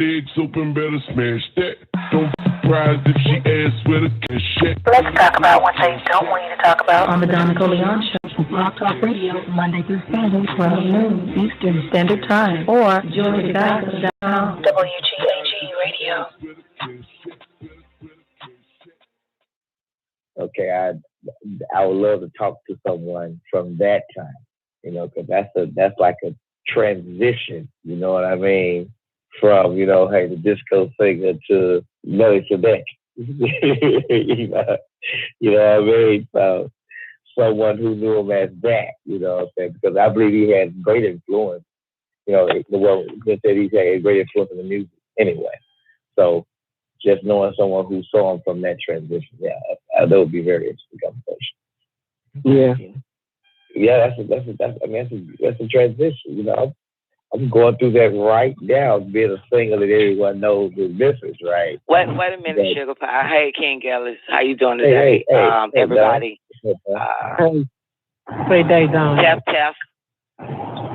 Legs open, better smash that. Don't be surprised if she asks where the cash at. Let's talk about what they don't want you to talk about on the Nicoleone Show. Blog Talk Radio, Monday through Friday, 12 noon Eastern Standard Time, or jointhegospel.com. WGAG Radio. Okay, I would love to talk to someone from that time, because that's like a transition, you know what I mean? From, hey, the disco singer to Nelly Sedek. you know what I mean? So, someone who knew him as that, you know what I'm saying? Because I believe he had great influence, he said he's had a great influence in the music anyway. So, just knowing someone who saw him from that transition, that would be very interesting conversation. Yeah, that's a transition. I'm going through that right now, being a singer that everyone knows is Memphis, right? Wait a minute, Sugar Pie. Hey, King Ellis, how you doing today? Everybody. Great day, Don. Tap.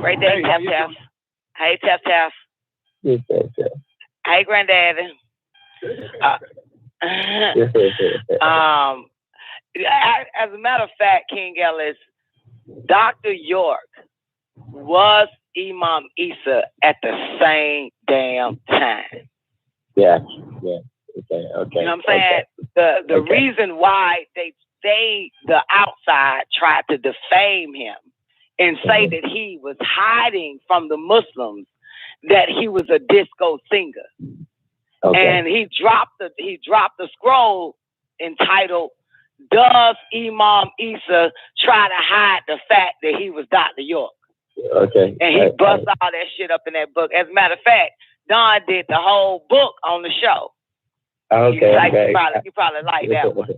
Great day, Tap. Hey, Tap. Yes, Tap. Hey, Granddaddy. As a matter of fact, King Ellis, Dr. York was Imam Isa at the same damn time. Yeah. Okay. You know what I'm saying? The reason why the outside tried to defame him and say that he was hiding from the Muslims, that he was a disco singer. Okay. And he dropped the scroll entitled "Does Imam Isa Try to Hide the Fact That He Was Dr. York?" Okay. And he bust all that shit up in that book. As a matter of fact, Don did the whole book on the show. Okay. You probably like that one.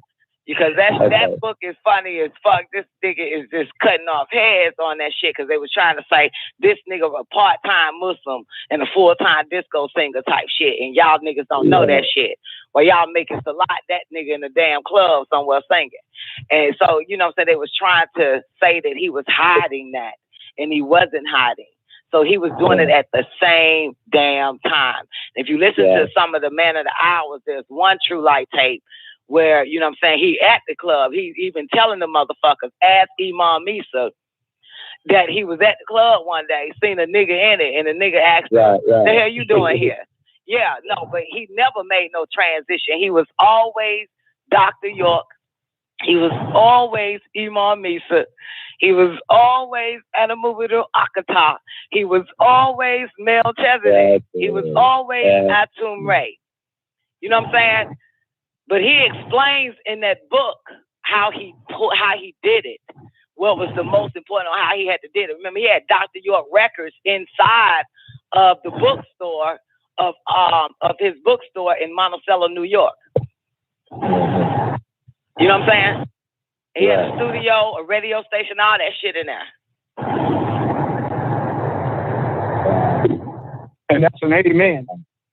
Because that book is funny as fuck. This nigga is just cutting off heads on that shit because they were trying to say this nigga a part-time Muslim and a full-time disco singer type shit. And y'all niggas don't know that shit. Well, y'all making a lot that nigga in the damn club somewhere singing. And so, so they was trying to say that he was hiding that. And he wasn't hiding. So he was doing it at the same damn time. If you listen to some of the Man of the Hours, there's one True Light tape where, he at the club, he's even telling the motherfuckers, ask Imam Isa, that he was at the club one day, seen a nigga in it, and the nigga asked him, the hell you doing here? Yeah, no, but he never made no transition. He was always Dr. York. He was always Imam Isa. He was always Adamubidu Akata. He was always Melchizedek. He was always Atum Ray. You know what I'm saying? But he explains in that book how he did it. What was the most important on how he had to do it. Remember, he had Dr. York records inside of the bookstore of his bookstore in Monticello, New York. You know what I'm saying? He had a studio, a radio station, all that shit in there. And that's an 80 man.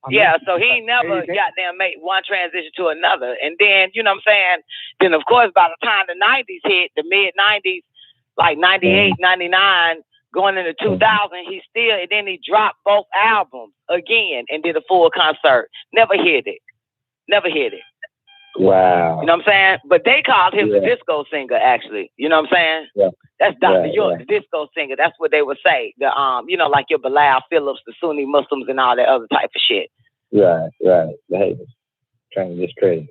Yeah, so he never goddamn made one transition to another. And then, you know what I'm saying? Then, of course, by the time the 90s hit, the mid-90s, like 98, 99, going into 2000, he dropped both albums again and did a full concert. Never hit it. Wow. You know what I'm saying? But they called him the disco singer, actually. You know what I'm saying? Yeah. That's Dr. York, the disco singer. That's what they would say. The like your Bilal Phillips, the Sunni Muslims, and all that other type of shit. Right. The haters trying to discredit.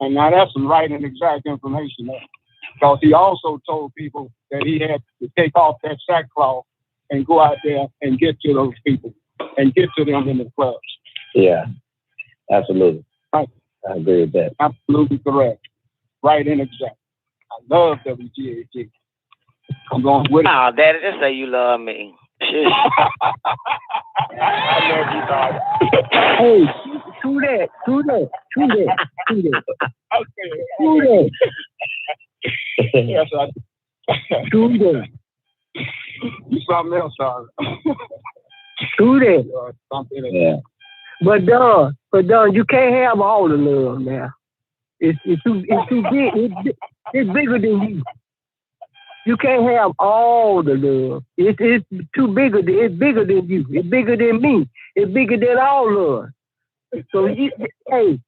And now that's some right and exact information there. Because he also told people that he had to take off that sackcloth and go out there and get to those people and get to them in the clubs. Yeah, absolutely. Right. I agree with that. Absolutely correct. Right and exact. I love WGAG. I'm going with it. Oh, Daddy, just say you love me. I love you, dog. Hey, do that. Okay. Yes, I do that. You something else, sorry. Do that. Yeah. But Don, you can't have all the love now. It's too big. It's bigger than you. You can't have all the love. It's too bigger. It's bigger than you. It's bigger than me. It's bigger than all love. So hey,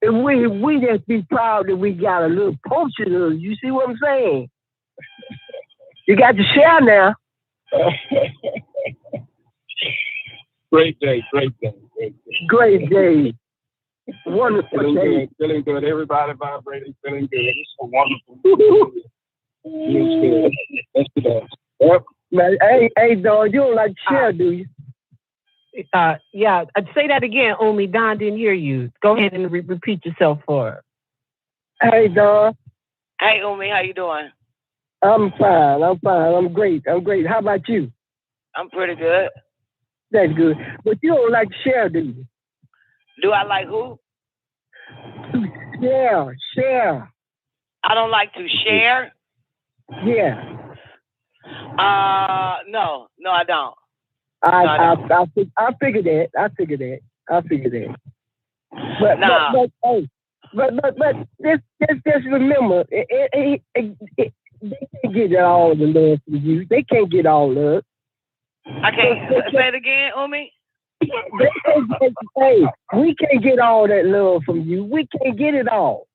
we just be proud that we got a little portion of it. You see what I'm saying? You got to share now. Great day. Great day. Wonderful Feeling day. good. Feeling good. Everybody vibrating. Feeling good. It's so wonderful. Feels good. Let's do that. Yep. Man, hey, dog, you don't like to share, do you? Yeah. Say that again, Omi. Don didn't hear you. Go ahead and repeat yourself for her. Hey, dog. Hey, Omi, how you doing? I'm fine. I'm great. How about you? I'm pretty good. That's good. But you don't like to share, do you? Do I like who? Share. I don't like to share. Yeah. No, I don't. I figured that. But just remember, they can't get all the love from you. They can't get all love. I can't say it again, Umi. Hey, we can't get all that love from you. We can't get it all.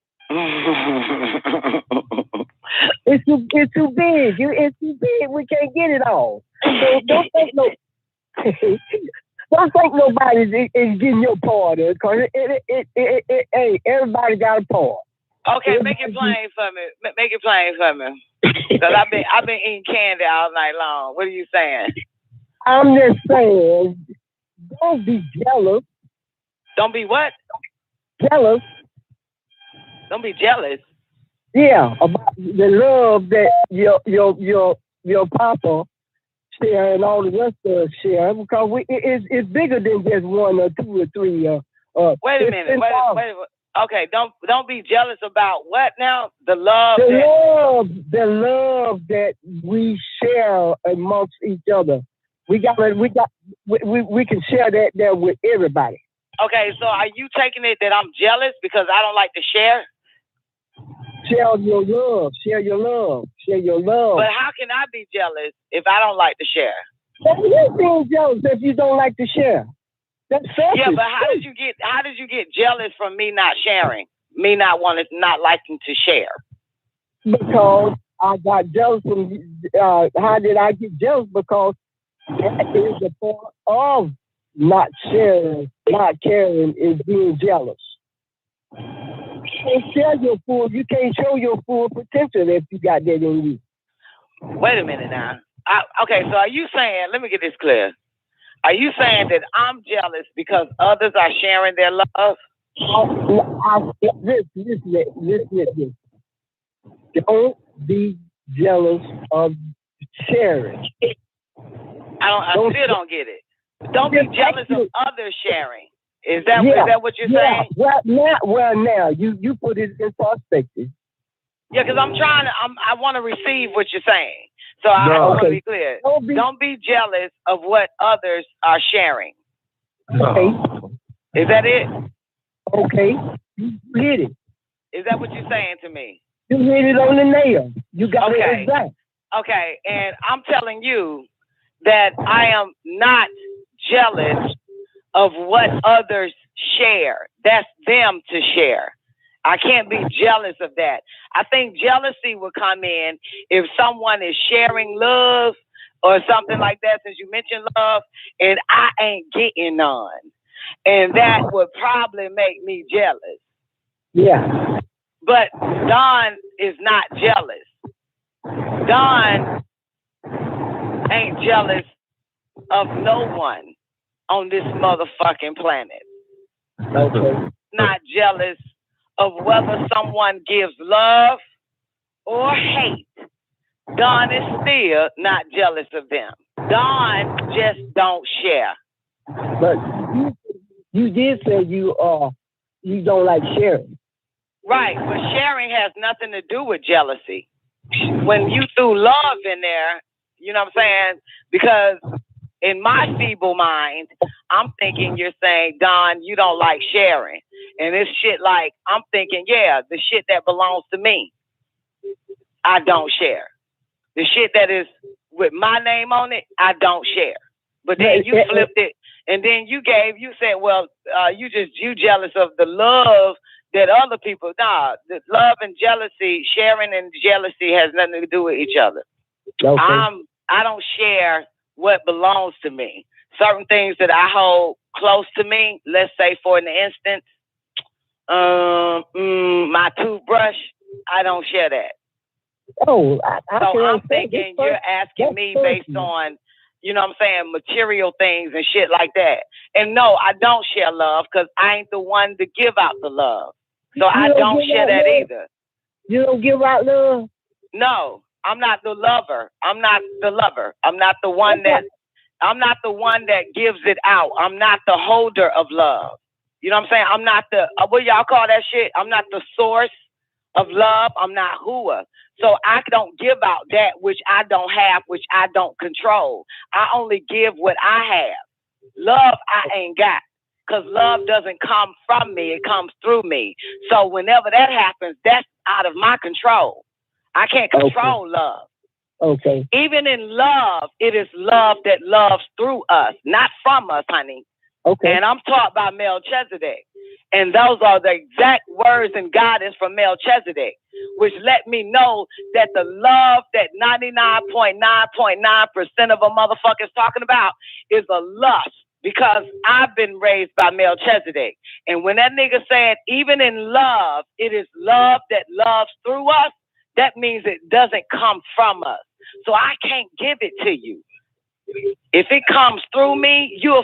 It's too big. It's too big. We can't get it all. So don't think nobody is getting your part of it, because hey, everybody got a part. Okay, make it plain for me. Because I've been eating candy all night long. What are you saying? I'm just saying, don't be jealous. Don't be what? Jealous. Don't be jealous. Yeah, about the love that your papa share and all the rest of us share, because it's bigger than just one or two or three. Wait a minute. Wait. Okay, don't be jealous about what now? The love that we share amongst each other. We can share that there with everybody. Okay, so are you taking it that I'm jealous because I don't like to share? Share your love. But how can I be jealous if I don't like to share? You're being jealous if you don't like to share. That's selfish. Yeah, but how did you get jealous from me not sharing? Me not liking to share? Because I got jealous from how did I get jealous? Because that is a part of not sharing, not caring, is being jealous. You can't share your full, you can't show your full potential if you got that in you. Wait a minute now. Okay, so are you saying, let me get this clear. Are you saying that I'm jealous because others are sharing their love? Listen. Don't be jealous of sharing. I still don't get it. Don't be jealous of others sharing. Is that what you're saying? Well, now you put it in perspective. Yeah, because I want to receive what you're saying. So I want to be clear. Don't be jealous of what others are sharing. Okay. Is that it? Okay. You hit it. Is that what you're saying to me? You hit it on the nail. You got it exact. Okay, and I'm telling you that I am not jealous of what others share. That's them to share. I can't be jealous of that. I think jealousy will come in if someone is sharing love or something like that, since you mentioned love, and I ain't getting none. And that would probably make me jealous. Yeah. But Don is not jealous. Don ain't jealous of no one on this motherfucking planet. Okay. Not jealous of whether someone gives love or hate. Don is still not jealous of them. Don just don't share. But you did say you don't like sharing. Right, but sharing has nothing to do with jealousy. When you threw love in there, you know what I'm saying? Because in my feeble mind, I'm thinking you're saying, Don, you don't like sharing. And this shit, like, I'm thinking, yeah, the shit that belongs to me, I don't share. The shit that is with my name on it, I don't share. But then you flipped it. And then you said, well, you jealous of the love that other people. Nah, the love and jealousy, sharing and jealousy has nothing to do with each other. Okay. I don't share what belongs to me. Certain things that I hold close to me, let's say for an instance, my toothbrush, I don't share that. Oh, so I'm thinking you're asking me based on, you know what I'm saying, material things and shit like that. And no, I don't share love because I ain't the one to give out the love. So I don't share that either. You don't give out love? No, I'm not the lover. I'm not the lover. I'm not the one that gives it out. I'm not the holder of love. You know what I'm saying? I'm not the, what y'all call that shit? I'm not the source of love. I'm not hua. So I don't give out that which I don't have, which I don't control. I only give what I have. Love I ain't got. Because love doesn't come from me. It comes through me. So whenever that happens, that's out of my control. I can't control love. Okay. Even in love, it is love that loves through us, not from us, honey. Okay. And I'm taught by Melchizedek. And those are the exact words and guidance from Melchizedek, which let me know that the love that 99.9% of a motherfucker is talking about is a lust. Because I've been raised by Melchizedek. And when that nigga said, even in love, it is love that loves through us, that means it doesn't come from us. So I can't give it to you. If it comes through me, you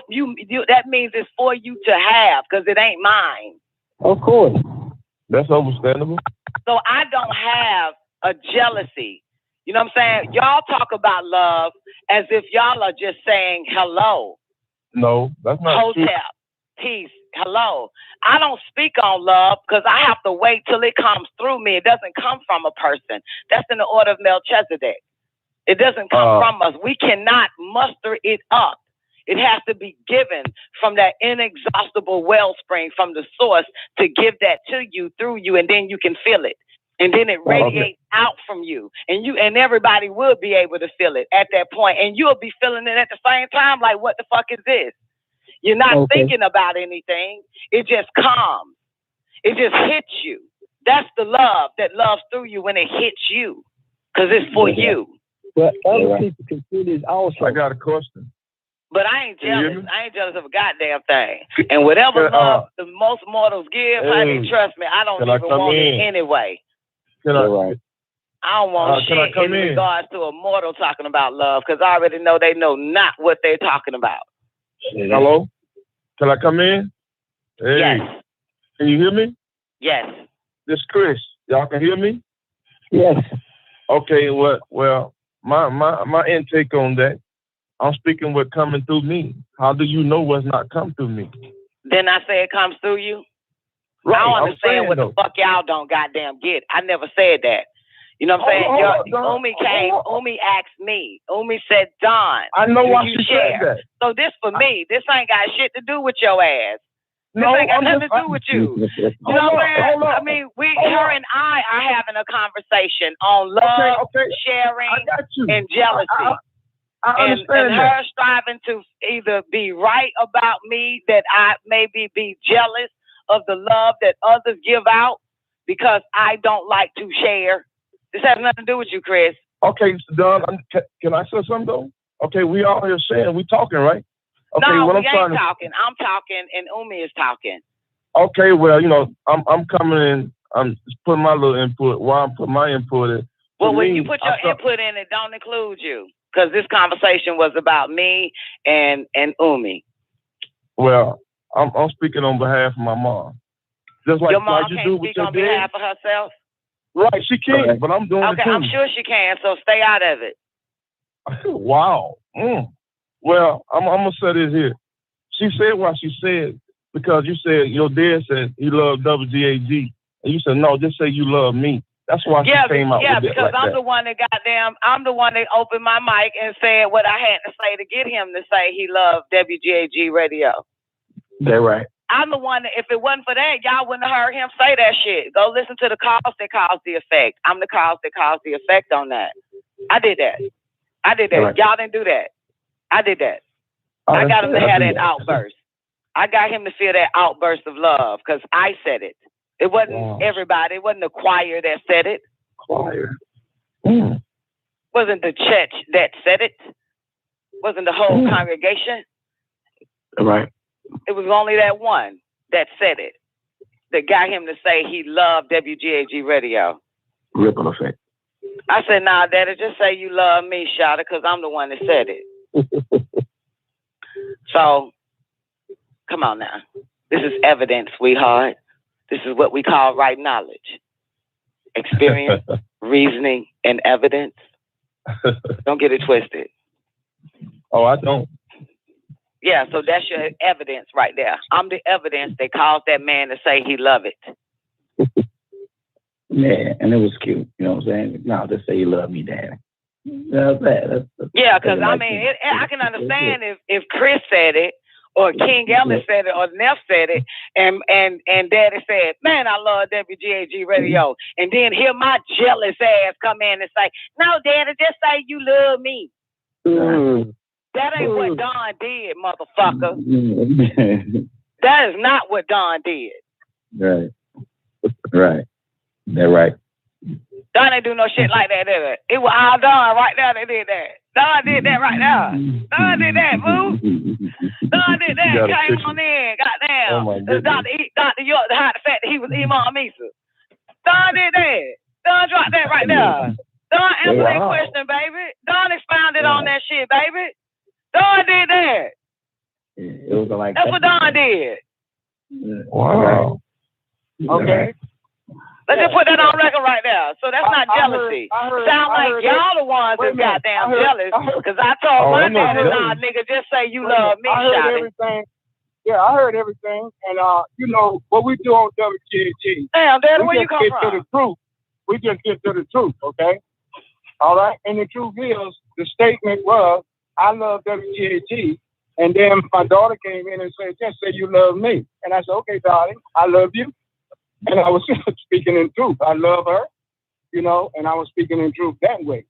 that means it's for you to have because it ain't mine. Of course. That's understandable. So I don't have a jealousy. You know what I'm saying? Y'all talk about love as if y'all are just saying hello. No, that's not Hotel, true. peace, hello. I don't speak on love because I have to wait till it comes through me. It doesn't come from a person. That's in the order of Melchizedek. It doesn't come from us. We cannot muster it up. It has to be given from that inexhaustible wellspring from the source to give that to you, through you, and then you can feel it. And then it radiates out from you. And everybody will be able to feel it at that point. And you'll be feeling it at the same time, like, what the fuck is this? You're not thinking about anything. It just comes. It just hits you. That's the love that loves through you when it hits you. Because it's for you. But other people can feel it also. I got a question. But I ain't jealous. I ain't jealous of a goddamn thing. And whatever love the most mortals give, honey, trust me, I don't even want it anyway. I don't want shit in regards to a mortal talking about love because I already know they know not what they're talking about. Hello? Can I come in? Hey. Yes. Can you hear me? Yes. This is Chris. Y'all can hear me? Yes. Okay, well, my intake on that, I'm speaking what coming through me. How do you know what's not come through me? Then I say it comes through you? Right, I don't understand what the fuck y'all don't goddamn get. I never said that. You know what I'm saying? Umi asked me. Umi said, Don, I know why you she share? said that. So this for me. This ain't got shit to do with your ass. This ain't got nothing to do with you. You know what I'm saying? I mean, her and I are having a conversation on love, sharing, and jealousy. I understand and her striving to either be right about me, that I maybe be jealous of the love that others give out because I don't like to share. This has nothing to do with you, Chris. Okay, Don, can I say something though? Okay, we all here saying, we talking, right? Okay, no, we ain't talking. I'm talking and Umi is talking. Okay, well, I'm coming in, I'm just putting my little input. While I'm putting my input in. Well, when you put your input in, it don't include you. Because this conversation was about me and Umi. Well, I'm speaking on behalf of my mom. Just like your mom you can't do speak on behalf of herself? Right, she can, but I'm doing it too. Okay, I'm sure she can, so stay out of it. Wow. Well, I'm going to say this here. She said what she said because you said your dad said he loved WGAG. And you said, no, just say you love me. That's why she came out with it. Yeah, because I'm the one that I'm the one that opened my mic and said what I had to say to get him to say he loved WGAG radio. That's right. I'm the one that, if it wasn't for that, y'all wouldn't have heard him say that shit. Go listen to the cause that caused the effect. I'm the cause that caused the effect on that. I did that. Right. Y'all didn't do that. I did that. I got him to have that outburst. I got him to feel that outburst of love because I said it. It wasn't everybody. It wasn't the choir that said it. Choir. Wasn't the church that said it. Wasn't the whole congregation. Right. It was only that one that said it. That got him to say he loved WGAG Radio. Ripple effect. I said, nah, Daddy, just say you love me, Shada, because I'm the one that said it. So, come on now. This is evidence, sweetheart. This is what we call right knowledge. Experience, reasoning, and evidence. Don't get it twisted. Oh, I don't. Yeah, so that's your evidence right there. I'm the evidence that caused that man to say he loved it. Yeah, and it was cute. You know what I'm saying? No, just say you love me, Daddy. That's that. Yeah, because I mean, I can understand if Chris said it, or King Ellis said it, or Neff said it, and Daddy said, man, I love WGAG Radio. And then hear my jealous ass come in and say, no, Daddy, just say you love me. That ain't what Don did, motherfucker. That is not what Don did. Right. Right. They're right. Don didn't do no shit like that, did it? It was all Don right now that did that. Don did that right now. Don did that, boo. Don did that. Came on in. Goddamn. Oh Dr. York to hide the fact that he was Imam Misa. Don did that. Don dropped that right there. Don answered that question, baby. Don expounded on that shit, baby. Don did that. It was like that's what Don did. Wow. Okay. Let's just put that on record right now. So that's not jealousy. Sound like y'all the ones that's goddamn jealous. Because I told my daddy, nah, nigga, just say you love me, I heard everything. Yeah, I heard everything. And, you know, what we do on WGAG. Damn, Daddy, where you come from? To the truth. We just get to the truth, okay? All right? And the truth is, the statement was, I love WGAG. And then my daughter came in and said, just say you love me. And I said, okay, darling, I love you. And I was speaking in truth. I love her, you know, and I was speaking in truth that way.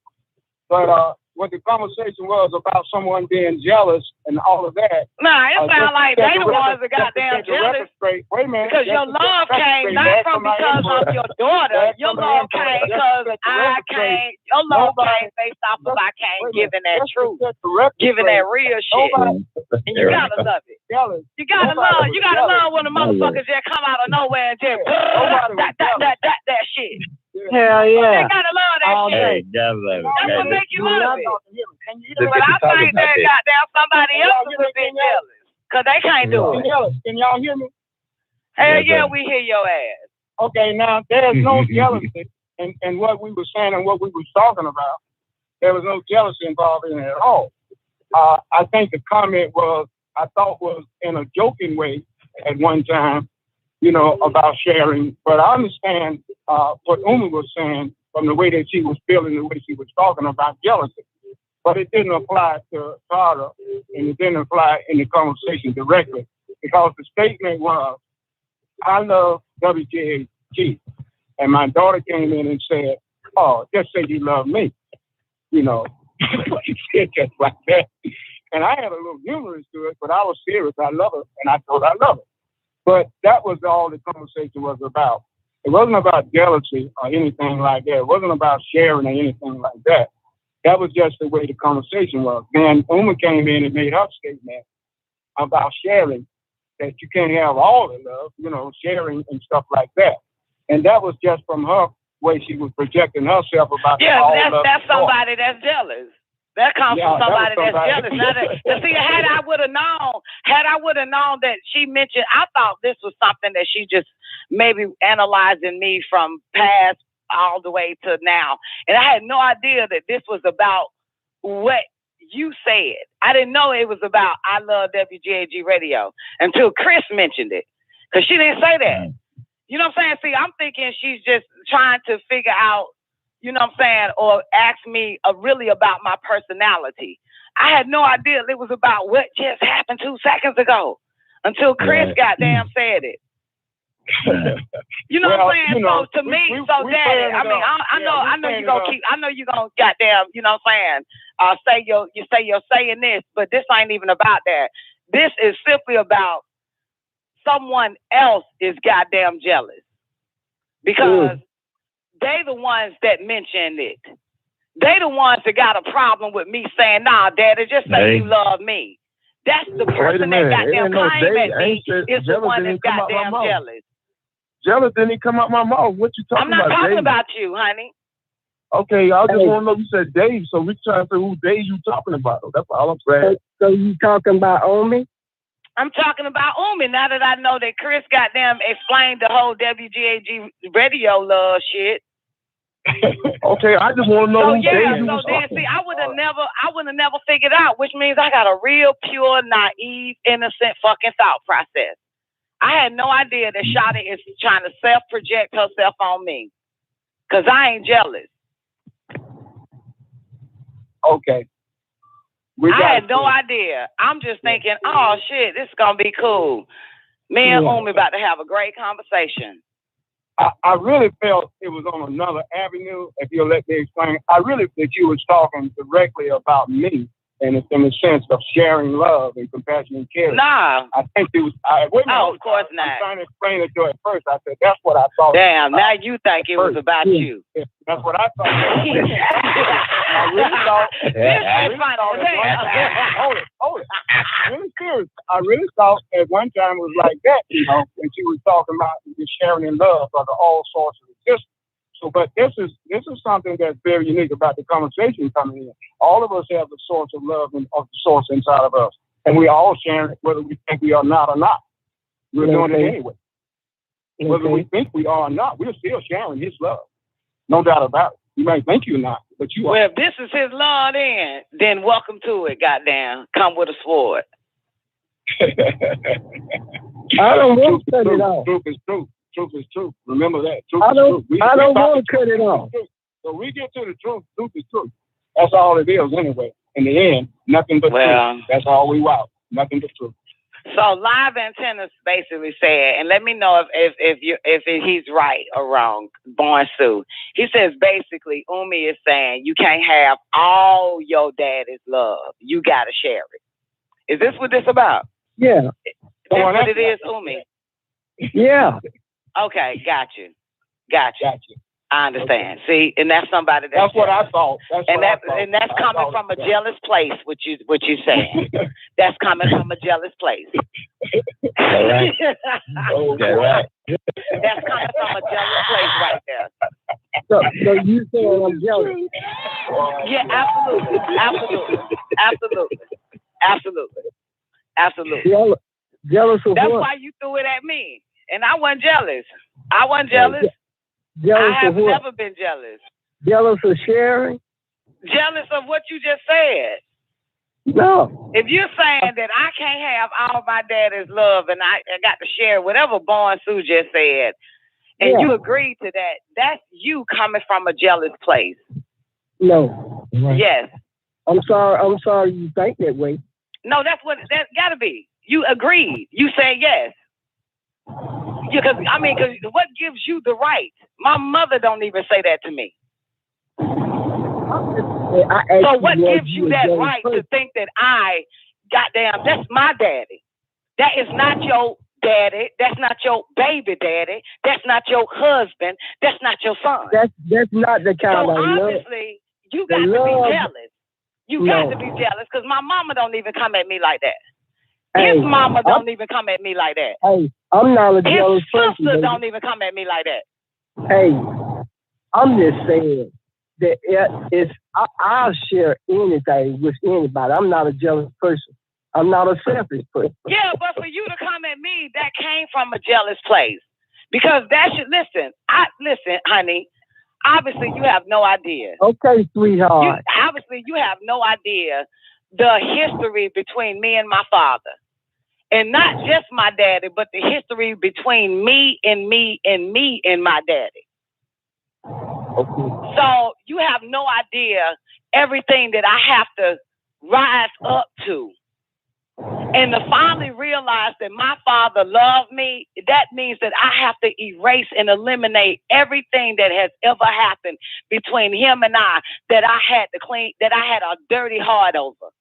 But what the conversation was about someone being jealous and all of that. Nah, it sounds like they the ones that goddamn jealous. Wait a minute. Because your love came not from because of your daughter. Your love came because I came. Your love came based off of I came giving that truth. Giving that real shit. And you gotta love it. You gotta love when the motherfuckers just come out of nowhere and just that shit. Hell yeah. You gotta love that shit. That's what make you love it. But I think that goddamn somebody else is a bit jealous. Because they can't do it. Can y'all hear me? Hell yeah, we hear your ass. Okay, now there's no jealousy in what we were saying and what we were talking about. There was no jealousy involved in it at all. I think the comment was in a joking way at one time, you know, about sharing. But I understand what Uma was saying from the way that she was feeling, the way she was talking about jealousy. But it didn't apply to Tara, and it didn't apply in the conversation directly, because the statement was, I love WGAG. And my daughter came in and said, oh, just say you love me. You know, she said just like that. And I had a little humorous to it, but I was serious. I love her, and I told her I love her. But that was all the conversation was about. It wasn't about jealousy or anything like that. It wasn't about sharing or anything like that. That was just the way the conversation was. Then Uma came in and made her statement about sharing, that you can't have all the love, you know, sharing and stuff like that. And that was just from her way she was projecting herself about all love. That's somebody that's jealous. That comes from somebody that's jealous. See, had I would have known that she mentioned, I thought this was something that she just maybe analyzing me from past all the way to now. And I had no idea that this was about what you said. I didn't know it was about I love WGAG Radio until Chris mentioned it. Because she didn't say that. You know what I'm saying? See, I'm thinking she's just trying to figure out, you know what I'm saying, or ask me really about my personality. I had no idea it was about what just happened 2 seconds ago until Chris goddamn said it. You know what I'm saying? So to me, Daddy, I mean, I know you're gonna keep. I know you're gonna goddamn. You know what I'm saying? You say you're saying this, but this ain't even about that. This is simply about someone else is goddamn jealous because they the ones that mentioned it. They the ones that got a problem with me saying, "Nah, Daddy, just say you love me." That's the person that goddamn claim at me is the one that's goddamn jealous. Jealous didn't come out my mouth. What you talking about? I'm not talking Dave? about you, honey. Okay, I just want to know. You said Dave, so we trying to say who Dave you talking about. That's all I'm saying. So you talking about Omi? I'm talking about Umi. Now that I know that Chris goddamn explained the whole WGAG radio love shit. Okay, I just want to know. I would have never figured out, which means I got a real pure, naive, innocent fucking thought process. I had no idea that Shawty is trying to self-project herself on me. Because I ain't jealous. Okay. I had no idea. I'm just thinking, oh shit, this is going to be cool. Me and Umi about to have a great conversation. I really felt it was on another avenue, if you'll let me explain. I really think you was talking directly about me, and it's in the sense of sharing love and compassion and care. Nah. I think it was... of course not. I'm trying to explain it to you at first. I said, that's what I thought. Damn, now you think it was about you. Yeah, that's what I thought. I really thought... Hold it. Really serious. I really thought at one time it was like that, when she was talking about just sharing in love for all sorts of existence. So, but this is something that's very unique about the conversation coming in. All of us have the source of love and of the source inside of us, and we all share it, whether we think we are not or not. We're doing it anyway. Whether we think we are or not, we're still sharing His love. No doubt about it. You might think you're not, but you are. Well, if this is His love, then welcome to it. Goddamn, come with a sword. I don't want to cut it off. Truth is truth. Truth is truth. Remember that. I don't want to cut it off. So we get to the truth. Truth is truth. That's all it is anyway. In the end, nothing but truth. That's all we want. Nothing but truth. So Live Antennas basically said, and let me know if he's right or wrong, Born Sue. He says basically Umi is saying you can't have all your daddy's love. You gotta share it. Is this what this about? Yeah. That's what it is, Umi. Yeah. Okay, got you. I understand. See, and that's somebody that's what I thought. And that's coming from a jealous place. What you saying? That's coming from a jealous place. Right. Right. That's coming from a jealous place right there. So you saying I'm jealous? Yeah, absolutely. Jealous of that's what? why you threw it at me, and I wasn't jealous. I have never been jealous. Jealous of sharing? Jealous of what you just said. No. If you're saying that I can't have all my daddy's love and I got to share whatever Born Sue just said, and you agreed to that, that's you coming from a jealous place. No. Right. Yes. I'm sorry you think that way. No, that's gotta be. You agreed. You say yes. Because what gives you the right? My mother don't even say that to me. So what gives you that right to think that that's my daddy? That is not your daddy. That's not your baby daddy. That's not your husband. That's not your son. That's not the kind of love. So obviously, you got to be jealous. You got to be jealous because my mama don't even come at me like that. His mama don't even come at me like that. Hey, I'm not a jealous person. His sister don't even come at me like that. Hey, I'm just saying that I'll share anything with anybody. I'm not a jealous person. I'm not a selfish person. Yeah, but for you to come at me, that came from a jealous place. Because listen, honey, obviously you have no idea. Okay, sweetheart. Obviously you have no idea the history between me and my father. And not just my daddy, but the history between me and my daddy. Okay. So you have no idea everything that I have to rise up to And to finally realize that my father loved me, that means that I have to erase and eliminate everything that has ever happened between him and I that I had to clean, that I had a dirty heart over.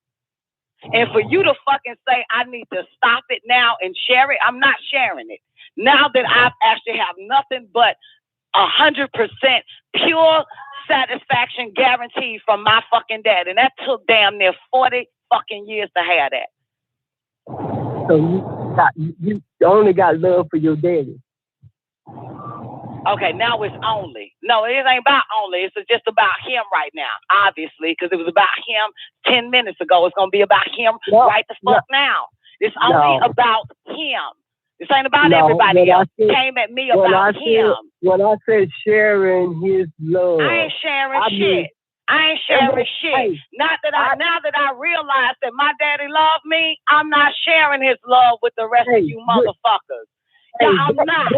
And for you to fucking say I need to stop it now and share it, I'm not sharing it. Now that I actually have nothing but 100% pure satisfaction guaranteed from my fucking dad. And that took damn near 40 fucking years to have that. So you only got love for your daddy. Okay, now it's only. No, it ain't about only. It's just about him right now, obviously, because it was about him 10 minutes ago. It's going to be about him right the fuck now. It's only about him. This ain't about everybody else. Came at me about him. When I said sharing his love, I ain't sharing shit. I ain't sharing shit. Hey, now that I realize that my daddy loved me, I'm not sharing his love with the rest of you motherfuckers. I'm not.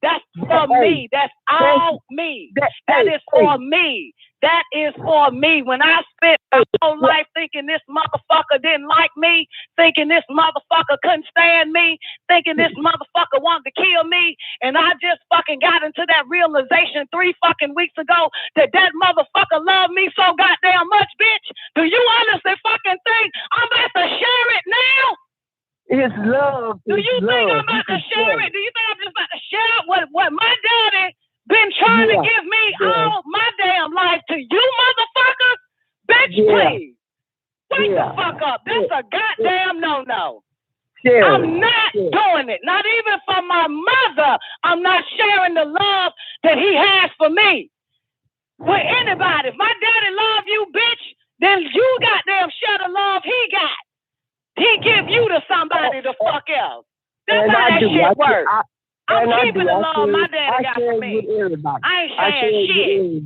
That's for me. That's all me. That is for me. That is for me. When I spent my whole life thinking this motherfucker didn't like me, thinking this motherfucker couldn't stand me, thinking this motherfucker wanted to kill me, and I just fucking got into that realization 3 fucking weeks ago that motherfucker loved me so goddamn much, bitch. Do you honestly fucking think I'm about to share it now? It's love. Do you think I'm about to share it? Do you think I'm just about to share what my daddy been trying to give me all my damn life to you motherfuckers? Bitch, please. Wake the fuck up. That's a goddamn no-no. I'm not doing it. Not even for my mother. I'm not sharing the love that he has for me. With anybody. If my daddy love you, bitch, then you goddamn share the love he got. He give you to somebody the fuck else. That's how that shit works. I'm keeping the love my daddy got for me. I ain't sharing shit.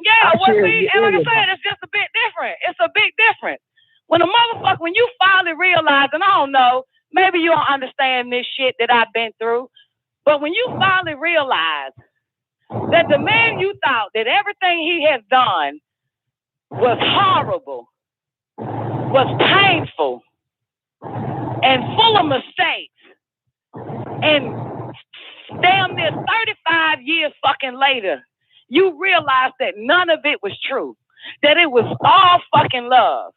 Yeah, and like I said, it's just a bit different. It's a big difference. When you finally realize, and I don't know, maybe you don't understand this shit that I've been through, but when you finally realize that the man you thought that everything he has done was horrible, was painful, and full of mistakes, and damn near 35 years fucking later, you realize that none of it was true, that it was all fucking love.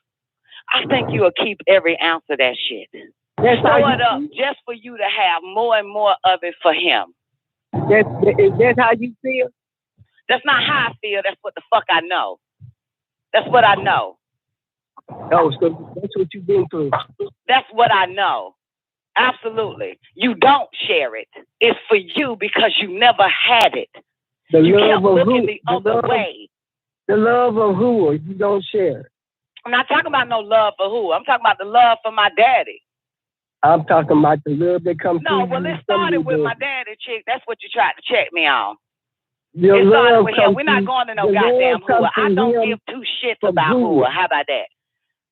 I think you'll keep every ounce of that shit. Throw it up just for you to have more and more of it for him. Is that how you feel? That's not how I feel. That's what the fuck I know. That's what I know. Oh, so that's what you've been through. That's what I know. Absolutely. You don't share it. It's for you because you never had it. You kept looking the other way. The love of who you don't share. I'm not talking about no love for who. I'm talking about the love for my daddy. I'm talking about the love that comes through. No, well, it started with my daddy, chick. That's what you tried to check me on. It started with him. We're not going to no goddamn hooah. I don't give 2 shits about hooah. How about that?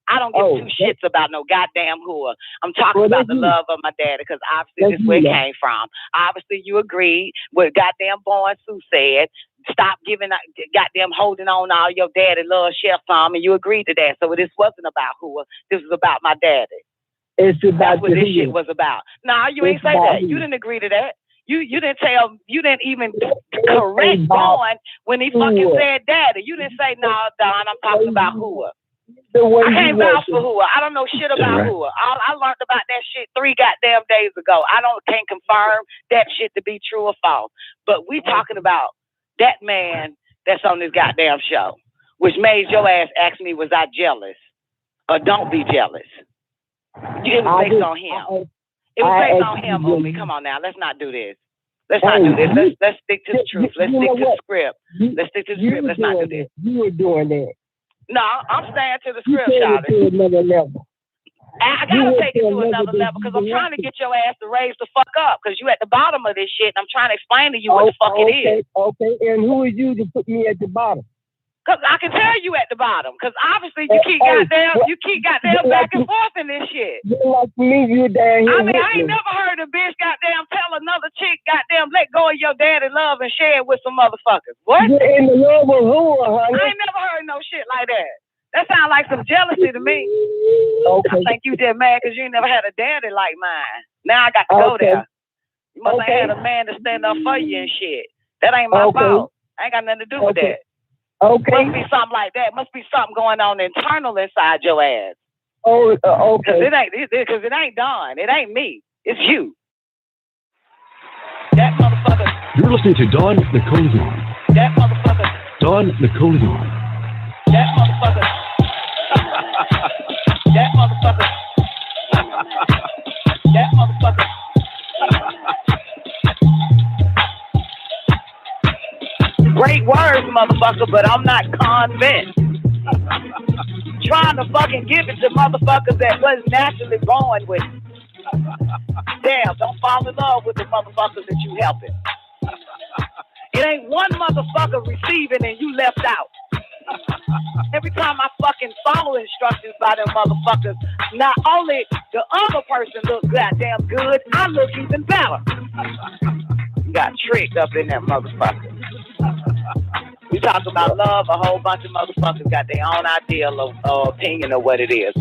I don't give 2 shits about no goddamn hooah. I'm talking about the love of my daddy because obviously this is where it came from. Obviously you agreed with goddamn Born Sue said. Stop giving goddamn holding on all your daddy love chef some, and you agreed to that. So this wasn't about hooah. This was about my daddy. It's about That's what this shit was about. Nah, you ain't say that. You didn't agree to that. You didn't even correct Dawn when he fucking said daddy. You didn't say, no, Don, I'm talking about hooah. I can't vouch for hooah. I don't know shit about hooah. I learned about that shit 3 goddamn days ago. Can't confirm that shit to be true or false. But we talking about that man that's on this goddamn show, which made your ass ask me, was I jealous? Or don't be jealous. It was based on him. It was based on him, homie. Come on now. Let's not do this. Let's not do this. Let's stick to the truth. Let's stick to the script. Let's stick to the script. Let's not do this. You were doing that. No, I'm staying to the script, Charlie. To another level. I gotta take it to another level because I'm trying to get your ass to raise the fuck up because you at the bottom of this shit and I'm trying to explain to you what the fuck it is. Okay, and who are you to put me at the bottom? Because I can tell you at the bottom. Because obviously you keep goddamn back and forth in this shit. Like me, you down here. I mean, I ain't never heard a bitch goddamn tell another chick goddamn let go of your daddy love and share it with some motherfuckers. What? You're in the love of who, honey? I ain't never heard no shit like that. That sounds like some jealousy to me. Okay. I think you just mad because you ain't never had a daddy like mine. Now I got to go there. You must have had a man to stand up for you and shit. That ain't my fault. I ain't got nothing to do with that. Okay. Must be something like that. Must be something going on internal inside your ass. Oh, okay. Because it ain't Don. It ain't me. It's you. That motherfucker. You're listening to Don Nicoleone. That motherfucker. Don Nicoleone. That motherfucker. That motherfucker. That motherfucker. Great words, motherfucker, but I'm not convinced. Trying to fucking give it to motherfuckers that wasn't naturally born with it. Damn, don't fall in love with the motherfuckers that you helping. It ain't one motherfucker receiving and you left out. Every time I fucking follow instructions by them motherfuckers, not only the other person look goddamn good, I look even better. Got tricked up in that motherfucker. We talk about love, a whole bunch of motherfuckers got their own idea or opinion of what it is.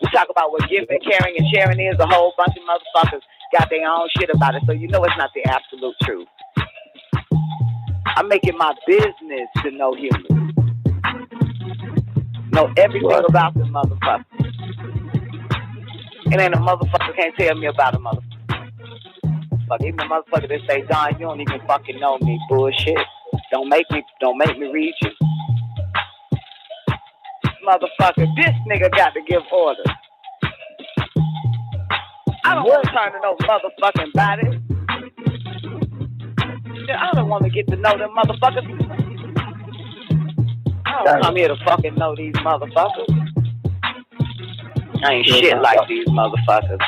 We talk about what giving, caring, and sharing is, a whole bunch of motherfuckers got their own shit about it, so you know it's not the absolute truth. I'm making my business to know humans. Know everything about the motherfucker. It ain't a motherfucker can't tell me about a motherfucker. Fuck, even a motherfucker that say, Don, you don't even fucking know me. Bullshit. Don't make me read you. Motherfucker, this nigga got to give orders. I don't want to turn to no motherfucking body. I don't want to get to know them motherfuckers. I don't come here to fucking know these motherfuckers. I ain't shit like these motherfuckers.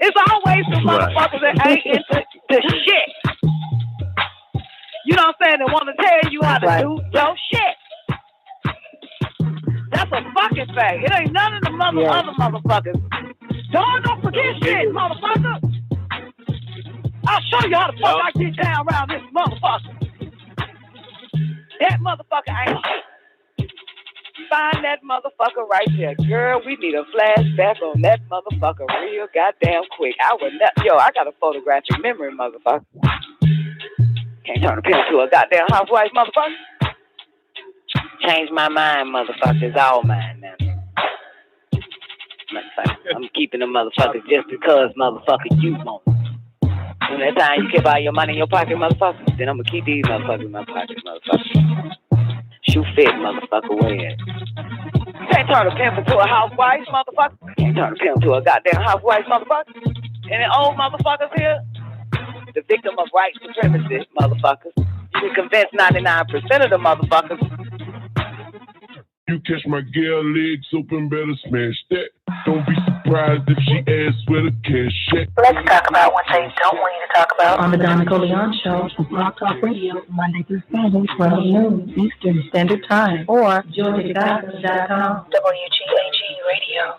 It's always some motherfuckers that ain't into shit. You know what I'm saying? They want to tell you how to do your shit. That's a fucking fact. It ain't none of the other motherfuckers. Don't forget shit, motherfucker. I'll show you how the fuck I get down around this motherfucker. That motherfucker ain't shit. Find that motherfucker right there. Girl, we need a flashback on that motherfucker real goddamn quick. I got a photographic memory, motherfucker. Can't turn a pen to a goddamn housewife, motherfucker. Change my mind, motherfucker. It's all mine now. I'm keeping the motherfucker just because, motherfucker, you want it. When that time you keep all your money in your pocket, motherfucker, then I'm gonna keep these motherfuckers in my pocket, motherfucker. Shoe fit, motherfucker, wear it. You can't turn a pimp into a housewife, motherfucker. You can't turn a pimp into a goddamn housewife, motherfucker. Any old motherfuckers here? The victim of white supremacy, motherfuckers. You can convince 99% of the motherfuckers. You catch my girl legs open, better smash that. Don't be surprised if she asks where the cash at. Let's talk about what they don't want you to talk about on the Don Nicoleone Show from Blog Talk Radio, Monday through Friday, 12 noon Eastern Standard Time, or JoyTheGospel.com, WGAG Radio.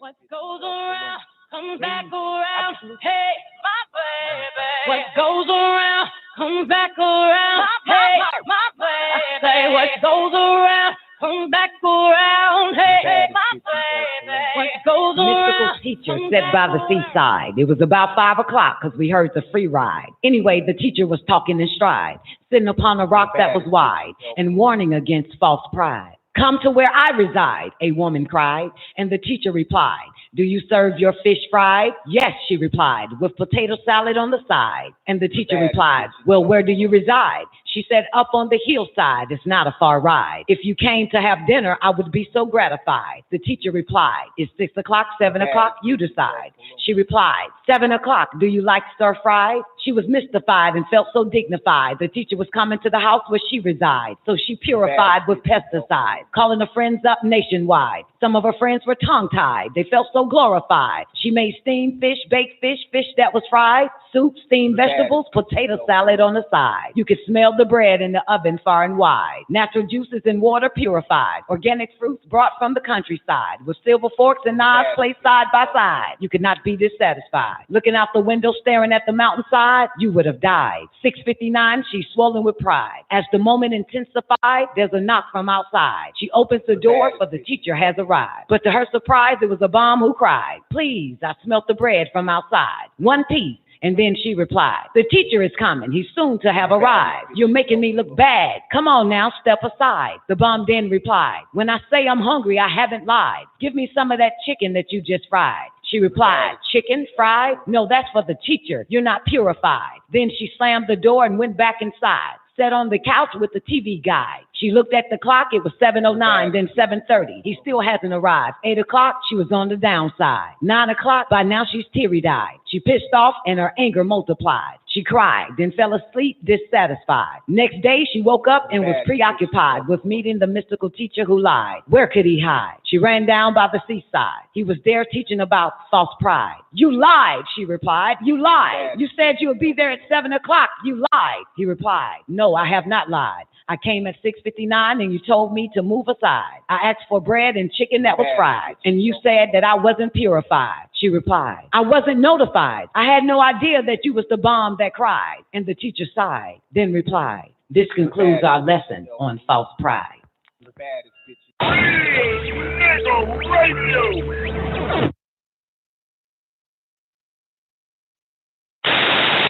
What goes around comes back around. Hey, my baby. What goes around comes back around. Hey, my baby. Say what goes around comes back around. Hey, my baby. What goes around. Mystical teacher sat by the seaside. It was about 5 o'clock because we heard the free ride. Anyway, the teacher was talking in stride, sitting upon a rock that was wide and warning against false pride. Come to where I reside, a woman cried, and the teacher replied, do you serve your fish fried? Yes, she replied, with potato salad on the side. And the teacher replied, well, where do you reside? She said, up on the hillside, it's not a far ride. If you came to have dinner, I would be so gratified. The teacher replied, is 6 o'clock, 7 o'clock? You decide. She replied, 7 o'clock, do you like stir fried? She was mystified and felt so dignified. The teacher was coming to the house where she resides, so she purified with pesticides, calling her friends up nationwide. Some of her friends were tongue-tied. They felt so glorified. She made steamed fish, baked fish, fish that was fried, soup, steamed vegetables, potato salad on the side. You could smell the bread in the oven far and wide. Natural juices and water purified. Organic fruits brought from the countryside. With silver forks and knives placed side by side. You could not be dissatisfied. Looking out the window, staring at the mountainside. outside, you would have died. 6:59, she's swollen with pride. As the moment intensified, there's a knock from outside. She opens the door, for the teacher has arrived. But to her surprise, it was a bomb who cried, "Please, I smelt the bread from outside. One piece." And then she replied, "The teacher is coming. He's soon to have arrived. You're making me look bad. Come on now, step aside." The bomb then replied, "When I say I'm hungry, I haven't lied. Give me some of that chicken that you just fried." She replied, "Chicken fried? No, that's for the teacher. You're not purified." Then she slammed the door and went back inside. Sat on the couch with the TV guide. She looked at the clock. It was 7:09, then 7:30. He still hasn't arrived. 8 o'clock, she was on the downside. 9 o'clock, by now she's teary-eyed. She pissed off and her anger multiplied. She cried, then fell asleep dissatisfied. Next day, she woke up and was preoccupied with meeting the mystical teacher who lied. Where could he hide? She ran down by the seaside. He was there teaching about false pride. "You lied," she replied. "You lied. You said you would be there at 7 o'clock. You lied." He replied, "No, I have not lied. I came at 6:59 and you told me to move aside. I asked for bread and chicken that was fried, and you said that I wasn't purified." She replied, "I wasn't notified. I had no idea that you was the bomb that cried." And the teacher sighed, then replied, "This concludes our lesson on false pride."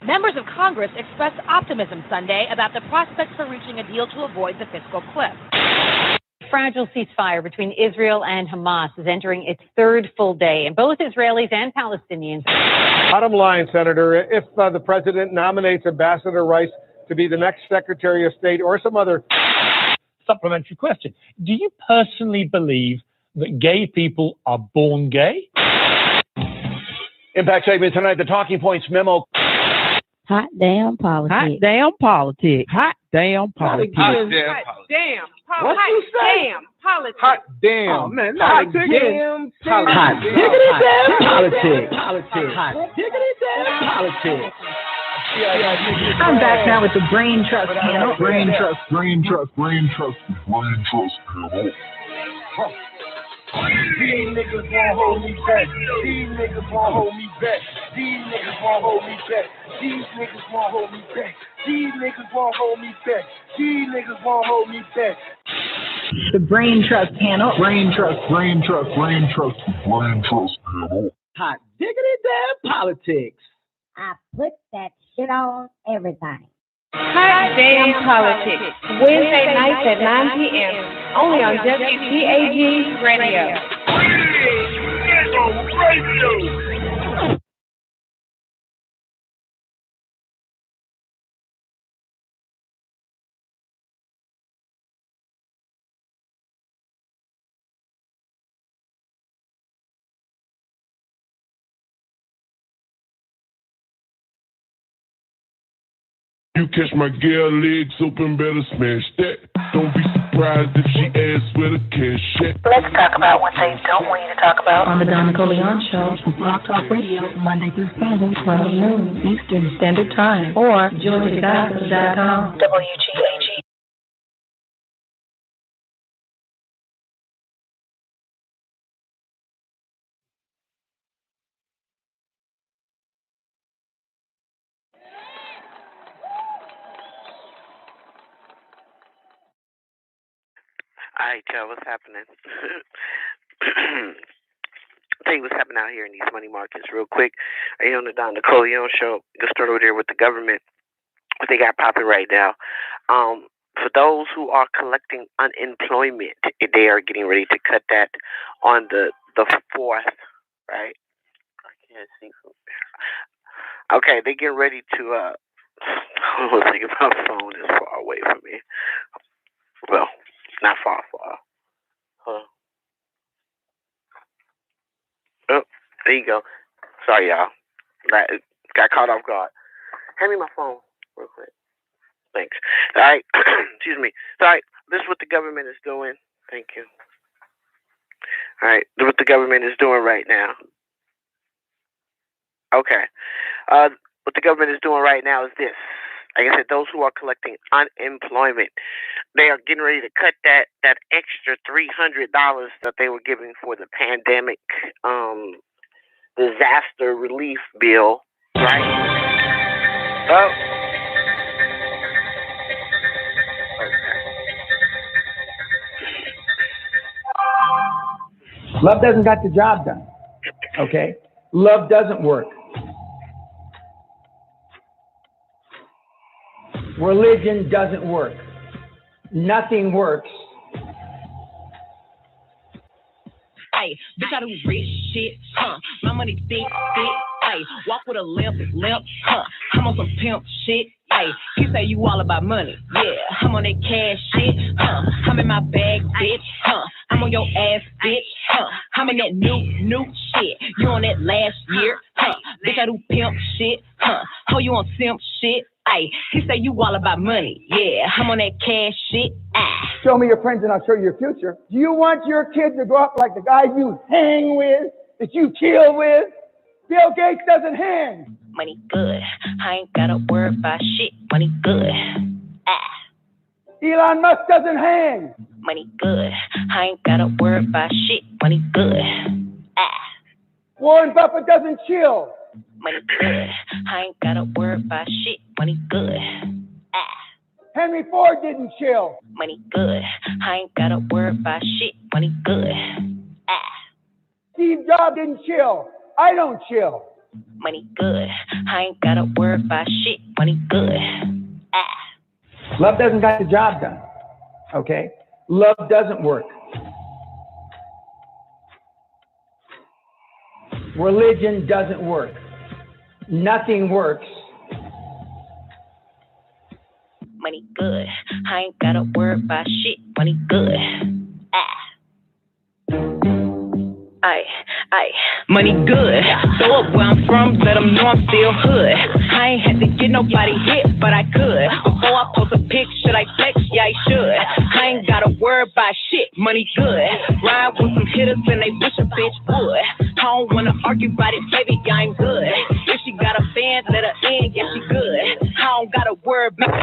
Members of Congress expressed optimism Sunday about the prospects for reaching a deal to avoid the fiscal cliff. Fragile ceasefire between Israel and Hamas is entering its third full day, and both Israelis and Palestinians. Bottom line, Senator, if the president nominates Ambassador Rice to be the next Secretary of State or some other... Supplementary question. Do you personally believe that gay people are born gay? Impact segment tonight, the Talking Points memo. Hot damn politics. Hot damn politics. Hot damn politics. Hot damn politics. What you say? Damn politics. Hot damn. Oh, man, hot damn politics. Hot diggity damn politics. politics. Hot diggity damn politics. I'm back now with the Brain Trust panel. Brain trust panel. These niggas won't hold me back. These niggas won't hold me back. These niggas won't hold me back. These niggas won't hold me back. These niggas won't hold me back. These niggas won't hold me back. The Brain Trust panel. Brain trust panel. Hot diggity damn politics. I put that shit on everything. Hot damn politics. Wednesday nights at 9 p.m. Only on WGAG Radio. You catch my girl legs open, better smash that. Don't be surprised if she asks where the cash at. Let's talk about what they don't want you to talk about on the Nicoleone Show from Blog Talk Radio, Monday through Friday, 12 noon Eastern Standard Time, or jointhegospel.com. WGAG. All right, y'all, what's happening? Tell you what's happening out here in these money markets real quick. Are you on the Nicoleone Show? Let's start over there with the government, what they got popping right now. For those who are collecting unemployment, they are getting ready to cut that on the 4th, right? I can't see from there. Okay, they get ready to, I was thinking my phone is far away from me. Well, not far. Hold on. Oh, there you go. Sorry, y'all. Got caught off guard. Hand me my phone real quick. Thanks. All right. Excuse me. All right. This is what the government is doing. Thank you. All right. This is what the government is doing right now. Okay. What the government is doing right now is this. Like I said, those who are collecting unemployment, they are getting ready to cut that extra $300 that they were giving for the pandemic disaster relief bill, right? Well, Love doesn't got the job done. Okay? Love doesn't work. Religion doesn't work. Nothing works. Hey, bitch, I do rich shit, my money thick, hey, walk with a limp, I'm on some pimp shit, hey, you say you all about money, yeah, I'm on that cash shit, I'm in my bag, bitch, I'm on your ass, bitch, I'm in that new shit, you on that last year, bitch, I do pimp shit, oh, you on simp shit, hey, he say you all about money, yeah, I'm on that cash shit, Show me your friends and I'll show you your future. Do you want your kid to grow up like the guys you hang with, that you chill with? Bill Gates doesn't hang. Money good, I ain't gotta worry about shit, money good, Elon Musk doesn't hang. Money good, I ain't gotta worry about shit, money good, Warren Buffett doesn't chill. Money good, I ain't gotta worry about shit, money good, Henry Ford didn't chill. Money good, I ain't gotta worry about shit, money good, Steve Jobs didn't chill. I don't chill. Money good, I ain't gotta worry about shit, money good, Love doesn't got the job done. Okay? Love doesn't work. Religion doesn't work. Nothing works. Money good, I ain't gotta worry about shit, money good, money good, throw up where I'm from, let them know I'm still hood, I ain't had to get nobody hit, but I could, before I post a pic, should I flex? Yeah, I should, I ain't gotta worry about shit, money good, ride with some hitters and they wish a bitch would, I don't wanna argue about it, baby, I'm good, if she got a fan, let her in, yeah, she good, I don't gotta worry about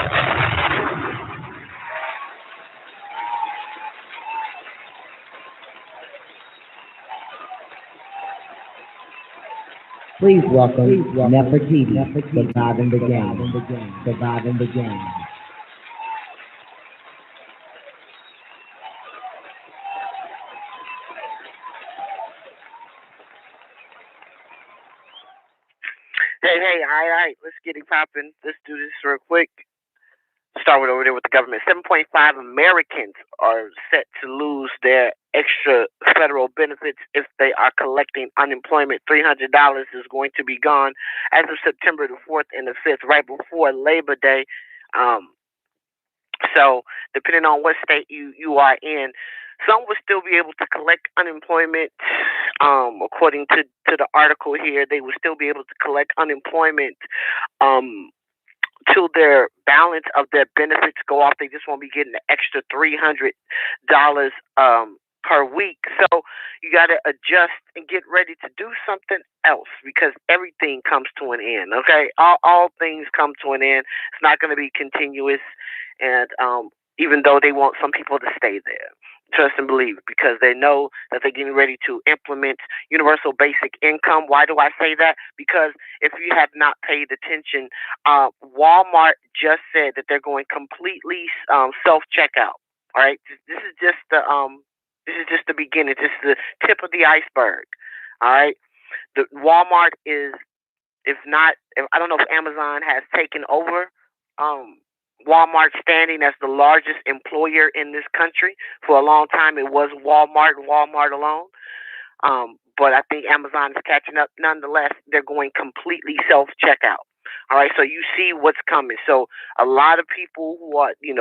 Please welcome Nefertiti, Surviving the Game. Surviving the Game. Hey, all right, let's get it popping. Let's do this real quick. Start with over there with the government. 7.5 Americans are set to lose their extra federal benefits if they are collecting unemployment. $300 is going to be gone as of September the 4th and the 5th, right before Labor Day. So depending on what state you are in, some will still be able to collect unemployment. According to the article here, they will still be able to collect unemployment till their balance of their benefits go off. They just won't be getting the extra $300 per week. So you got to adjust and get ready to do something else because everything comes to an end. Okay, all things come to an end. It's not going to be continuous, and even though they want some people to stay there. Trust and believe, because they know that they're getting ready to implement universal basic income. Why do I say that? Because if you have not paid attention, Walmart just said that they're going completely self-checkout. All right, this is just the beginning. This is the tip of the iceberg. All right, the Walmart is, I don't know if Amazon has taken over. Walmart standing as the largest employer in this country. For a long time, it was Walmart alone. But I think Amazon is catching up. Nonetheless, they're going completely self-checkout. All right, so you see what's coming. So a lot of people who are, if you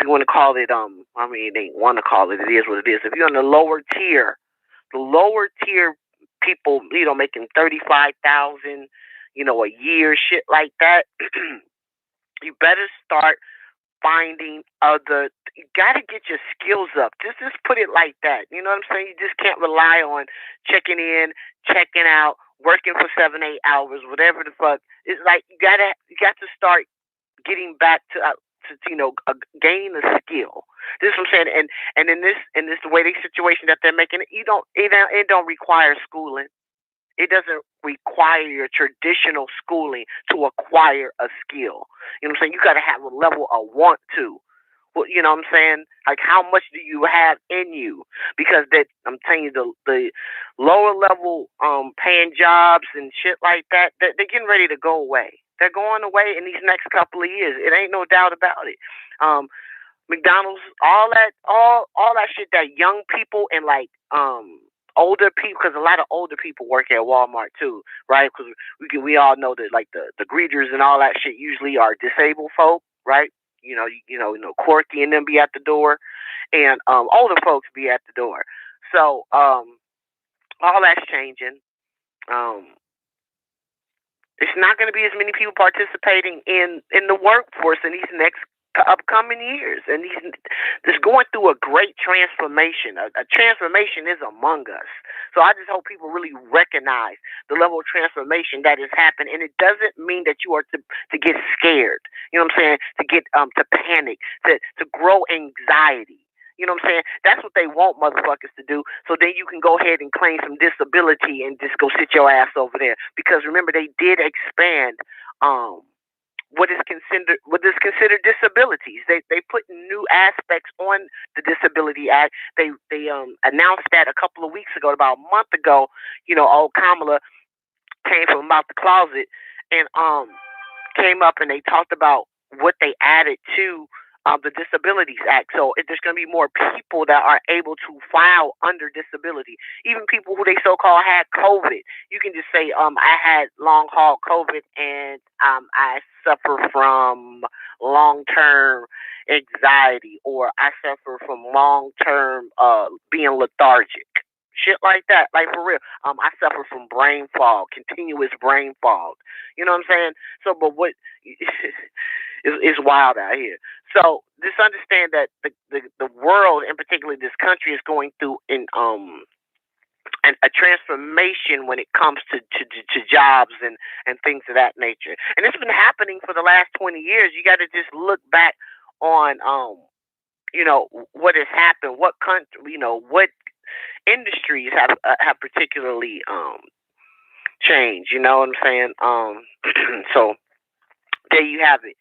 want to call it, they want to call it, it is what it is. If you're on the lower tier people, making $35,000, a year, shit like that, you better start finding you got to get your skills up. Just put it like that. You know what I'm saying? You just can't rely on checking in, checking out, working for 7-8 hours, whatever the fuck. It's like you got to start getting back to gaining a skill. This is what I'm saying. And in this the way the situation that they're making it, it don't require schooling. It doesn't require your traditional schooling to acquire a skill. You know what I'm saying? You got to have a level of want to. Well, you know what I'm saying? Like, how much do you have in you? Because that, I'm telling you, the lower level paying jobs and shit like that, they're getting ready to go away. They're going away in these next couple of years. It ain't no doubt about it. McDonald's, all that shit that young people and like older people, because a lot of older people work at Walmart too, right? Because we all know that like the greeters and all that shit usually are disabled folk, right? You know, Corky and them be at the door, and older folks be at the door. So all that's changing. It's not going to be as many people participating in the workforce in these next upcoming years, and this going through a great transformation. A transformation is among us. So I just hope people really recognize the level of transformation that has happened, and it doesn't mean that you are to get scared. You know what I'm saying? To get to panic, to grow anxiety. You know what I'm saying? That's what they want motherfuckers to do. So then you can go ahead and claim some disability and just go sit your ass over there. Because remember, they did expand what is considered disabilities. They put new aspects on the Disability Act. They announced that a couple of weeks ago, about a month ago. You know, old Kamala came from out the closet and came up and they talked about what they added to the Disabilities Act. So there's going to be more people that are able to file under disability. Even people who they so-called had COVID. You can just say, I had long-haul COVID and I suffer from long-term anxiety, or I suffer from long-term being lethargic. Shit like that, like for real. I suffer from brain fog, continuous brain fog. You know what I'm saying? So, but what is wild out here. So, just understand that the world, and particularly this country, is going through a transformation when it comes to jobs and things of that nature. And it's been happening for the last 20 years. You got to just look back on, you know, what has happened, what country, you know, what industries have particularly changed. You know what I'm saying? So there you have it.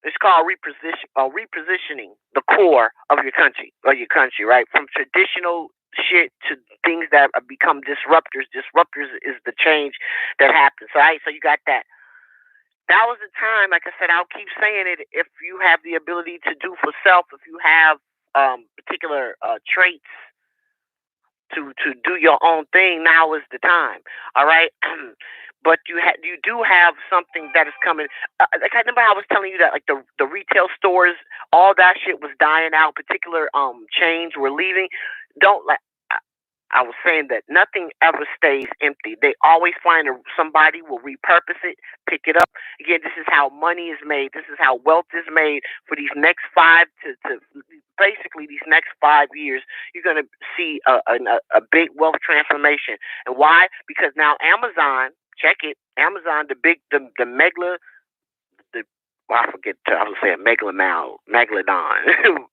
It's called repositioning the core of your country, right? From traditional shit to things that have become disruptors. Disruptors is the change that happens. So you got that. That was the time, like I said, I'll keep saying it, if you have the ability to do for self, if you have particular traits to do your own thing, now is the time. All right? But you do have something that is coming. Like I remember I was telling you that like the retail stores, all that shit was dying out. Particular chains were leaving. I was saying that nothing ever stays empty. They always find somebody will repurpose it, pick it up. Again, this is how money is made. This is how wealth is made for these next 5 to basically these next 5 years. You're going to see a big wealth transformation. And why? Because now Amazon, check it, Amazon, the mega, I forget, I was saying megalodon,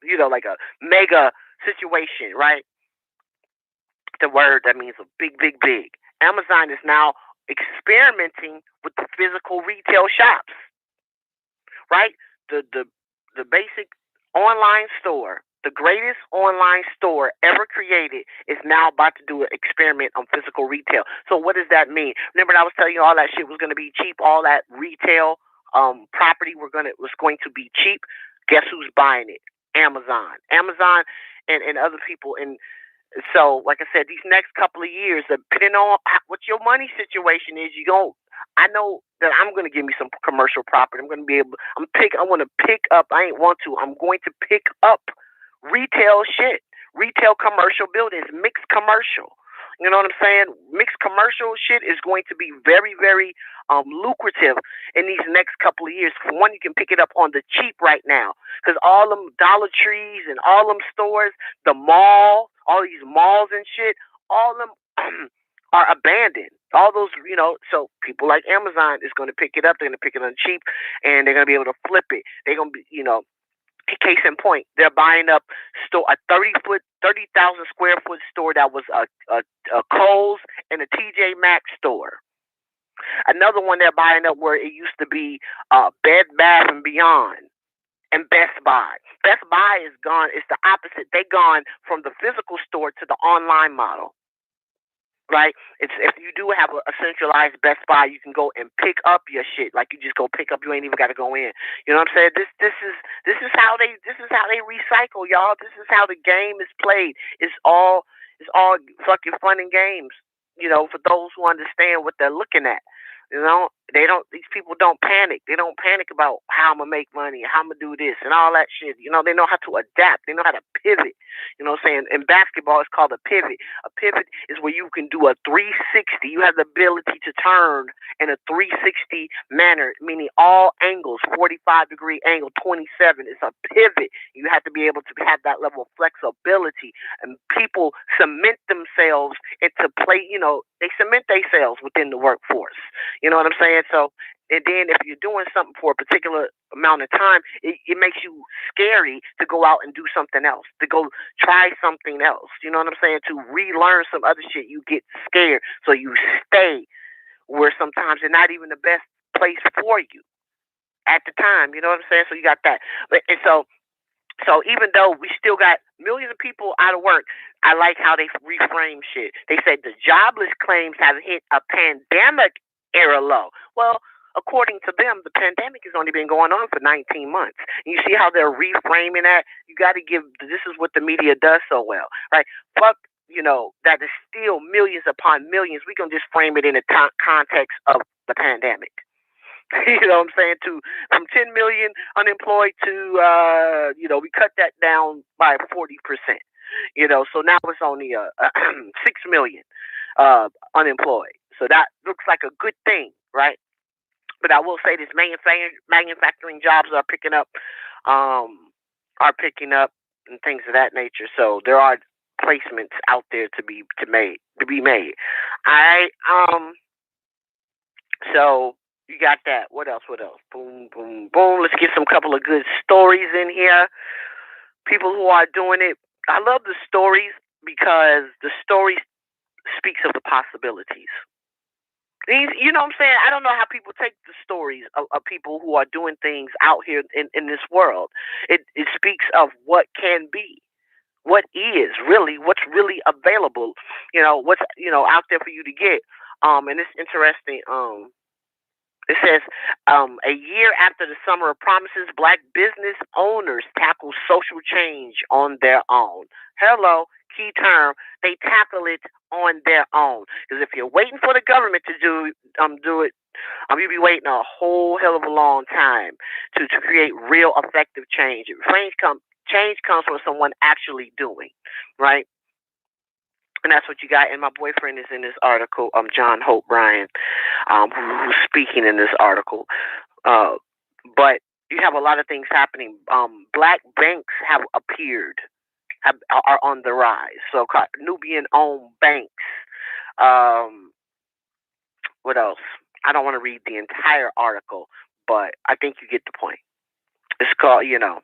you know, like a mega situation, right? The word that means a big, big, big. Amazon is now experimenting with the physical retail shops, right? The basic online store, the greatest online store ever created, is now about to do an experiment on physical retail. So what does that mean? Remember, I was telling you all that shit was going to be cheap. All that retail property was going to be cheap. Guess who's buying it? Amazon and other people. And so, like I said, these next couple of years, depending on what your money situation is, I know that I'm going to give me some commercial property. I'm going to be able. I want to pick up. I ain't want to. I'm going to pick up retail shit, retail commercial buildings, mixed commercial. You know what I'm saying? Mixed commercial shit is going to be very, very lucrative in these next couple of years. For one, you can pick it up on the cheap right now, because all them Dollar Trees and all them stores, the mall, all these malls and shit, all them are abandoned. All those, you know, so people like Amazon is going to pick it up. They're going to pick it on cheap, and they're going to be able to flip it. They're going to be, you know, case in point, they're buying up a 30,000 square foot store that was a Kohl's and a TJ Maxx store. Another one they're buying up where it used to be Bed Bath and Beyond and Best Buy. Best Buy is gone. It's the opposite. They've gone from the physical store to the online model. Right? It's if you do have a centralized Best Buy, you can go and pick up your shit. Like you just go pick up. You ain't even got to go in. You know what I'm saying? This is how they recycle, y'all. This is how the game is played. It's all fucking fun and games. You know, for those who understand what they're looking at. You know, these people don't panic. They don't panic about how I'm going to make money, how I'm going to do this and all that shit. You know, they know how to adapt. They know how to pivot. You know what I'm saying? In basketball, it's called a pivot. A pivot is where you can do a 360. You have the ability to turn in a 360 manner, meaning all angles, 45-degree angle, 27. It's a pivot. You have to be able to have that level of flexibility. And people cement themselves into play, you know, they cement themselves within the workforce. You know what I'm saying? So, and then if you're doing something for a particular amount of time, it makes you scary to go out and do something else, to go try something else. You know what I'm saying? To relearn some other shit, you get scared. So you stay where sometimes they're not even the best place for you at the time. You know what I'm saying? So you got that. And so even though we still got millions of people out of work, I like how they reframe shit. They said the jobless claims have hit a pandemic era low. Well, according to them, the pandemic has only been going on for 19 months. And you see how they're reframing that? You got to give, this is what the media does so well, right? Fuck, you know, that is still millions upon millions. We can just frame it in the context of the pandemic. You know what I'm saying? From 10 million unemployed to, you know, we cut that down by 40%. You know, so now it's only 6 million unemployed. So that looks like a good thing, right? But I will say this: manufacturing jobs are picking up, and things of that nature. So there are placements out there to be made. All right. So you got that. What else? Boom, boom, boom. Let's get some couple of good stories in here. People who are doing it. I love the stories because the story speaks of the possibilities. You know what I'm saying? I don't know how people take the stories of people who are doing things out here in this world. It speaks of what can be, what is really, what's really available, you know, what's, you know, out there for you to get. And it's interesting. It says, a year after the Summer of Promises, Black business owners tackle social change on their own. Hello, key term. They tackle it on their own. Because if you're waiting for the government to do it, you'll be waiting a whole hell of a long time to create real effective change. Change comes from someone actually doing, right? And that's what you got. And my boyfriend is in this article, John Hope Bryan, who's speaking in this article. But you have a lot of things happening. Black banks have appeared, are on the rise. So Nubian-owned banks. What else? I don't want to read the entire article, but I think you get the point. It's called, you know.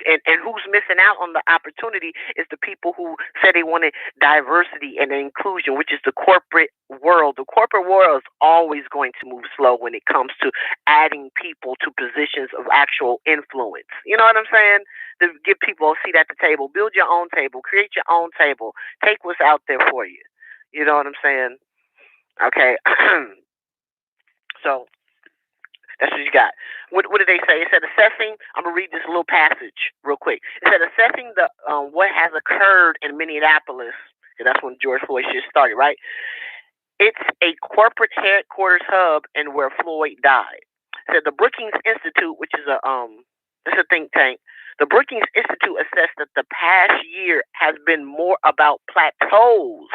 And who's missing out on the opportunity is the people who say they wanted diversity and inclusion, which is the corporate world. The corporate world is always going to move slow when it comes to adding people to positions of actual influence. You know what I'm saying? To give people a seat at the table. Build your own table. Create your own table. Take what's out there for you. You know what I'm saying? Okay. So that's what you got. What did they say? It said assessing. I'm gonna read this little passage real quick. It said assessing the what has occurred in Minneapolis. And that's when George Floyd shit started, right? It's a corporate headquarters hub and where Floyd died. It said the Brookings Institute, which is it's a think tank. The Brookings Institute assessed that the past year has been more about plateaus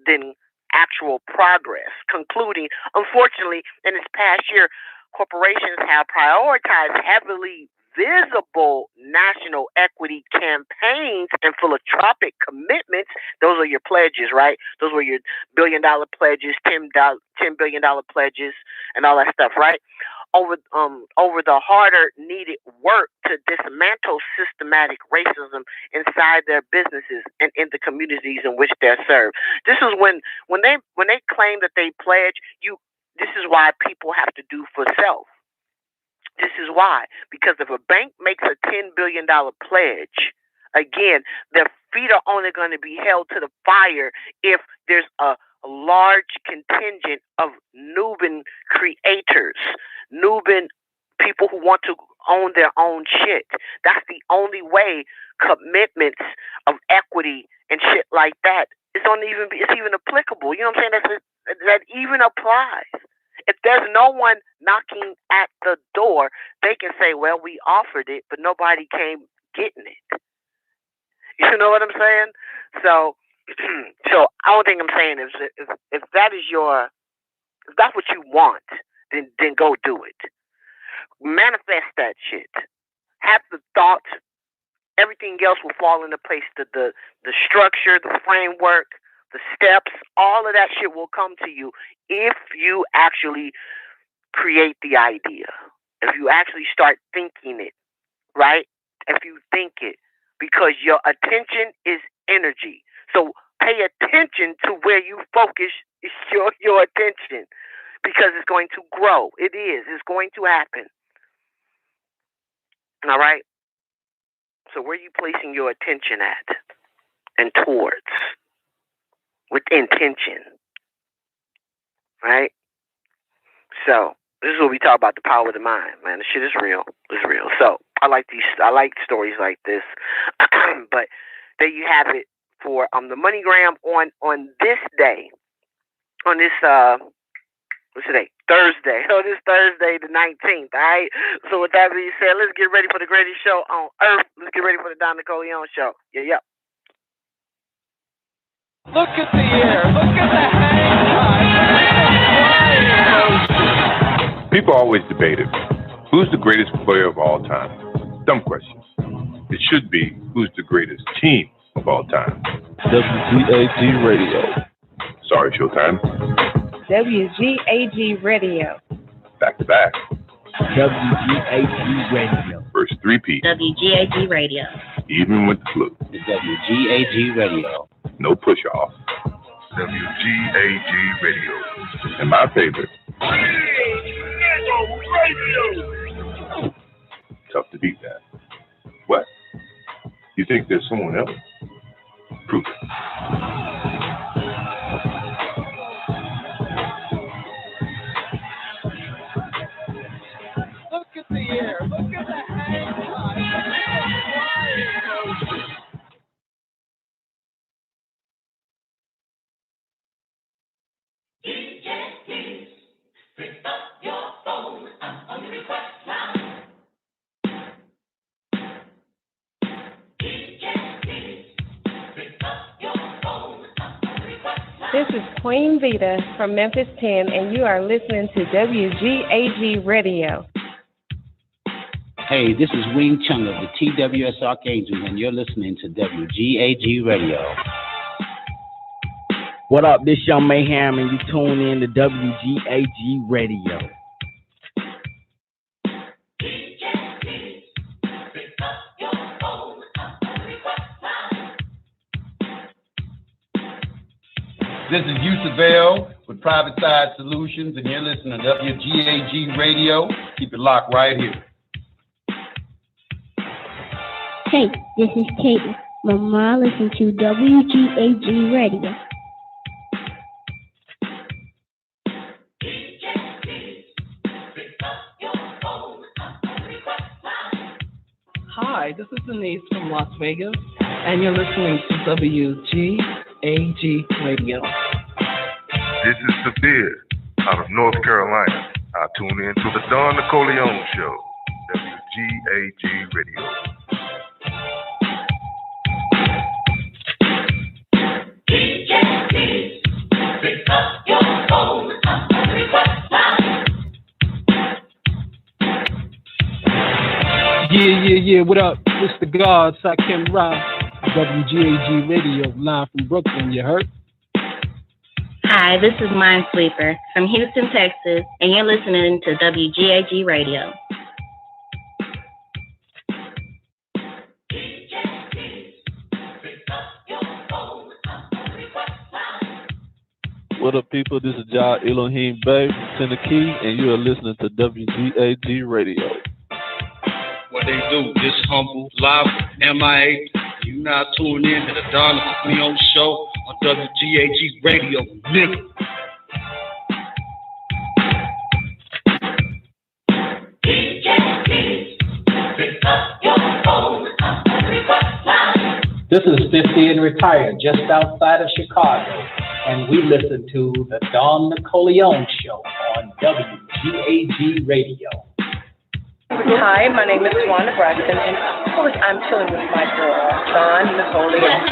than actual progress, concluding, unfortunately, in this past year, corporations have prioritized heavily visible national equity campaigns and philanthropic commitments. Those are your pledges, right? Those were your $1 billion pledges, $10 billion pledges, and all that stuff, right? over the harder needed work to dismantle systematic racism inside their businesses and in the communities in which they're served. This is when they claim that they pledge you. This is why people have to do for self. This is why, because if a bank makes a $10 billion pledge, again, their feet are only going to be held to the fire if there's a large contingent of Nubian creators, Nubian people who want to own their own shit. That's the only way commitments of equity and shit like that it's even applicable. You know what I'm saying? That even applies. If there's no one knocking at the door, they can say, well, we offered it, but nobody came getting it. You know what I'm saying? So I don't think I'm saying if that's what you want, then go do it. Manifest that shit. Have the thoughts. Everything else will fall into place. The structure, the framework, the steps, all of that shit will come to you if you actually create the idea. If you actually start thinking it, right? If you think it. Because your attention is energy. So pay attention to where you focus your attention. Because it's going to grow. It is. It's going to happen. All right? So where are you placing your attention at? And towards? With intention. Right? So this is what we talk about, the power of the mind, man. The shit is real. It's real. So I like stories like this. But there you have it for the MoneyGram on this day. On this what's today? Thursday. So this Thursday the 19th. All right. So with that being said, let's get ready for the greatest show on earth. Let's get ready for the Don Nicoleone show. Yeah. Look at the air. Look at the hang time. People always debate it. Who's the greatest player of all time? Dumb questions. It should be, who's the greatest team of all time? WGAG Radio. Sorry, Showtime. WGAG Radio. Back to back. WGAG Radio. First three-peat. WGAG Radio. Even with the flu. The WGAG Radio. No push-off. WGAG Radio. And my favorite. Radio. Tough to beat that. What? You think there's someone else? Prove it. Look at the air. Look at the hang time. Pick up your phone. I'm on the request line. This is Queen Vita from Memphis 10, and you are listening to WGAG Radio. Hey, this is Wing Chung of the TWS Archangels, and you're listening to WGAG Radio. What up, this Young Mayhem, and you tune in to WGAG Radio. This is Yusuf L with Private Side Solutions, and you're listening to WGAG Radio. Keep it locked right here. Hey, this is Kate. Mama, listen to WGAG Radio. Hi, this is Denise from Las Vegas, and you're listening to WGAG Radio. This is Sabir out of North Carolina. I tune in to the Don Nicoleone Show, WGAG Radio. Pick up your phone. I'm on the request line. Yeah. What up? It's the God, Sakim Ra, WGAG Radio, live from Brooklyn. You heard? Hi, this is Minesweeper from Houston, Texas, and you're listening to WGAG Radio. What up, people? This is Ja Elohim Bay from Tennessee, and you are listening to WGAG Radio. What they do, this humble, live, MIA. You now tuned in to the Don Nicoleone Show on WGAG Radio, nigga. This is 50 and retired, just outside of Chicago, and we listen to the Don Nicoleone Show on WGAG Radio. Hi, my name is Wanda Braxton, and of course I'm chilling with my girl, Don Nicoleone.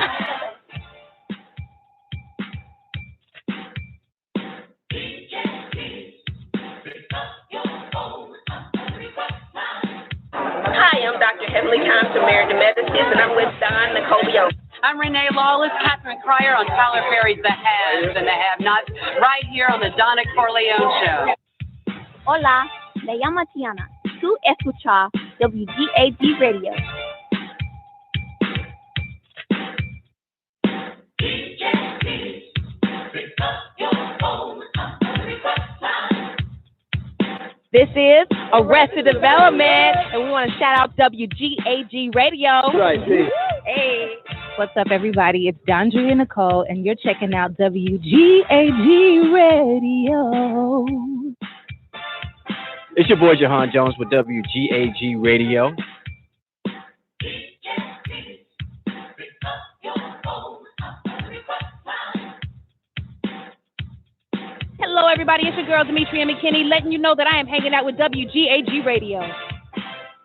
Hi, I'm Dr. Heavenly Time from Married to Medicine, and I'm with Don Nicoleone. I'm Renee Lawless, Catherine Cryer on Tyler Perry's The Haves and the Have-Nots, right here on the Don Nicoleone Show. Hola, me llamo Tiana. Tú escuchas WGAG Radio. This is Arrested Development, and we want to shout out WGAG Radio. Right, hey. What's up, everybody? It's Dondria Nicole, and you're checking out WGAG Radio. It's your boy Jahan Jones with WGAG Radio. Hello, everybody. It's your girl, Demetria McKinney, letting you know that I am hanging out with WGAG Radio.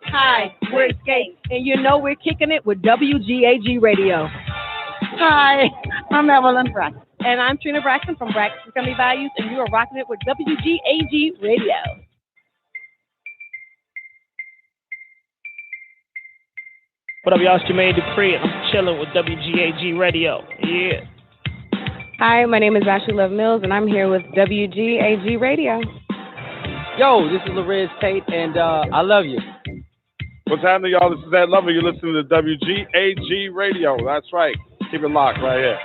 Hi, we're Escape, and you know we're kicking it with WGAG Radio. Hi, I'm Evelyn Braxton. And I'm Trina Braxton from Braxton Family Values, and you are rocking it with WGAG Radio. What up, y'all? It's Jermaine Dupree, and I'm chilling with WGAG Radio. Yeah. Hi, my name is Ashley Love Mills, and I'm here with WGAG Radio. Yo, this is Lorez Tate, and I love you. What's happening, y'all? This is Ed Lover. You're listening to WGAG Radio. That's right. Keep it locked right here.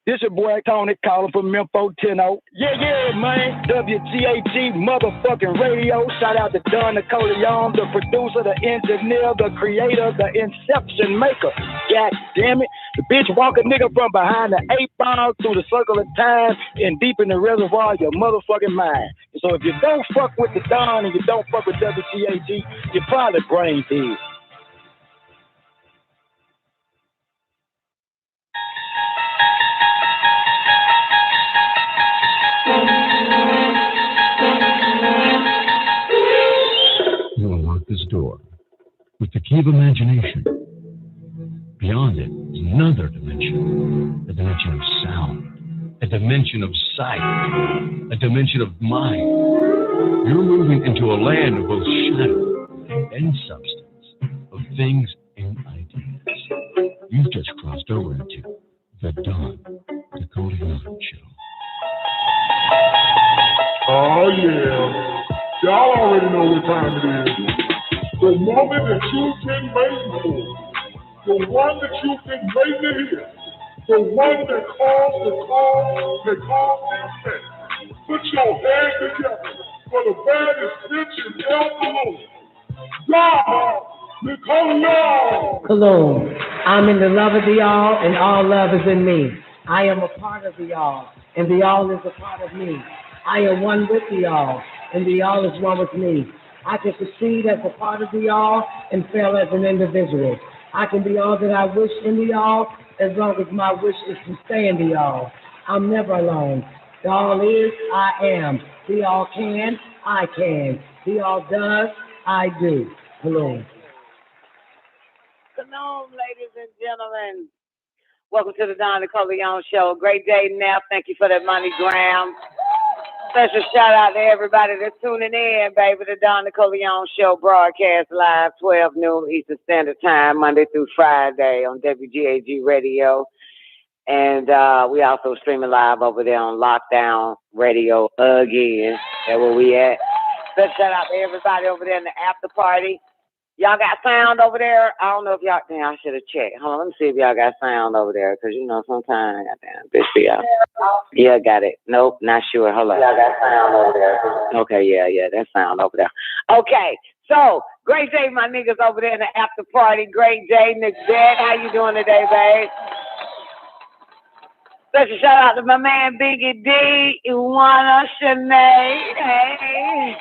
This your boy Tony calling from Memphis, Tennessee. Yeah, man. WGAG motherfucking radio. Shout out to Don Nicoleone, the producer, the engineer, the creator, the inception maker. God damn it. The bitch walk a nigga from behind the 8-ball through the circle of time and deep in the reservoir of your motherfucking mind. So if you don't fuck with the Don and you don't fuck with WGAG, you're probably brain dead. You unlock this door with the key of imagination. Beyond it is another dimension, a dimension of sound, a dimension of sight, a dimension of mind. You're moving into a land of both shadow and substance, of things and ideas. You've just crossed over into the Don Nicoleone Show. Oh, yeah. Y'all already know what time it is. The moment that you've been waiting for. The one that you've been waiting to hear. The one that calls the call, that calls the effect. Put your hands together for the baddest bitch in El Kuluwm. God, Nicoleone. Kuluwm. I'm in the love of the all, and all love is in me. I am a part of the all, and the all is a part of me. I am one with the all, and the all is one with me. I can succeed as a part of the all and fail as an individual. I can be all that I wish in the all as long as my wish is to stay in the all. I'm never alone. The all is, I am. The all can, I can. The all does, I do. Kuluwm. Kuluwm, ladies and gentlemen. Welcome to the Don Nicoleone Show. Great day, Neff. Thank you for that money, Graham. Special shout out to everybody that's tuning in, baby. The Don Nicoleone Show broadcast live 12 noon Eastern Standard Time, Monday through Friday on WGAG Radio. And we also streaming live over there on Lockdown Radio again. That's where we at. Special shout out to everybody over there in the after party. Y'all got sound over there? I don't know if y'all, damn, I should have checked. Hold on, let me see if y'all got sound over there. Because, you know, sometimes, goddamn, bitch, y'all. Yeah, got it. Nope, not sure. Hold on. Y'all got sound over there. Okay, yeah, that's sound over there. Okay, so, great day, my niggas over there in the after party. Great day, Nick Dad. How you doing today, babe? Special shout out to my man, Biggie D. Iwana Shanae. Hey.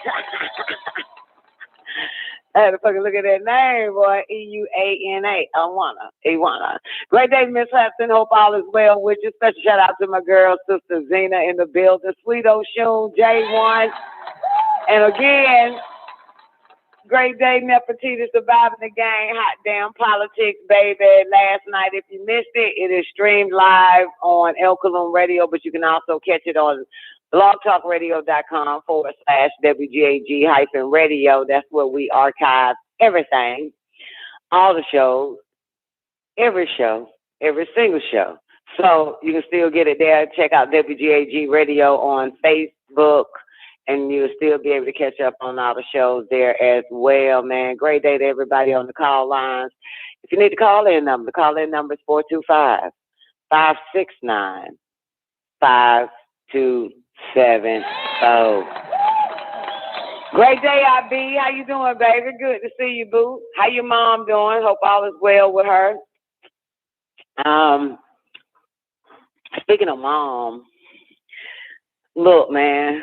I had to fucking look at that name, boy. E-U-A-N-A. Iwana. Great day, Miss Hudson. Hope all is well with you. Special shout out to my girl, Sister Zena in the building. Sweet Oshun, J1. And again, great day, Nefertiti, surviving the game. Hot damn politics, baby. Last night, if you missed it, it is streamed live on Kuluwm Radio, but you can also catch it on blogtalkradio.com/WGAG-radio. That's where we archive everything, all the shows, every single show. So you can still get it there. Check out WGAG Radio on Facebook, and you'll still be able to catch up on all the shows there as well, man. Great day to everybody on the call lines. If you need the call-in number, the call-in number is 425-569-5270. Great day, IB. How you doing, baby? Good to see you, boo. How your mom doing? Hope all is well with her. Speaking of mom, look, man,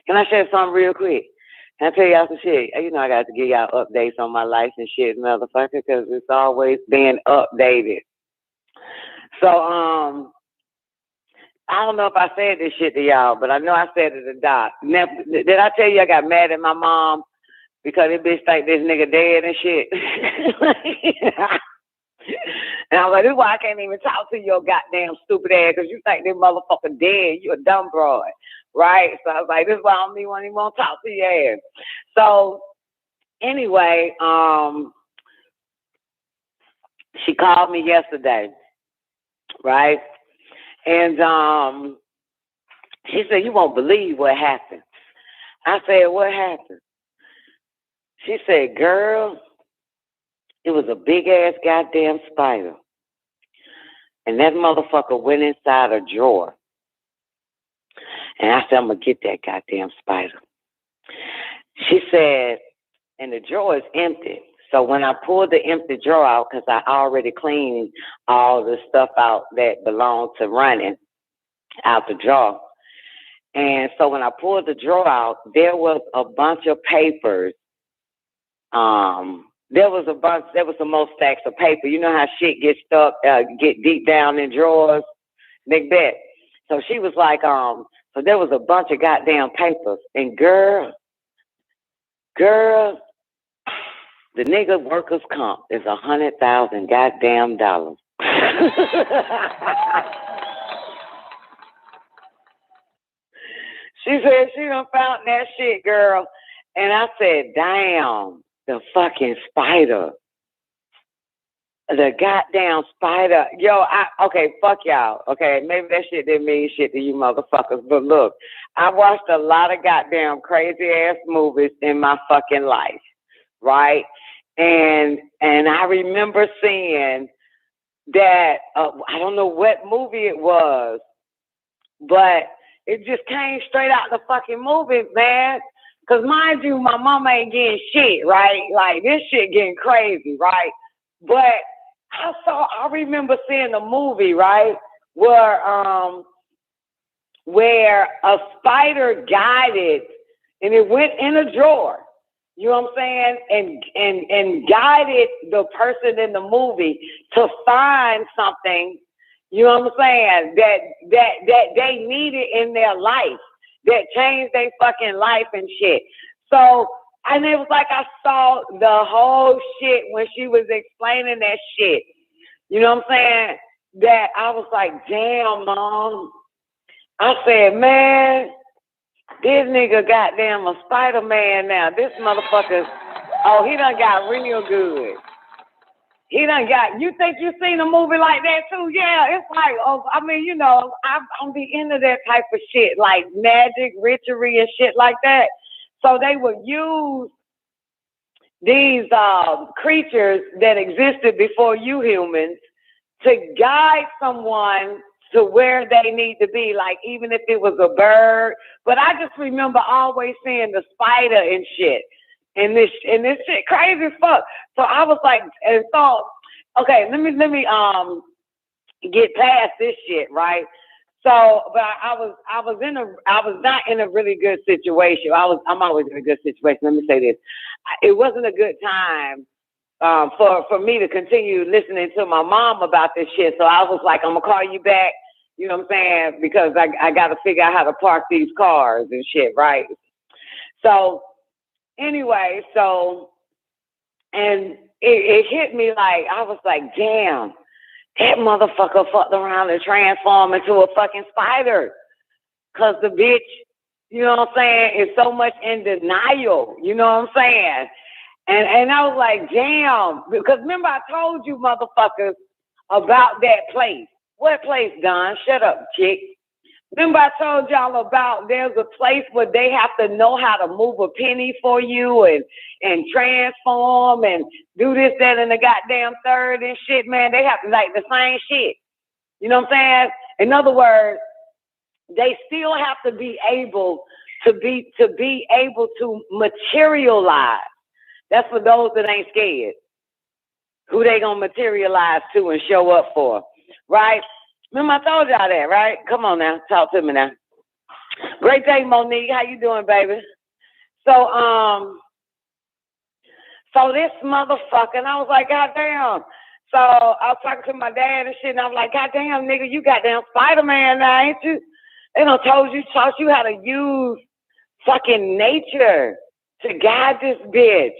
can I share something real quick? Can I tell y'all some shit? You know I got to give y'all updates on my life and shit, motherfucker, because it's always being updated. So, I don't know if I said this shit to y'all, but I know I said it to Doc. Did I tell you I got mad at my mom because this bitch think this nigga dead and shit? And I was like, this is why I can't even talk to your goddamn stupid ass, because you think this motherfucker dead. You a dumb broad, right? So I was like, this is why I don't even want to talk to your ass. So anyway, she called me yesterday, right? And she said, you won't believe what happened. I said, what happened? She said, girl, it was a big-ass goddamn spider. And that motherfucker went inside a drawer. And I said, I'm going to get that goddamn spider. She said, and the drawer is empty. So when I pulled the empty drawer out, because I already cleaned all the stuff out that belonged to running out the drawer. And so when I pulled the drawer out, there was a bunch of papers. There was some more stacks of paper. You know how shit gets stuck, get deep down in drawers? Big bet. So she was like, so there was a bunch of goddamn papers. And girl, the nigga workers' comp is $100,000 goddamn dollars. She said she done found that shit, girl. And I said, damn, the fucking spider. The goddamn spider. Yo, okay, fuck y'all. Okay, maybe that shit didn't mean shit to you motherfuckers. But look, I watched a lot of goddamn crazy ass movies in my fucking life, right? And I remember seeing that, I don't know what movie it was, but it just came straight out the fucking movie, man. Because mind you, my mama ain't getting shit, right? Like, this shit getting crazy, right? But I remember seeing a movie, right, where a spider guided, and it went in a drawer, you know what I'm saying, and guided the person in the movie to find something, you know what I'm saying, that they needed in their life, that changed their fucking life and shit. So, and it was like I saw the whole shit when she was explaining that shit. You know what I'm saying? that I was like, damn, Mom. I said, man, this nigga goddamn a Spider-Man now. This motherfucker, oh, he done got real good. He done got, you think you seen a movie like that too? Yeah, it's like, oh, I mean, you know, I'm the into that type of shit, like magic, witchery and shit like that. So they would use these creatures that existed before you humans to guide someone to where they need to be, like even if it was a bird. But I just remember always seeing the spider and shit. And this shit crazy as fuck. So I was like, and so, okay, let me get past this shit, right? So, but I was not in a really good situation. I'm always in a good situation. Let me say this. It wasn't a good time for me to continue listening to my mom about this shit. So I was like, I'm gonna call you back. You know what I'm saying? Because I got to figure out how to park these cars and shit, right? So anyway, and it hit me like, I was like, damn, that motherfucker fucked around and transformed into a fucking spider. Because the bitch, you know what I'm saying, is so much in denial. You know what I'm saying? And I was like, damn. Because remember I told you motherfuckers about that place. What place, Don? Shut up, chick. Remember I told y'all about there's a place where they have to know how to move a penny for you and transform and do this, that, and the goddamn third and shit, man. They have to like the same shit. You know what I'm saying? In other words, they still have to be able to materialize. That's for those that ain't scared. Who they gonna materialize to and show up for, right? Remember I told y'all that, right? Come on now, talk to me now. Great day, Monique. How you doing, baby? So this motherfucker, and I was like, goddamn. So I was talking to my dad and shit, and I was like, goddamn, nigga, you goddamn Spider-Man now, ain't you? They done taught you how to use fucking nature to guide this bitch.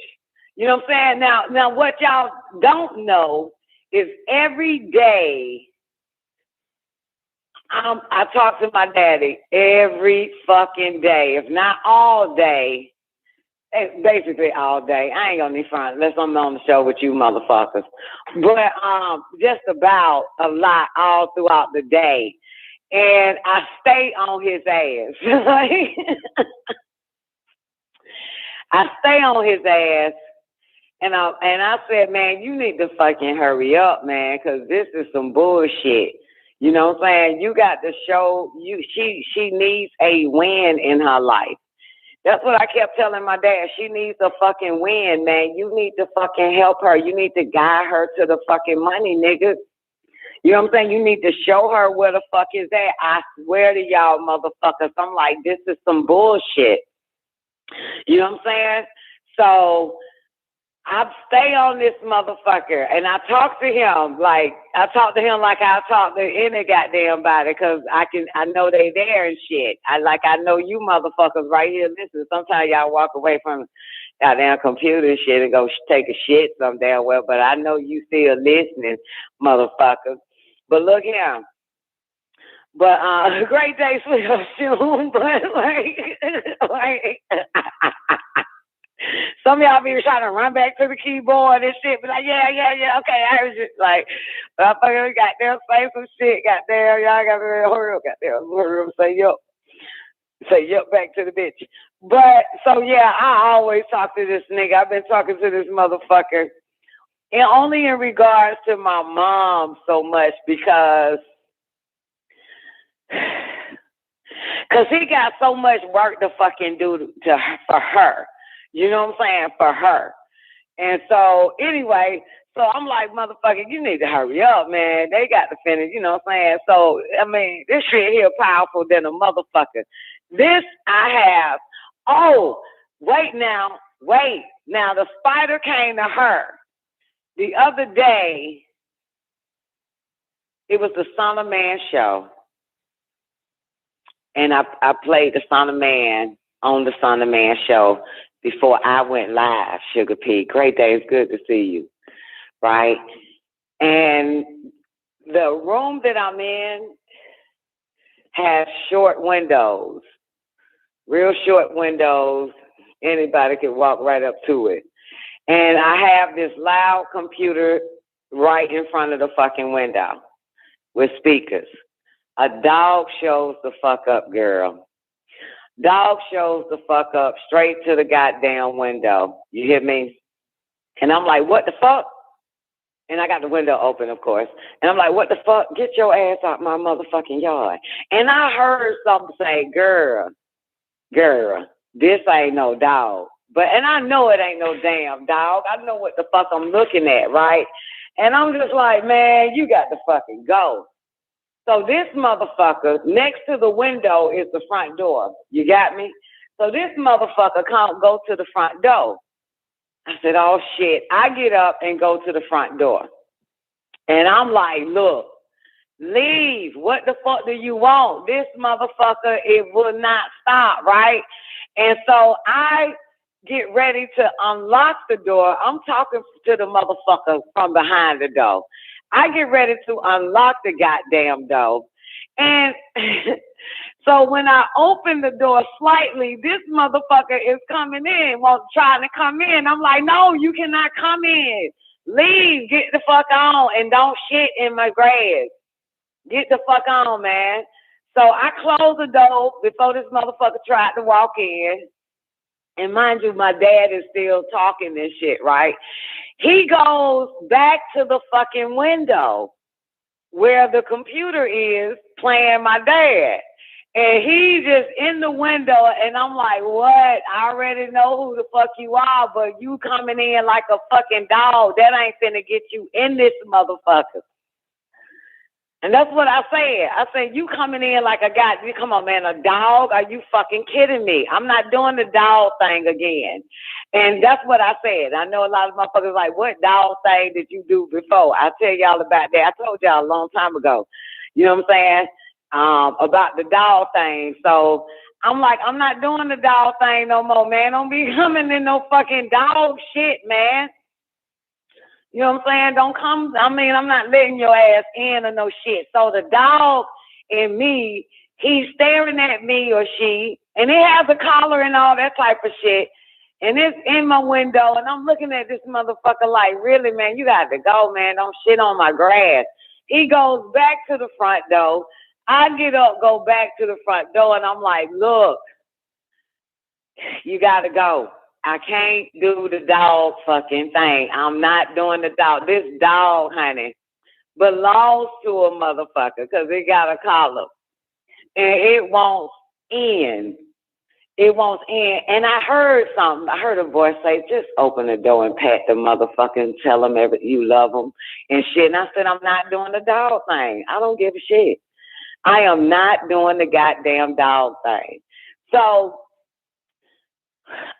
You know what I'm saying? Now what y'all don't know is every day I talk to my daddy every fucking day, if not all day, basically all day. I ain't gonna need front unless I'm on the show with you motherfuckers. But just about a lot all throughout the day. And I stay on his ass. I stay on his ass. And I said, man, you need to fucking hurry up, man, because this is some bullshit. You know what I'm saying? You got to show she needs a win in her life. That's what I kept telling my dad. She needs a fucking win, man. You need to fucking help her. You need to guide her to the fucking money, nigga. You know what I'm saying? You need to show her where the fuck is at. I swear to y'all motherfuckers, I'm like, this is some bullshit. You know what I'm saying? So I stay on this motherfucker, and I talk to him like I talk to any goddamn body, because I know they there and shit. I know you motherfuckers right here. Listen, sometimes y'all walk away from goddamn computer and shit and go take a shit some damn well, but I know you still listening, motherfuckers. But look here. But great day, sweet soon, but like some of y'all be trying to run back to the keyboard and shit, but like, yeah, okay, I heard you. Like, I fucking goddamn say some shit, goddamn, y'all got to hurry up, goddamn, say yup back to the bitch. But, so yeah, I always talk to this nigga. I've been talking to this motherfucker, and only in regards to my mom so much, because he got so much work to fucking do for her. You know what I'm saying? For her. And so, anyway, so I'm like, motherfucker, you need to hurry up, man. They got to finish, you know what I'm saying? So, I mean, this shit here powerful than a motherfucker. This I have. Oh, wait. Now, the spider came to her. The other day, it was the Son of Man show. And I played the Son of Man on the Son of Man show before I went live, Sugar P. Great day. It's good to see you. Right? And The room that I'm in has short windows, real short windows. Anybody can walk right up to it. And I have this loud computer right in front of the fucking window with speakers. A dog shows the fuck up, girl. Dog shows the fuck up straight to the goddamn window. You hear me? And I'm like, what the fuck? And I got the window open, of course. And I'm like, what the fuck? Get your ass out my motherfucking yard. And I heard something say, girl, this ain't no dog. And I know it ain't no damn dog. I know what the fuck I'm looking at, right? And I'm just like, man, you got to fucking go. So this motherfucker, next to the window is the front door. You got me? So this motherfucker can't go to the front door. I said, oh, shit. I get up and go to the front door. And I'm like, look, leave. What the fuck do you want? This motherfucker, it will not stop, right? And so I get ready to unlock the door. I'm talking to the motherfucker from behind the door. I get ready to unlock the goddamn door. And so when I open the door slightly, this motherfucker is coming in, trying to come in. I'm like, no, you cannot come in. Leave, get the fuck on, and don't shit in my grass. Get the fuck on, man. So I closed the door before this motherfucker tried to walk in. And mind you, my dad is still talking this shit, right? He goes back to the fucking window where the computer is playing my dad. And he's just in the window, and I'm like, what? I already know who the fuck you are, but you coming in like a fucking dog. That ain't finna get you in this motherfucker. And that's what I said. I said, you coming in like a guy. Come on, man, a dog? Are you fucking kidding me? I'm not doing the dog thing again. And that's what I said. I know a lot of motherfuckers like, what dog thing did you do before? I'll tell y'all about that. I told y'all a long time ago. You know what I'm saying? About the dog thing. So I'm like, I'm not doing the dog thing no more, man. Don't be coming in no fucking dog shit, man. You know what I'm saying? Don't come. I mean, I'm not letting your ass in or no shit. So the dog in me, he's staring at me or she, and it has a collar and all that type of shit. And it's in my window, and I'm looking at this motherfucker like, really, man, you got to go, man. Don't shit on my grass. He goes back to the front door. I get up, go back to the front door, and I'm like, look, you got to go. I can't do the dog fucking thing. I'm not doing the dog. This dog, honey, belongs to a motherfucker because it got a collar. And it won't end. It won't end. And I heard something. I heard a voice say, just open the door and pat the motherfucker and tell them you love them and shit. And I said, I'm not doing the dog thing. I don't give a shit. I am not doing the goddamn dog thing. So,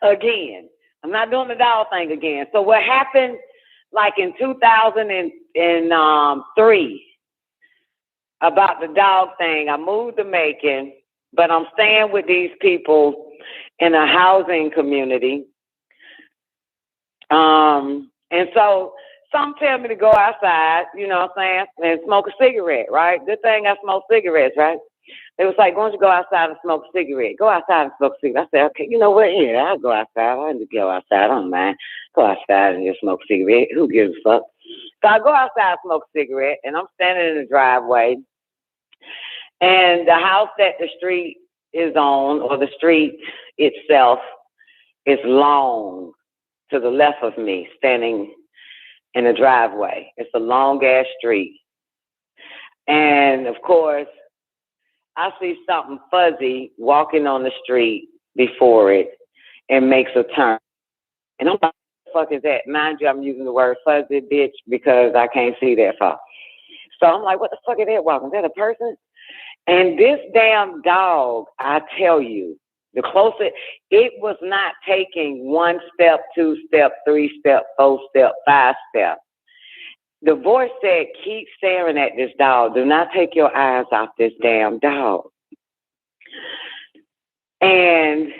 again, I'm not doing the dog thing again. So what happened like in 2003 about the dog thing, I moved to Macon, but I'm staying with these people in a housing community. And so some tell me to go outside, you know what I'm saying, and smoke a cigarette, right? Good thing I smoke cigarettes, right? They was like, why don't you go outside and smoke a cigarette? Go outside and smoke a cigarette. I said, okay, you know what? Yeah, I'll go outside. I'll just go outside. I don't mind. Go outside and just smoke a cigarette. Who gives a fuck? So I go outside and smoke a cigarette, and I'm standing in the driveway. And the house that the street is on, or the street itself, is long to the left of me, standing in the driveway. It's a long-ass street. And, of course, I see something fuzzy walking on the street before it and makes a turn. And I'm like, what the fuck is that? Mind you, I'm using the word fuzzy, bitch, because I can't see that far. So I'm like, what the fuck is that walking? Is that a person? And this damn dog, I tell you, the closer, it was not taking 1 step, 2 step, 3 step, 4 step, 5 step. The voice said, keep staring at this dog. Do not take your eyes off this damn dog. And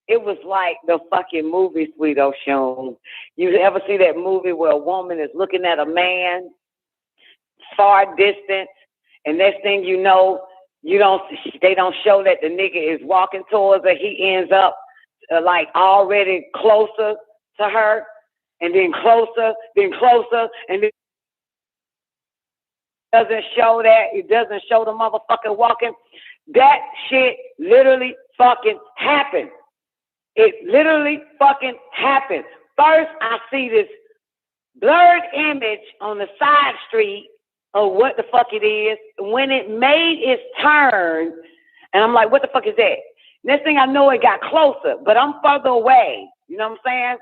it was like the fucking movie, Sweet Ocean. You ever see that movie where a woman is looking at a man far distance, and next thing you know, they don't show that the nigga is walking towards her. He ends up like already closer to her, and then closer, and then doesn't show that. It doesn't show the motherfucker walking. That shit literally fucking happened. It literally fucking happened. First, I see this blurred image on the side street of what the fuck it is. When it made its turn, and I'm like, what the fuck is that? Next thing I know, it got closer, but I'm further away. You know what I'm saying?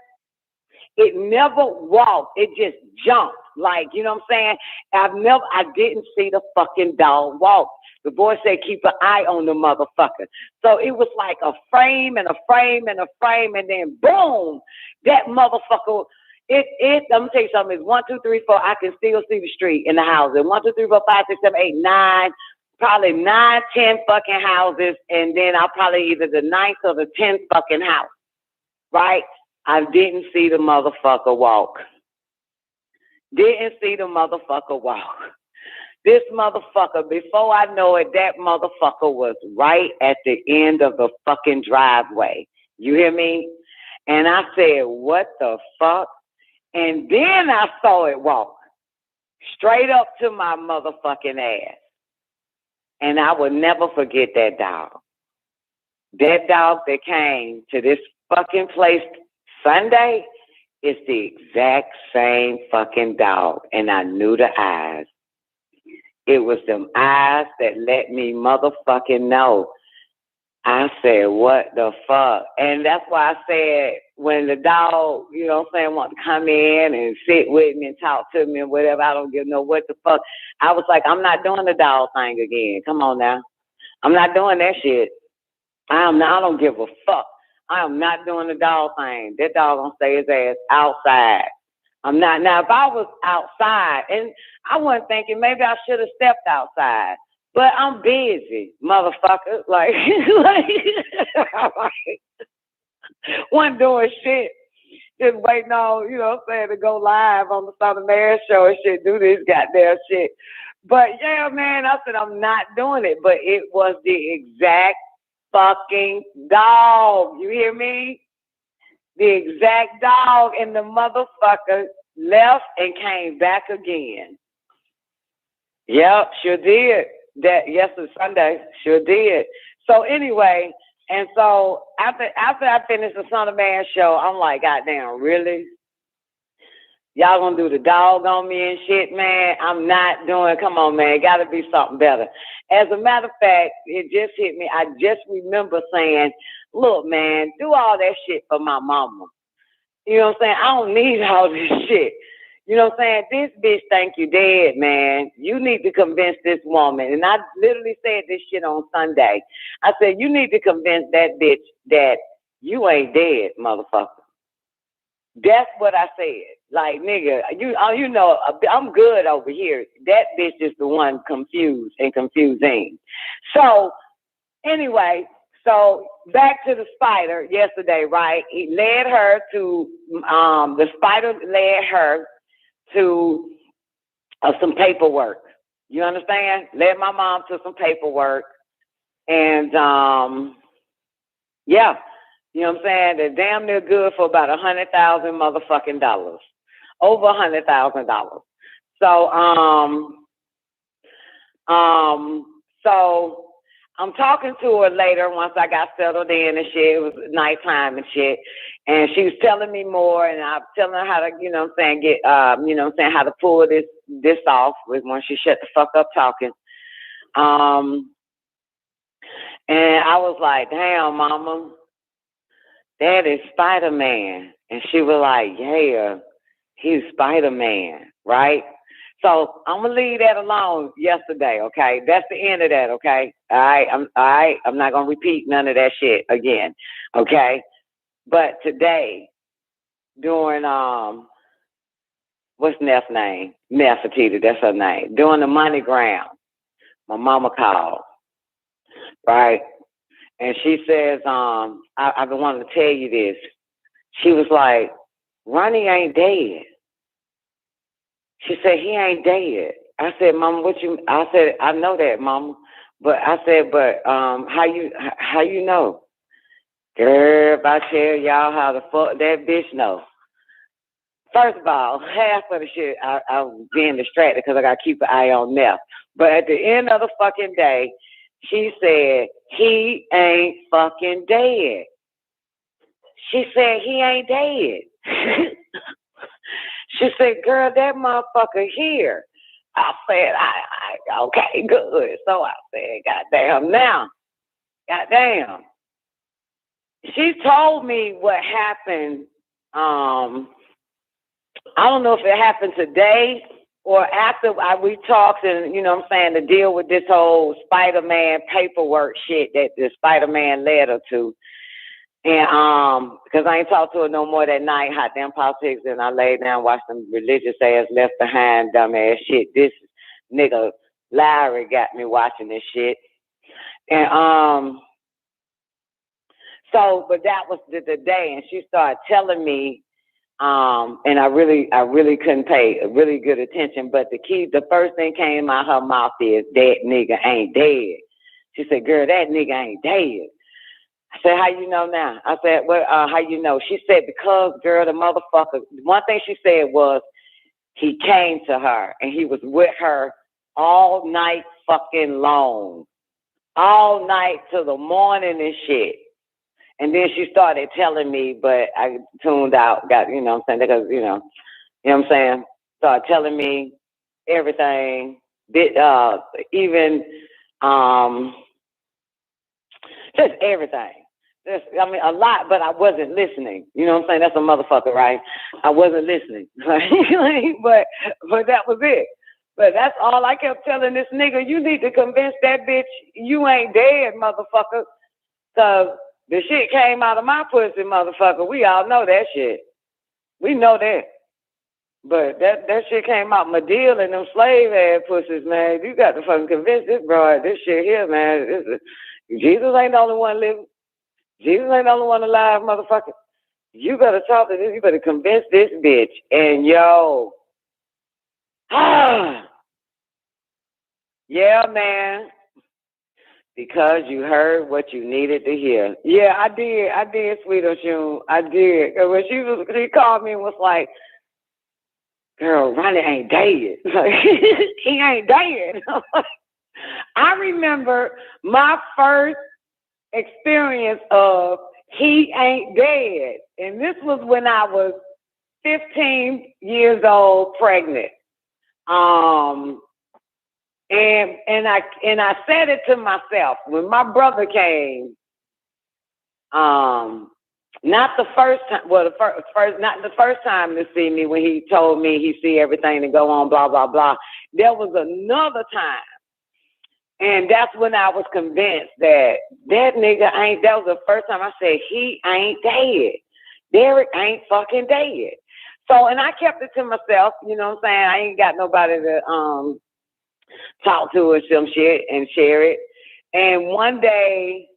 It never walked. It just jumped. Like, you know what I'm saying? I didn't see the fucking dog walk. The boy said, keep an eye on the motherfucker. So it was like a frame and a frame and a frame, and then boom, that motherfucker. I'm gonna tell you something. It's 1, 2, 3, 4. I can still see the street in the houses. 1, 2, 3, 4, 5, 6, 7, 8, 9. Probably 9, 10 fucking houses, and then I'll probably either the 9th or the 10th fucking house. Right? I didn't see the motherfucker walk. Didn't see the motherfucker walk. This motherfucker, before I know it, that motherfucker was right at the end of the fucking driveway. You hear me? And I said, what the fuck? And then I saw it walk straight up to my motherfucking ass. And I will never forget that dog. That dog that came to this fucking place Sunday is the exact same fucking dog. And I knew the eyes. It was them eyes that let me motherfucking know. I said, what the fuck? And that's why I said, when the dog, you know what I'm saying, want to come in and sit with me and talk to me and whatever, I don't give no what the fuck. I was like, I'm not doing the dog thing again. Come on now. I'm not doing that shit. I don't give a fuck. I am not doing the dog thing. That dog gonna stay his ass outside. I'm not. Now, if I was outside, and I wasn't thinking maybe I should have stepped outside, but I'm busy, motherfucker. Like wasn't doing shit. Just waiting on, you know what I'm saying, to go live on the Southern Man show and shit, do this goddamn shit. But yeah, man, I said I'm not doing it. But it was the exact fucking dog. You hear me? The exact dog, and the motherfucker left and came back again. Yep, sure did. That yesterday, Sunday, sure did. So anyway, and so after I finished the Son of Man show, I'm like, goddamn, really? Y'all gonna do the dog on me and shit, man? I'm not doing, come on, man, gotta be something better. As a matter of fact, it just hit me. I just remember saying, look, man, do all that shit for my mama. You know what I'm saying? I don't need all this shit. You know what I'm saying? This bitch think you dead, man. You need to convince this woman. And I literally said this shit on Sunday. I said, you need to convince that bitch that you ain't dead, motherfucker. That's what I said. Like, nigga, you know, I'm good over here. That bitch is the one confused and confusing. So, anyway, so back to the spider yesterday, right? He led her to, the spider led her to some paperwork. You understand? Led my mom to some paperwork. And, yeah. You know what I'm saying? They're damn near good for about $100,000 motherfucking dollars. Over $100,000. So, so I'm talking to her later once I got settled in and shit. It was nighttime and shit. And she was telling me more, and I'm telling her how to, you know what I'm saying, get, you know what I'm saying, how to pull this off when she shut the fuck up talking. And I was like, damn, mama, that is Spider-Man. And she was like, yeah, he's Spider-Man, right? So I'm gonna leave that alone yesterday, okay? That's the end of that, okay? All right, I'm not gonna repeat none of that shit again, okay? But today, during what's Neff's name? Nefertiti, that's her name. During the MoneyGram, my mama called, right? And she says, I've been wanting to tell you this. She was like, Ronnie ain't dead. She said, he ain't dead. I said, Mama, I said, I know that, Mama. But I said, how you know? Girl, if I tell y'all how the fuck that bitch know. First of all, half of the shit, I'm being distracted because I got to keep an eye on Neff. But at the end of the fucking day, she said, he ain't fucking dead. She said, he ain't dead. She said, girl, that motherfucker here. I said, I okay, good. So I said, goddamn now. Goddamn. She told me what happened. I don't know if it happened today or after we talked and, you know what I'm saying, to deal with this whole Spider-Man paperwork shit that the Spider-Man led her to. And because I ain't talked to her no more that night, hot damn politics, and I laid down and watched some religious ass Left Behind dumbass shit. This nigga Larry got me watching this shit. And but that was the day, and she started telling me, and I really couldn't pay really good attention, but the first thing came out her mouth is, that nigga ain't dead. She said, girl, that nigga ain't dead. I said, how you know now? I said, well, how you know? She said, because, girl, the motherfucker, one thing she said was, he came to her, and he was with her all night fucking long. All night till the morning and shit. And then she started telling me, but I tuned out, you know what I'm saying, because, you know what I'm saying, started telling me everything, even, just everything. I mean, a lot, but I wasn't listening. You know what I'm saying? That's a motherfucker, right? I wasn't listening. but that was it. But that's all I kept telling this nigga. You need to convince that bitch you ain't dead, motherfucker. Because the shit came out of my pussy, motherfucker. We all know that shit. We know that. But that shit came out my deal and them slave ass pussies, man. You got to fucking convince this broad, this shit here, man. Jesus ain't the only one living. Jesus ain't the only one alive, motherfucker. You better talk to this. You better convince this bitch. And yo, yeah, man. Because you heard what you needed to hear. Yeah, I did, Sweet Oshun. I did. When she called me and was like, girl, Ronnie ain't dead. He ain't dead. I remember my first experience of he ain't dead. And this was when I was 15 years old, pregnant. And I said it to myself when my brother came. Not the first time. Well, not the first time to see me when he told me he see everything to go on, blah blah blah. There was another time. And that's when I was convinced that nigga ain't, that was the first time I said, he ain't dead. Derek ain't fucking dead. So, and I kept it to myself, you know what I'm saying? I ain't got nobody to talk to or some shit and share it. And one day,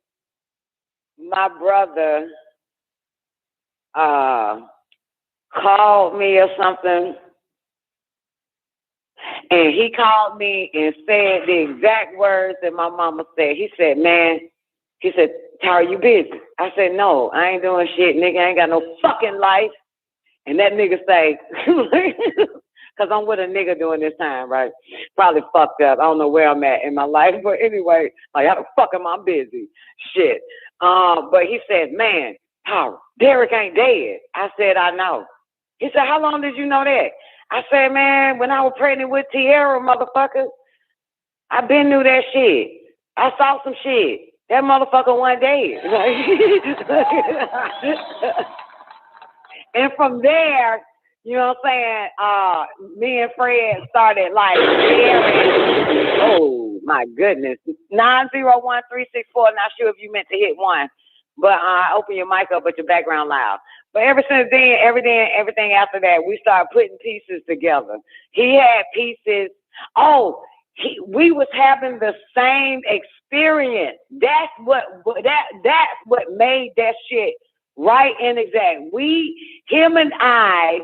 my brother called me or something. And he called me and said the exact words that my mama said. He said, man, he said, Tara, you busy? I said, no, I ain't doing shit, nigga. I ain't got no fucking life. And that nigga say, because I'm with a nigga during this time, right? Probably fucked up. I don't know where I'm at in my life. But anyway, like, how the fuck am I busy? Shit. But he said, man, Tara, Derek ain't dead. I said, I know. He said, how long did you know that? I said, man, when I was pregnant with Tierra, motherfucker, I been knew that shit. I saw some shit. That motherfucker wasn't dead. And from there, you know what I'm saying, me and Fred started like sharing. Oh, my goodness. 901364. Not sure if you meant to hit one. But open your mic up, but your background loud. But ever since then, everything after that, we started putting pieces together. He had pieces. Oh, we was having the same experience. That's what made that shit right and exact. Him and I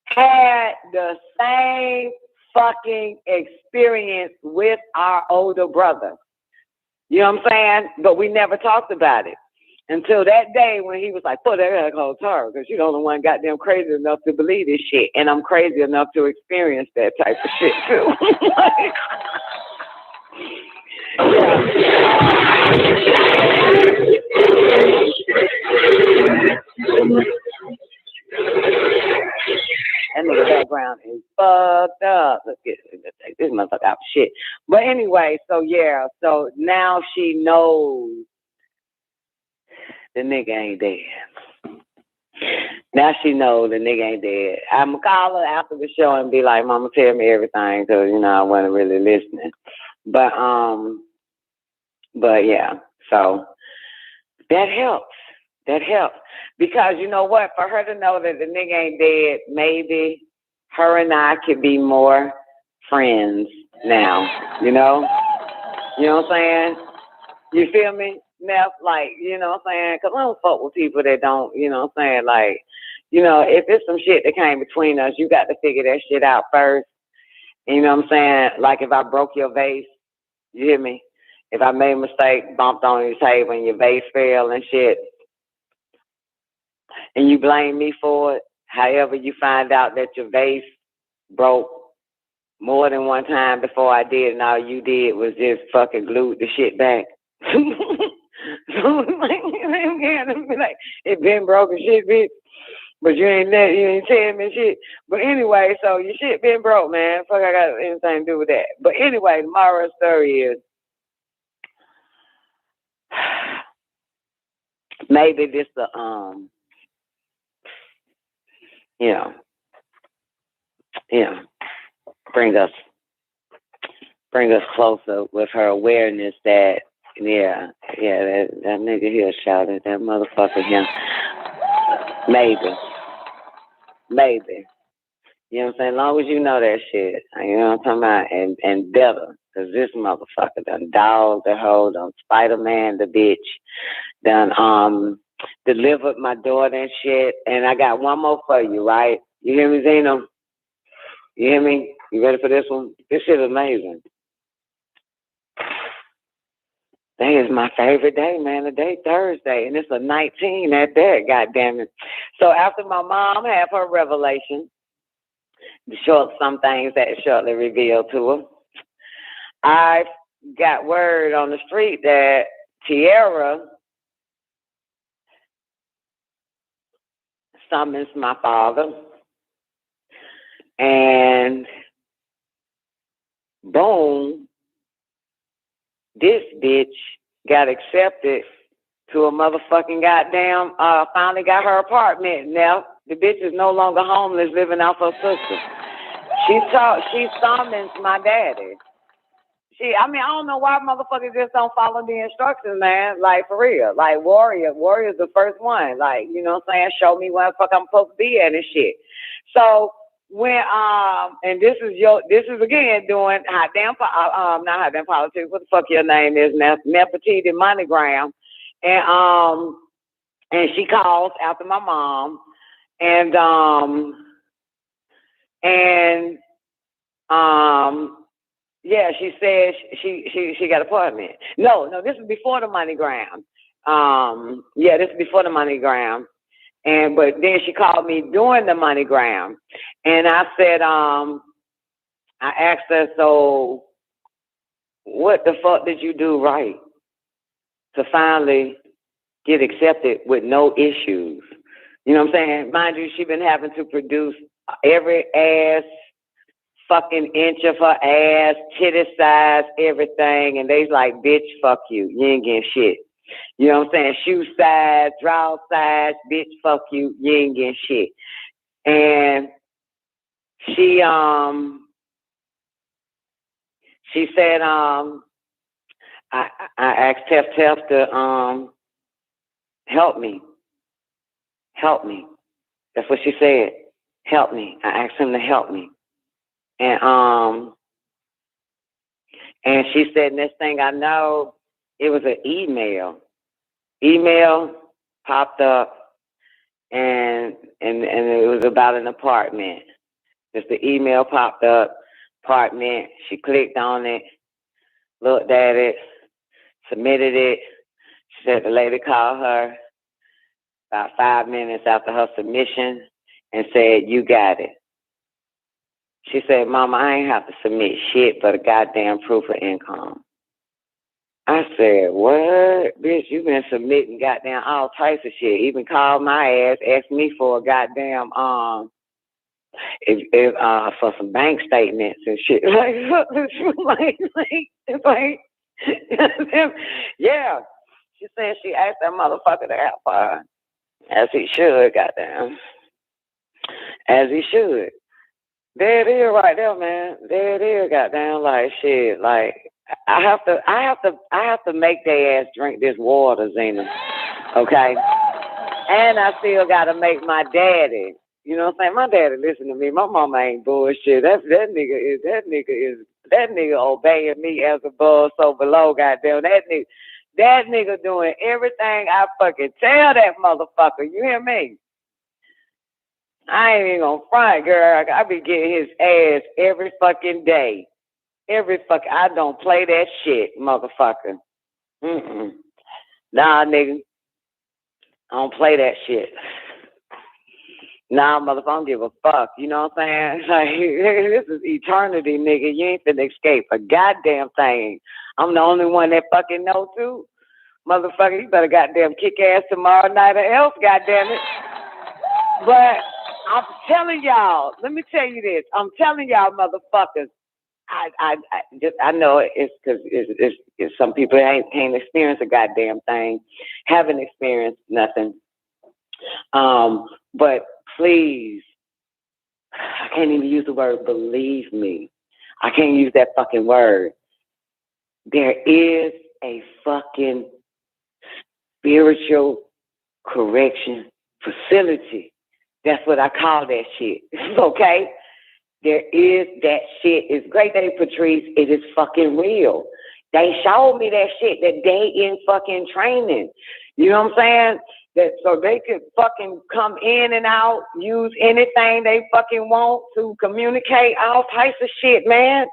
had the same fucking experience with our older brother. You know what I'm saying? But we never talked about it until that day when he was like, "Put that gotta call Tara because you're the only one goddamn crazy enough to believe this shit, and I'm crazy enough to experience that type of shit too." That nigga background is fucked up. Let's take this motherfucker out of shit. But anyway, so yeah, so now she knows the nigga ain't dead. Now she knows the nigga ain't dead. I'm gonna call her after the show and be like, "Mama, tell me everything," because I wasn't really listening. But yeah, so that helps. That helps. Because you know what? For her to know that the nigga ain't dead, maybe her and I could be more friends now, You know what I'm saying? You feel me? Neff, like, you know what I'm saying? Because I don't fuck with people that don't, you know what I'm saying? Like, if it's some shit that came between us, you got to figure that shit out first. You know what I'm saying? Like if I broke your vase, you hear me? If I made a mistake, bumped on your table and your vase fell and shit, and you blame me for it, however you find out that your vase broke more than one time before I did, and all you did was just fucking glued the shit back. So like, it been broken shit, bitch. But you ain't tell me shit. But anyway, so your shit been broke, man. Fuck, I got anything to do with that. But anyway, tomorrow's story is maybe this bring us closer with her awareness that that nigga here shouted, that motherfucker here. Maybe. You know what I'm saying? As long as you know that shit, you know what I'm talking about, and better, because this motherfucker done dogged the hoe, done Spider-Man the bitch, done delivered my daughter and shit, and I got one more for you, right? You hear me, Zeno? You hear me? You ready for this one? This shit is amazing. Today is my favorite day, man. Today Thursday, and it's a 19 at that, goddamn it. So after my mom had her revelation, some things that shortly revealed to her, I got word on the street that Tierra summons my father, and boom, this bitch got accepted to a motherfucking goddamn, finally got her apartment. Now, the bitch is no longer homeless, living off her sister. She summons my daddy. I don't know why motherfuckers just don't follow the instructions, man. Like, for real. Like, Warrior's the first one. Like, you know what I'm saying? Show me where the fuck I'm supposed to be at and shit. So, when, and this is again doing not hot damn politics, what the fuck your name is, Nefertiti Monogram. And she calls after my mom, and she said she got an apartment. No, this is before the MoneyGram. This is before the MoneyGram. But then she called me during the MoneyGram, and I said, I asked her, so what the fuck did you do right to finally get accepted with no issues? You know what I'm saying? Mind you, she been having to produce every ass fucking inch of her ass, titty size, everything, and they's like, bitch, fuck you. You ain't getting shit. You know what I'm saying? Shoe size, draw size, bitch, fuck you. You ain't getting shit. And she said, I asked Tef to help me. That's what she said. Help me. I asked him to help me. And she said, next thing I know, it was an email. Email popped up, and it was about an apartment. Just the email popped up apartment. She clicked on it, looked at it, submitted it. She said the lady called her about 5 minutes after her submission and said, you got it. She said, Mama, I ain't have to submit shit but a goddamn proof of income. I said, what? Bitch, you been submitting goddamn all types of shit. Even called my ass, asked me for a goddamn, for some bank statements and shit. Yeah. She said she asked that motherfucker to help her. As he should, goddamn. As he should. There it is right there, man. There it is, goddamn, like shit. Like I have to make their ass drink this water, Zena. Okay? And I still gotta make my daddy. You know what I'm saying? My daddy listen to me. My mama ain't bullshit. That nigga obeying me as above, so below, goddamn. That nigga doing everything I fucking tell that motherfucker. You hear me? I ain't even gonna front, girl. I be getting his ass every fucking day. I don't play that shit, motherfucker. Nah, nigga. I don't play that shit. Nah, motherfucker, I don't give a fuck. You know what I'm saying? Like, this is eternity, nigga. You ain't finna escape a goddamn thing. I'm the only one that fucking know too. Motherfucker, you better goddamn kick ass tomorrow night or else, goddamn it. But I'm telling y'all, let me tell you this. I'm telling y'all, motherfuckers, I know it's because it's some people ain't experienced a goddamn thing, haven't experienced nothing. But please, I can't even use the word believe me. I can't use that fucking word. There is a fucking spiritual correction facility. That's what I call that shit. Okay? There is that shit. It's Great Day, Patrice. It is fucking real. They showed me that shit that they in fucking training. You know what I'm saying? That so they could fucking come in and out, use anything they fucking want to communicate, all types of shit, man.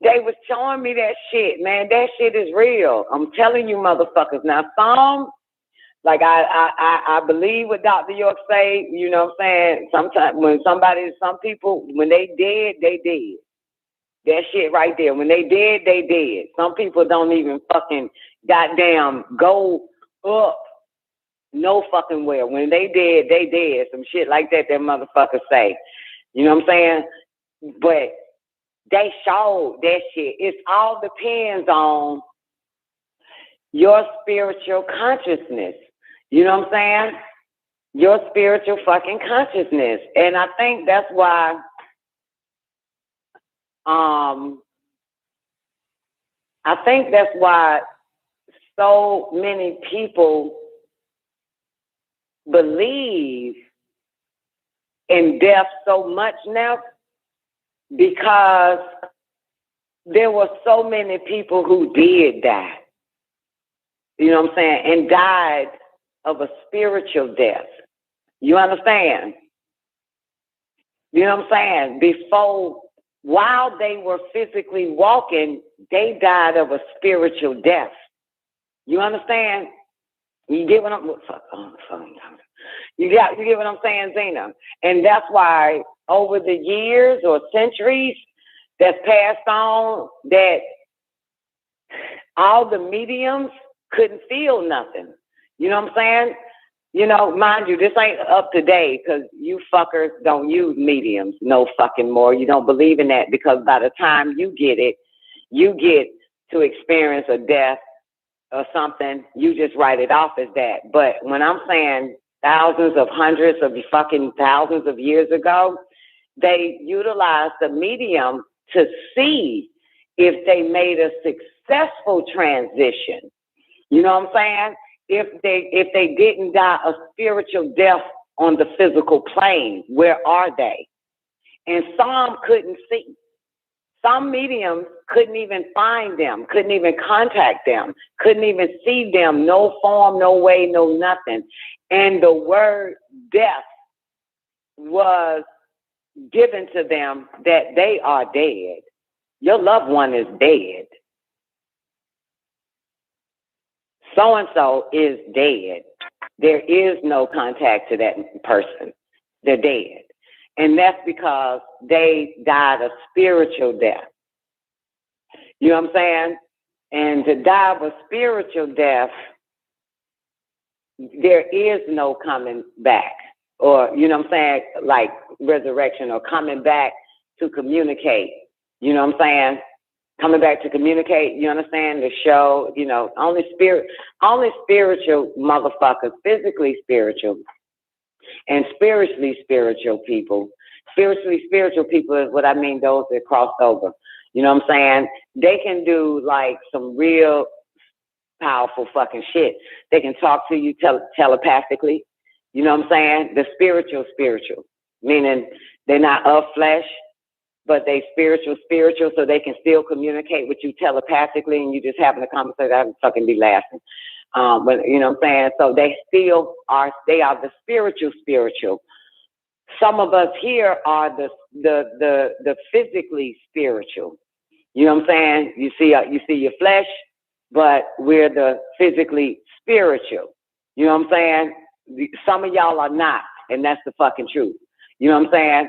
They was showing me that shit, man. That shit is real. I'm telling you, motherfuckers. Now, some, like I believe what Dr. York say, you know what I'm saying? Sometimes when some people, when they dead, they dead. That shit right there. When they dead, they dead. Some people don't even fucking goddamn go up no fucking well. When they dead, they dead. Some shit like that motherfuckers say. You know what I'm saying? But they showed that shit. It all depends on your spiritual consciousness. You know what I'm saying? Your spiritual fucking consciousness. And I think that's why so many people believe in death so much now, because there were so many people who did die. You know what I'm saying? And died of a spiritual death. You understand? You know what I'm saying? While they were physically walking, they died of a spiritual death. You understand? You get what I'm You get what I'm saying, Zena? And that's why over the years or centuries that's passed on, that all the mediums couldn't feel nothing. You know what I'm saying? You know, mind you, this ain't up to date, because you fuckers don't use mediums no fucking more. You don't believe in that, because by the time you get it, you get to experience a death or something, you just write it off as that. But when I'm saying hundreds of fucking thousands of years ago, they utilized the medium to see if they made a successful transition. You know what I'm saying? If they didn't die a spiritual death on the physical plane, where are they? And some couldn't see. Some mediums couldn't even find them, couldn't even contact them, couldn't even see them, no form, no way, no nothing. And the word death was given to them that they are dead. Your loved one is dead. So-and-so is dead. There is no contact to that person. They're dead. And that's because they died a spiritual death. You know what I'm saying? And to die of a spiritual death, there is no coming back. Or, you know what I'm saying, like resurrection or coming back to communicate. You know what I'm saying? Coming back to communicate, you understand? The show, you know, only spiritual motherfuckers, physically spiritual and spiritually spiritual people. Spiritually spiritual people is what I mean, those that crossed over. You know what I'm saying? They can do like some real powerful fucking shit. They can talk to you telepathically. You know what I'm saying? The spiritual, meaning they're not of flesh, but they spiritual, so they can still communicate with you telepathically, and you just having a conversation. I would fucking be laughing. But you know what I'm saying? So they still are. They are the spiritual. Some of us here are the physically spiritual. You know what I'm saying? You see your flesh, but we're the physically spiritual. You know what I'm saying? Some of y'all are not, and that's the fucking truth. You know what I'm saying?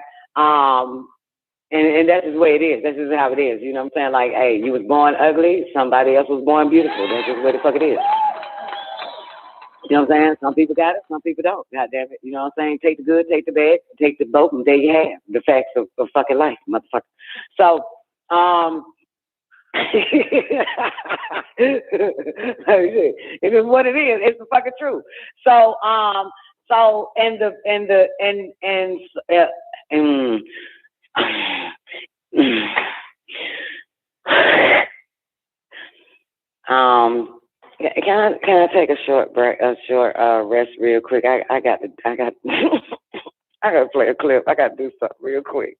And that's just the way it is. That's just how it is. You know what I'm saying? Like, hey, you was born ugly, somebody else was born beautiful. That's just the way the fuck it is. You know what I'm saying? Some people got it, some people don't. God damn it. You know what I'm saying? Take the good, take the bad, take the both, and there you have the facts of fucking life, motherfucker. So, it is what it is. It's the fucking truth. So, Can I take a short break, rest real quick? I got to play a clip. I got to do something real quick.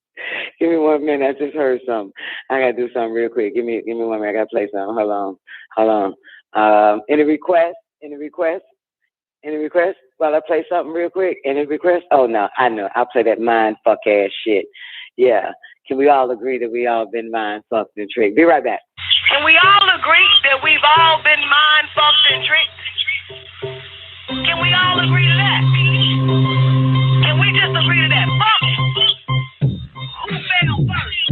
Give me 1 minute. I just heard something. I got to do something real quick. Give me 1 minute. I got to play something. Hold on. Any requests? While I play something real quick? Any requests? Oh no, I know. I'll play that mind fuck ass shit. Yeah. Can we all agree that we all been mind fucked and tricked? Be right back. Can we all agree that we've all been mind fucked and tricked? Can we all agree to that? Can we just agree to that? Fuck it. Who fell first?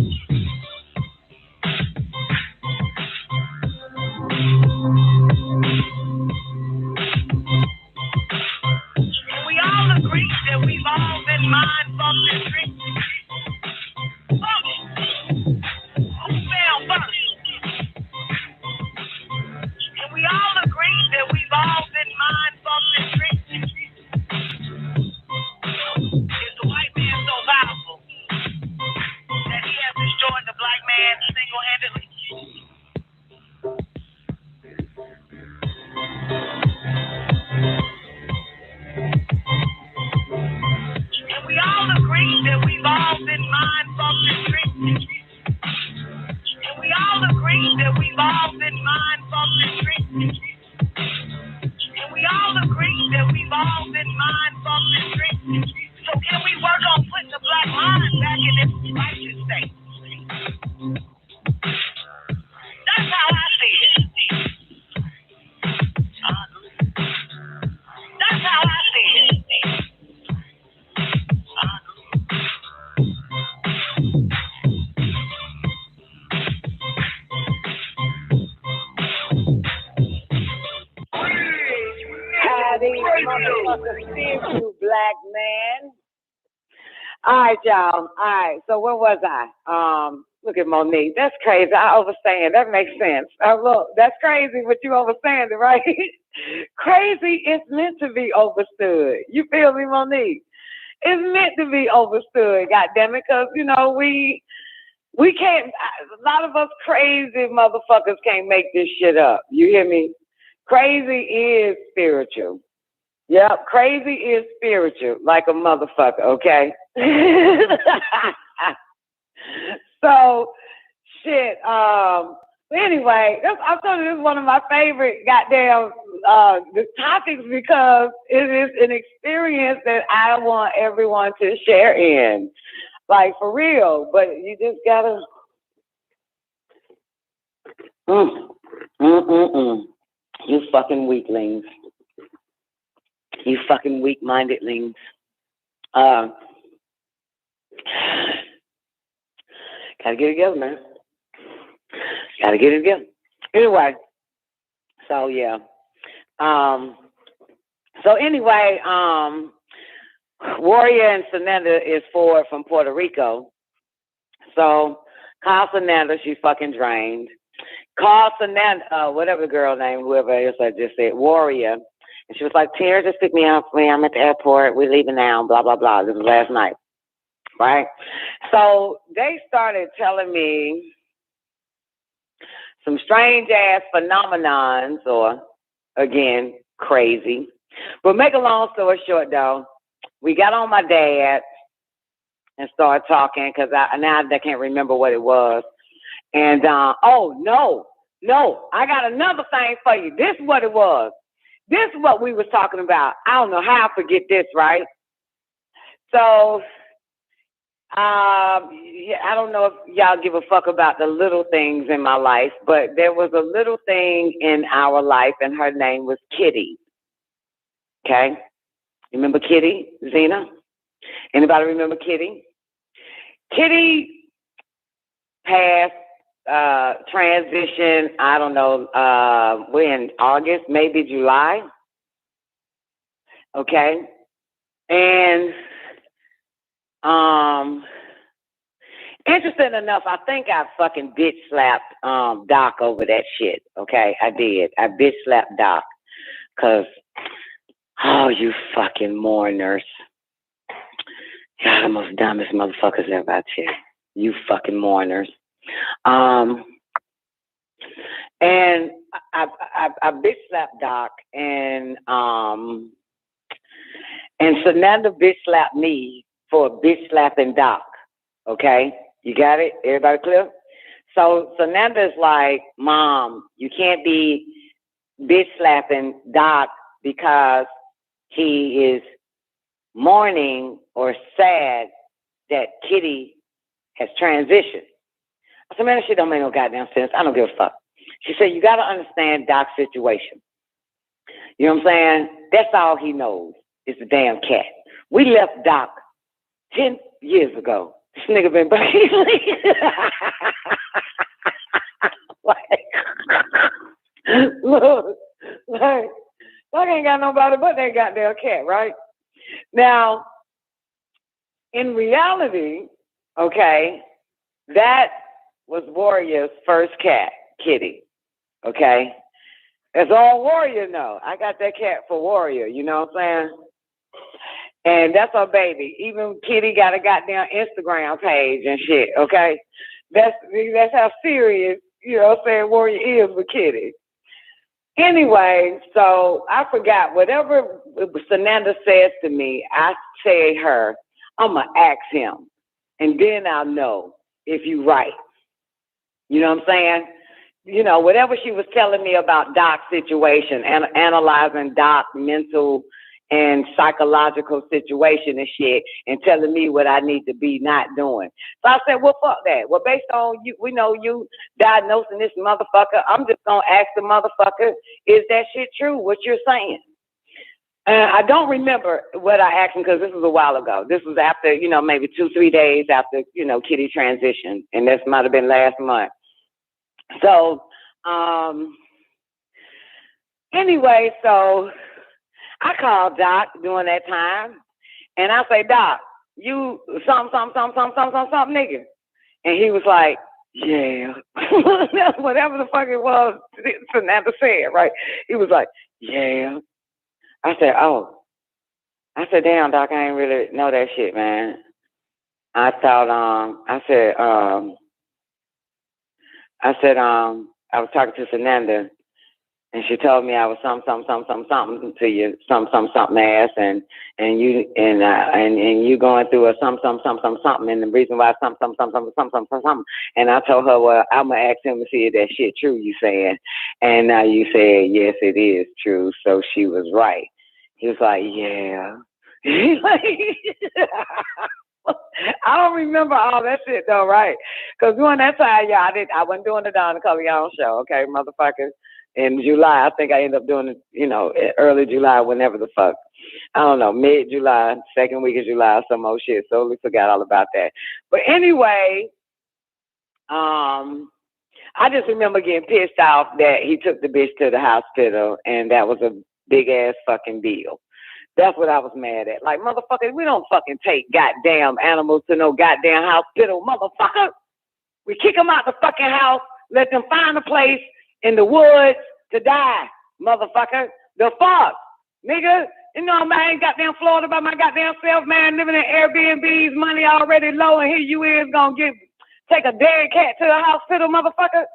Can we all agree that we've all been mind fucked and tricked? Fuck it. Who fell first? Can we all agree that we've all been mind fucked and tricked? Is the white man so powerful that he has destroyed the black man single-handedly? Can we all agree that we've all been mind fucked and tricked? Can we all agree that we've all been mind fucked and tricked? Can we all agree that we've all been mind fucked and tricked? So can we work on putting the black mind back in its righteous state? That's how I see it. That's how I see it. Spiritual black man. All right, y'all. All right. So where was I? Look at Monique. That's crazy. I overstand. That makes sense. Look, that's crazy, but you overstand it, right? Crazy is meant to be overstood. You feel me, Monique? It's meant to be overstood. God damn it, because you know we can't. A lot of us crazy motherfuckers can't make this shit up. You hear me? Crazy is spiritual. Yep, crazy is spiritual, like a motherfucker, okay? So, shit, anyway, I'm telling you, this is one of my favorite goddamn the topics because it is an experience that I want everyone to share in. Like, for real. But you just gotta... You fucking weaklings. You fucking weak-mindedlings. Gotta get it together, man. Gotta get it together. Anyway, so yeah. Warrior and Sananda is forward from Puerto Rico. So call Sananda, she's fucking drained. Call Sananda, whatever the girl name, whoever else I just said, Warrior. And she was like, Tara, just pick me up for me. I'm at the airport. We're leaving now, blah, blah, blah. This was last night. Right? So they started telling me some strange ass phenomenons, or again, crazy. But make a long story short, though, we got on my dad and started talking because I can't remember what it was. And oh no, I got another thing for you. This is what it was. This is what we was talking about. I don't know how I forget this, right? So. I don't know if y'all give a fuck about the little things in my life, but there was a little thing in our life, and her name was Kitty. Okay? You remember Kitty, Zena? Anybody remember Kitty? Kitty passed, transition, I don't know, we're in August, maybe July. Okay? And interesting enough, I think I fucking bitch slapped Doc over that shit. Okay, I did. I bitch slapped Doc. Cause, oh, you fucking mourners. Y'all the most dumbest motherfuckers ever out here. You fucking mourners. And I bitch slapped Doc, and Sananda bitch slapped me for bitch slapping Doc. Okay? You got it? Everybody clear? So Sananda's like, Mom, you can't be bitch slapping Doc because he is mourning or sad that Kitty has transitioned. I said, man, that shit don't make no goddamn sense. I don't give a fuck. She said, you got to understand Doc's situation. You know what I'm saying? That's all he knows is the damn cat. We left Doc 10 years ago. This nigga been basically look, Doc ain't got nobody but that goddamn cat, right? Now, in reality, okay, that was Warrior's first cat, Kitty. Okay? That's all Warrior know. I got that cat for Warrior, you know what I'm saying? And that's her baby. Even Kitty got a goddamn Instagram page and shit, okay? That's how serious, you know what I'm saying, Warrior is with Kitty. Anyway, so I forgot. Whatever Sananda says to me, I tell her, I'm going to ask him. And then I'll know if you right. You know what I'm saying? You know, whatever she was telling me about Doc's situation and analyzing Doc's mental and psychological situation and shit and telling me what I need to be not doing. So I said, well, fuck that. Well, based on you, we know you diagnosing this motherfucker. I'm just going to ask the motherfucker, is that shit true, what you're saying? I don't remember what I asked him because this was a while ago. This was after, you know, maybe 2-3 days after, you know, Kitty transitioned. And this might have been last month. So, anyway, so I called Doc during that time, and I say, Doc, you something, nigga. And he was like, yeah. Whatever the fuck it was, Samantha said, right? He was like, yeah. I said, oh. I said, damn, Doc, I ain't really know that shit, man. I thought, I was talking to Sananda, and she told me I was something to you, something ass, and you going through a something, and the reason why something, and I told her, well, I'm gonna ask him to see if that shit true you saying, and now you said yes, it is true, so she was right. He was like, yeah. I don't remember all that shit though, right? Because during that time, yeah, I wasn't doing the Don Nicoleone show, okay, motherfuckers. In July, I think I ended up doing it, early July, whenever the fuck. I don't know, mid-July, second week of July, some old shit. So we forgot all about that. But anyway, I just remember getting pissed off that he took the bitch to the hospital, and that was a big-ass fucking deal. That's what I was mad at. Like, motherfucker, we don't fucking take goddamn animals to no goddamn hospital, motherfucker. We kick them out the fucking house, let them find a place in the woods to die, motherfucker. The fuck? Nigga, man, I ain't goddamn Florida by my goddamn self, man, living in Airbnbs, money already low, and here you is gonna take a dead cat to the hospital, motherfucker.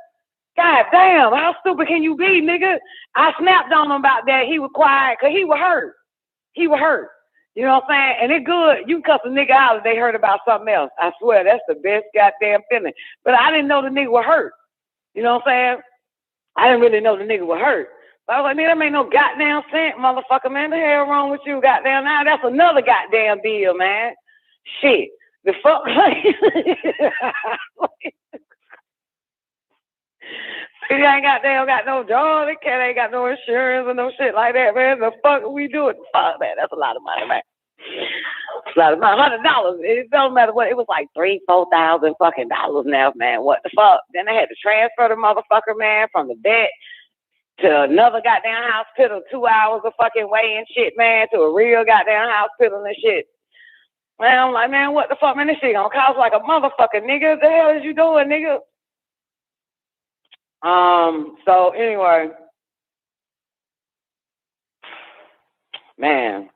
God damn, how stupid can you be, nigga? I snapped on him about that. He was quiet, because he was hurt. He was hurt. You know what I'm saying? And it's good. You can cuss a nigga out if they heard about something else. I swear, that's the best goddamn feeling. But I didn't know the nigga was hurt. You know what I'm saying? I didn't really know the nigga was hurt. But I was like, nigga, that made no goddamn sense, motherfucker, man. The hell wrong with you, goddamn? Now that's another goddamn deal, man. Shit. The fuck? He ain't got no job. The cat ain't got no insurance or no shit like that, man. The fuck are we doing? Fuck, man. That's a lot of money, man. It's a lot of money. $100. It don't matter what. It was like $3,000-$4,000 fucking dollars now, man. What the fuck? Then I had to transfer the motherfucker, man, from the vet to another goddamn hospital, 2 hours of fucking way and shit, man, to a real goddamn hospital and shit. Man, I'm like, man, what the fuck, man? This shit gonna cost like a motherfucker, nigga. What the hell is you doing, nigga? So anyway, man.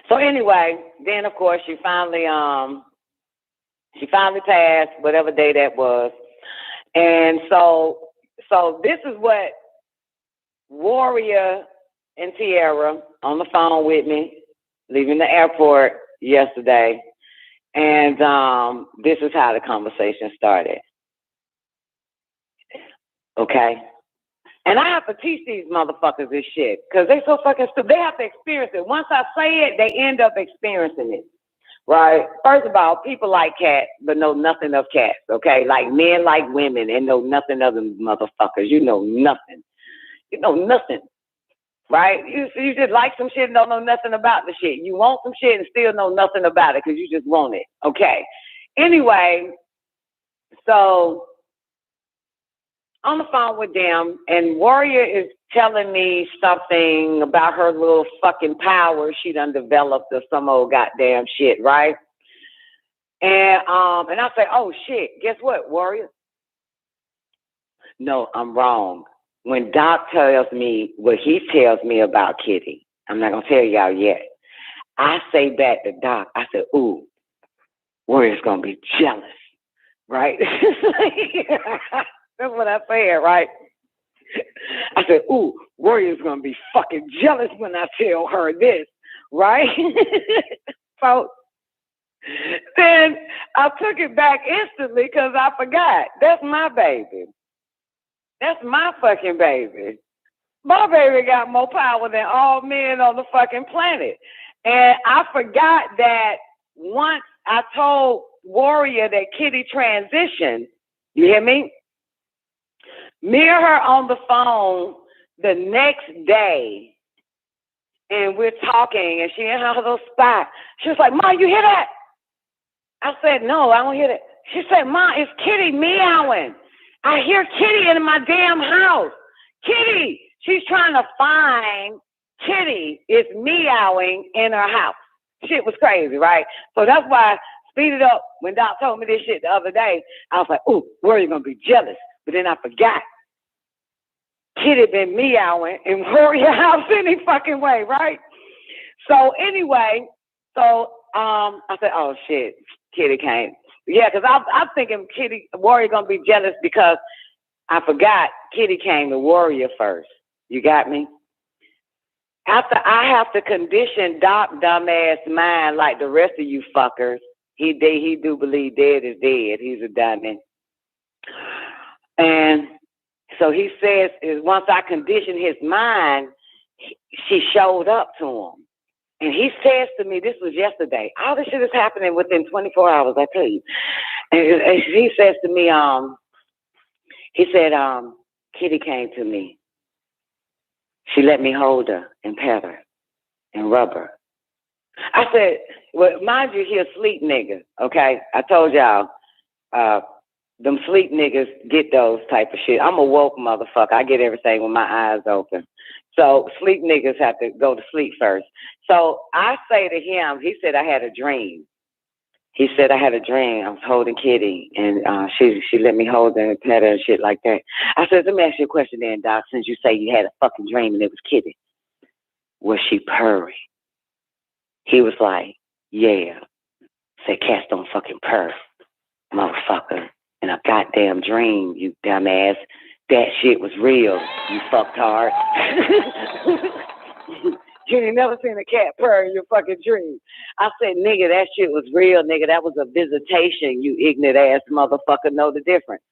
So anyway, then of course she finally passed, whatever day that was. And so this is what Warrior and Tierra on the phone with me, leaving the airport yesterday. And this is how the conversation started. Okay? And I have to teach these motherfuckers this shit because they so fucking stupid. They have to experience it. Once I say it, they end up experiencing it. Right? First of all, people like cats but know nothing of cats. Okay? Like men like women and know nothing of them motherfuckers. You know nothing. You know nothing. Right? You just like some shit and don't know nothing about the shit. You want some shit and still know nothing about it because you just want it. Okay? Anyway, so on the phone with them, and Warrior is telling me something about her little fucking power she done developed or some old goddamn shit, right? And I say, oh shit, guess what, Warrior? No, I'm wrong. When Doc tells me what he tells me about Kitty, I'm not gonna tell y'all yet. I say back to Doc, I said, ooh, Warrior's gonna be jealous, right? That's what I said, right? I said, ooh, Warrior's going to be fucking jealous when I tell her this, right? So then I took it back instantly because I forgot. That's my baby. That's my fucking baby. My baby got more power than all men on the fucking planet. And I forgot that once I told Warrior that Kitty transitioned, you hear me? Me and her on the phone the next day, and we're talking, and she in her little spot. She was like, Ma, you hear that? I said, no, I don't hear that. She said, Ma, it's Kitty meowing. I hear Kitty in my damn house. Kitty, she's trying to find Kitty is meowing in her house. Shit was crazy, right? So that's why I speed it up. When Doc told me this shit the other day, I was like, ooh, Warrior gonna be jealous. But then I forgot. Kitty been meowing in Warrior house any fucking way, right? So anyway, I said, oh shit, Kitty came. Yeah, because I'm thinking Warrior gonna be jealous because I forgot Kitty came to Warrior first. You got me? After I have to condition Doc dumbass mind like the rest of you fuckers. He do believe dead is dead. He's a dummy. And so he says, once I conditioned his mind, she showed up to him. And he says to me, this was yesterday. All this shit is happening within 24 hours, I tell you. And he says to me, he said, Kitty came to me. She let me hold her and pet her and rub her. I said, well, mind you, he a sleep nigga, okay? I told y'all, them sleep niggas get those type of shit. I'm a woke motherfucker. I get everything with my eyes open. So sleep niggas have to go to sleep first. So I say to him, he said, I had a dream. He said, I had a dream. I was holding Kitty, and she let me hold her and pet her and shit like that. I said, let me ask you a question then, Doc, since you say you had a fucking dream and it was Kitty. Was she purring? He was like, yeah. Said, cats don't fucking purr, motherfucker. In a goddamn dream, you dumbass. That shit was real, you fucktard. You ain't never seen a cat purr in your fucking dream. I said, nigga, that shit was real, nigga. That was a visitation, you ignorant ass motherfucker. Know the difference.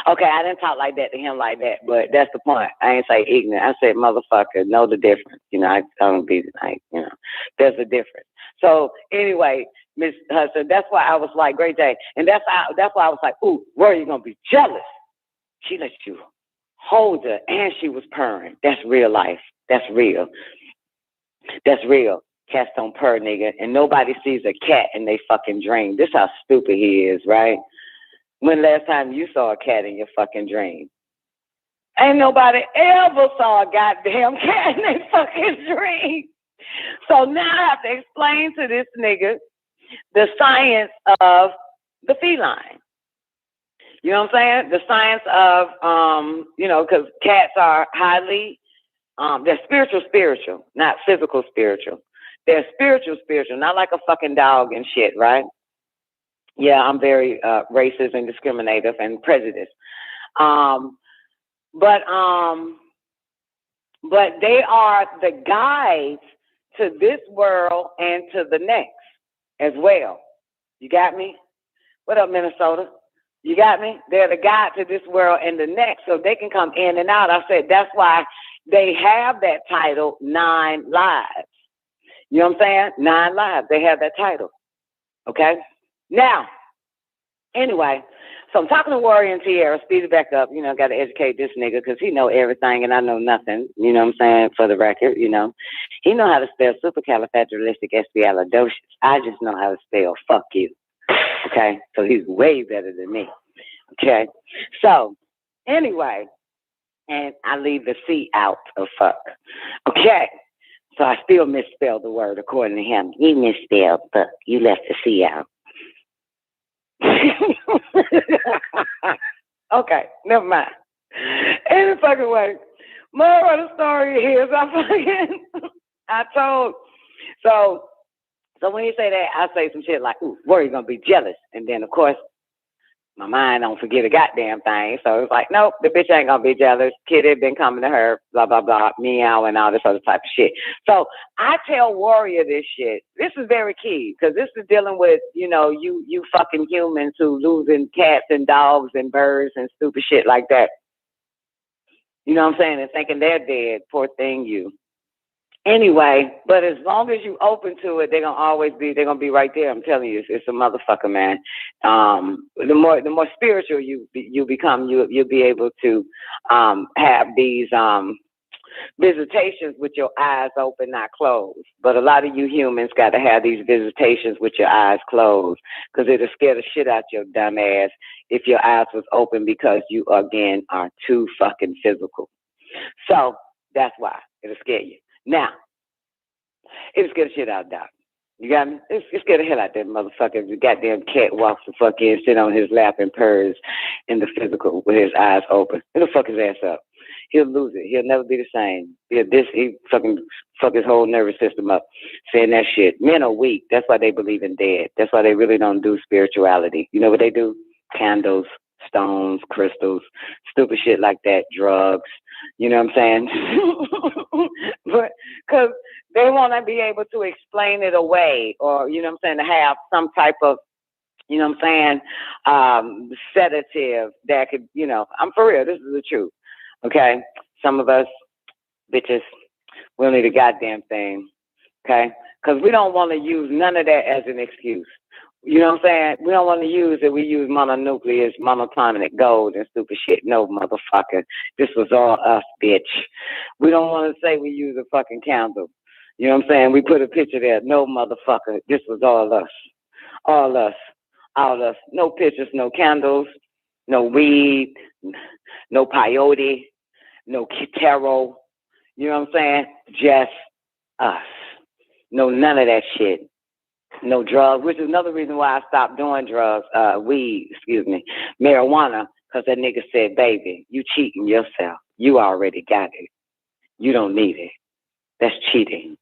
Okay, I didn't talk like that to him like that, but that's the point. I ain't say ignorant. I said, motherfucker, know the difference. You know, I don't be like, you know, there's a difference. So anyway, Miss Hudson, that's why I was like, great day. And that's why I was like, ooh, where are you going to be jealous? She let you hold her, and she was purring. That's real life. That's real. That's real. Cats don't purr, nigga. And nobody sees a cat in they fucking dream. This how stupid he is, right? When last time you saw a cat in your fucking dream? Ain't nobody ever saw a goddamn cat in their fucking dream. So now I have to explain to this nigga the science of the feline. You know what I'm saying? The science of, you know, because cats are highly, they're spiritual, not physical spiritual. They're spiritual, not like a fucking dog and shit, right? Yeah, I'm very racist and discriminative and prejudiced. But they are the guides to this world and to the next as well. You got me? What up, Minnesota? You got me? They're the guide to this world and the next, so they can come in and out. I said that's why they have that title, 9 Lives. You know what I'm saying? 9 Lives. They have that title. Okay? Now, anyway, so I'm talking to Warrior and Tierra, speed it back up. You know, got to educate this nigga because he know everything and I know nothing. You know what I'm saying? For the record, you know. He know how to spell supercalifragilisticexpialidocious. I just know how to spell fuck you. Okay? So he's way better than me. Okay? So, anyway, and I leave the C out of fuck. Okay? So I still misspelled the word according to him. You misspelled fuck. You left the C out. Okay, never mind. Any fucking way. More of the story is I told. So when you say that, I say some shit like, ooh, where you gonna be jealous? And then of course my mind don't forget a goddamn thing. So it's like, nope, the bitch ain't gonna be jealous. Kid had been coming to her, blah, blah, blah, meow and all this other type of shit. So I tell Warrior this shit. This is very key because this is dealing with, you know, you fucking humans who losing cats and dogs and birds and stupid shit like that. You know what I'm saying? And thinking they're dead. Poor thing, you. Anyway, but as long as you open to it, they're gonna be right there. I'm telling you, it's a motherfucker, man. The more spiritual you become, you'll be able to have these visitations with your eyes open, not closed. But a lot of you humans got to have these visitations with your eyes closed because it'll scare the shit out your dumb ass if your eyes was open because you again are too fucking physical. So that's why it'll scare you. Now, it'll scare the shit out of Doc. You got me? It's scare the hell out of that motherfucker if the goddamn cat walks the fuck in, sit on his lap and purrs in the physical with his eyes open. It'll fuck his ass up. He'll lose it. He'll never be the same. He fucking fuck his whole nervous system up saying that shit. Men are weak. That's why they believe in dead. That's why they really don't do spirituality. You know what they do? Candles, stones, crystals, stupid shit like that, drugs. You know what I'm saying? But because they want to be able to explain it away or, you know what I'm saying, to have some type of, you know what I'm saying, sedative that could, you know, I'm for real. This is the truth. Okay? Some of us bitches, we don't need a goddamn thing. okay? Because we don't want to use none of that as an excuse. You know what I'm saying? We don't want to use it. We use mononucleus, monatomic gold, and stupid shit. No, motherfucker. This was all us, bitch. We don't want to say we use a fucking candle. You know what I'm saying? We put a picture there. No, motherfucker. This was all us. All us. All us. No pictures, no candles, no weed, no peyote, no tarot. You know what I'm saying? Just us. No, none of that shit. No drugs, which is another reason why I stopped doing drugs, marijuana, because that nigga said, baby, you cheating yourself. You already got it. You don't need it. That's cheating.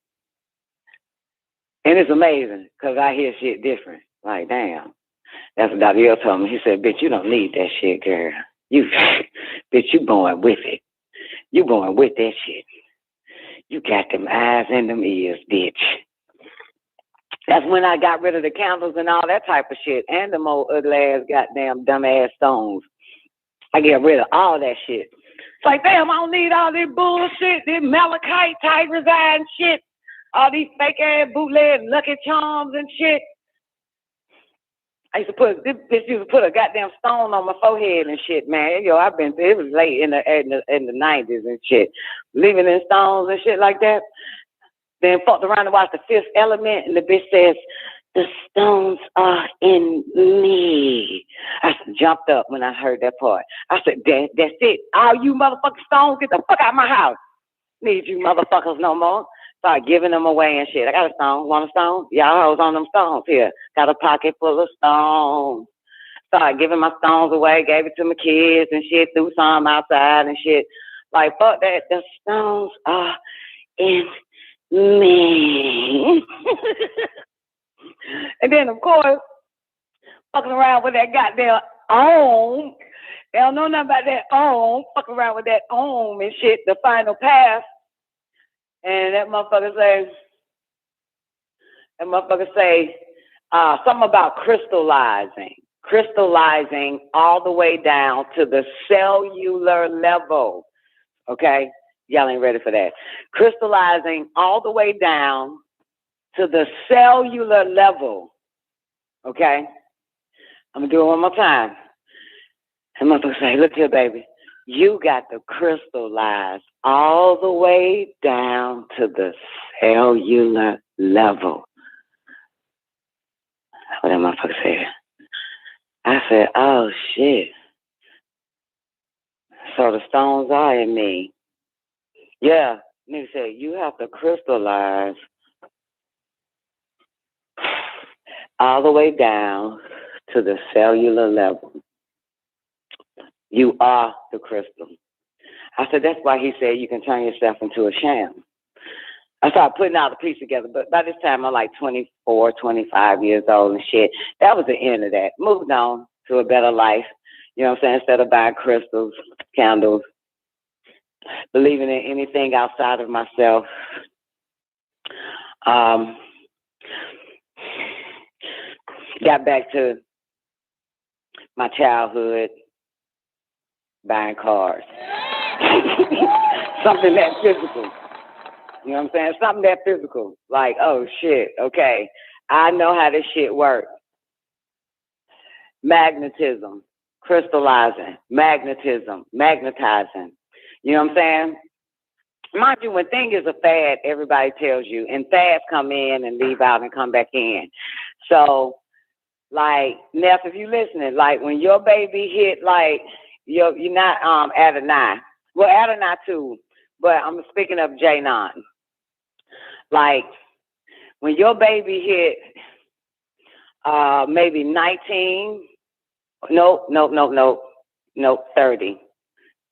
And it's amazing, because I hear shit different. Like, damn. That's what Dr. L told me. He said, bitch, you don't need that shit, girl. Bitch, you born with it. You born with that shit. You got them eyes and them ears, bitch. That's when I got rid of the candles and all that type of shit, and them old ugly ass goddamn dumb ass stones. I get rid of all that shit. It's like, damn, I don't need all this bullshit, this Malachi, tiger's eye and shit, all these fake ass bootleg Lucky Charms and shit. I used to put a goddamn stone on my forehead and shit, man. Yo, it was late in the 90s and shit, leaving in stones and shit like that. Then fucked around and watched The Fifth Element, and the bitch says, the stones are in me. I jumped up when I heard that part. I said, that's it. All you motherfucking stones, get the fuck out of my house. Need you motherfuckers no more. Start giving them away and shit. I got a stone. Want a stone? Y'all hoes on them stones here. Got a pocket full of stones. Started giving my stones away, gave it to my kids and shit, threw some outside and shit. Like, fuck that. The stones are in me. And then, of course, fucking around with that goddamn ohm. They don't know nothing about that ohm. Fucking around with that ohm and shit, the final pass. And that motherfucker say something about crystallizing all the way down to the cellular level. Okay? Y'all ain't ready for that. Crystallizing all the way down to the cellular level. Okay? I'm going to do it one more time. And motherfucker say, look here, baby. You got to crystallize all the way down to the cellular level. That's what that motherfucker said. I said, oh, shit. So the stones are in me. Yeah. Nigga said, you have to crystallize all the way down to the cellular level. You are the crystal. I said, that's why he said you can turn yourself into a sham. I started putting all the pieces together, but by this time I'm like 24, 25 years old and shit. That was the end of that. Moved on to a better life. You know what I'm saying? Instead of buying crystals, candles, believing in anything outside of myself. Got back to my childhood, buying cars. Something that physical. You know what I'm saying? Something that physical. Like, oh shit, okay. I know how this shit works. Magnetism, crystallizing, magnetism, magnetizing. You know what I'm saying? Mind you, when thing is a fad, everybody tells you, and fads come in and leave out and come back in. So, like, Neff, if you listening, like when your baby hit, like, you're not Adonai. Well, Adonai too, but I'm speaking of J9. Like, when your baby hit maybe 19, nope, 30.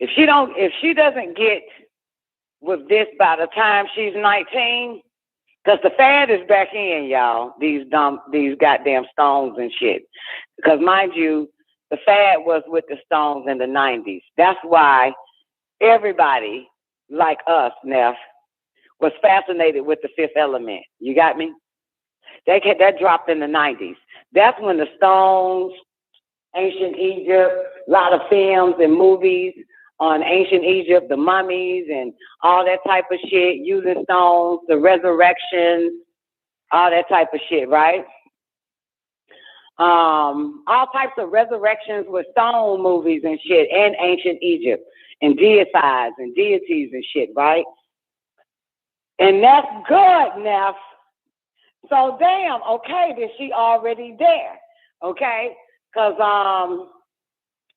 If she doesn't get with this by the time she's 19, because the fad is back in, y'all, these goddamn stones and shit. Because mind you, the fad was with the stones in the 90s. That's why everybody like us, Neff, was fascinated with the Fifth Element. You got me? That dropped in the 90s. That's when the stones, ancient Egypt, a lot of films and movies, on ancient Egypt, the mummies and all that type of shit, using stones, the resurrections, all that type of shit, right? All types of resurrections with stone movies and shit in ancient Egypt, and deifies and deities and shit, right? And that's good, Neff. So damn, okay, that she already there, okay? Cause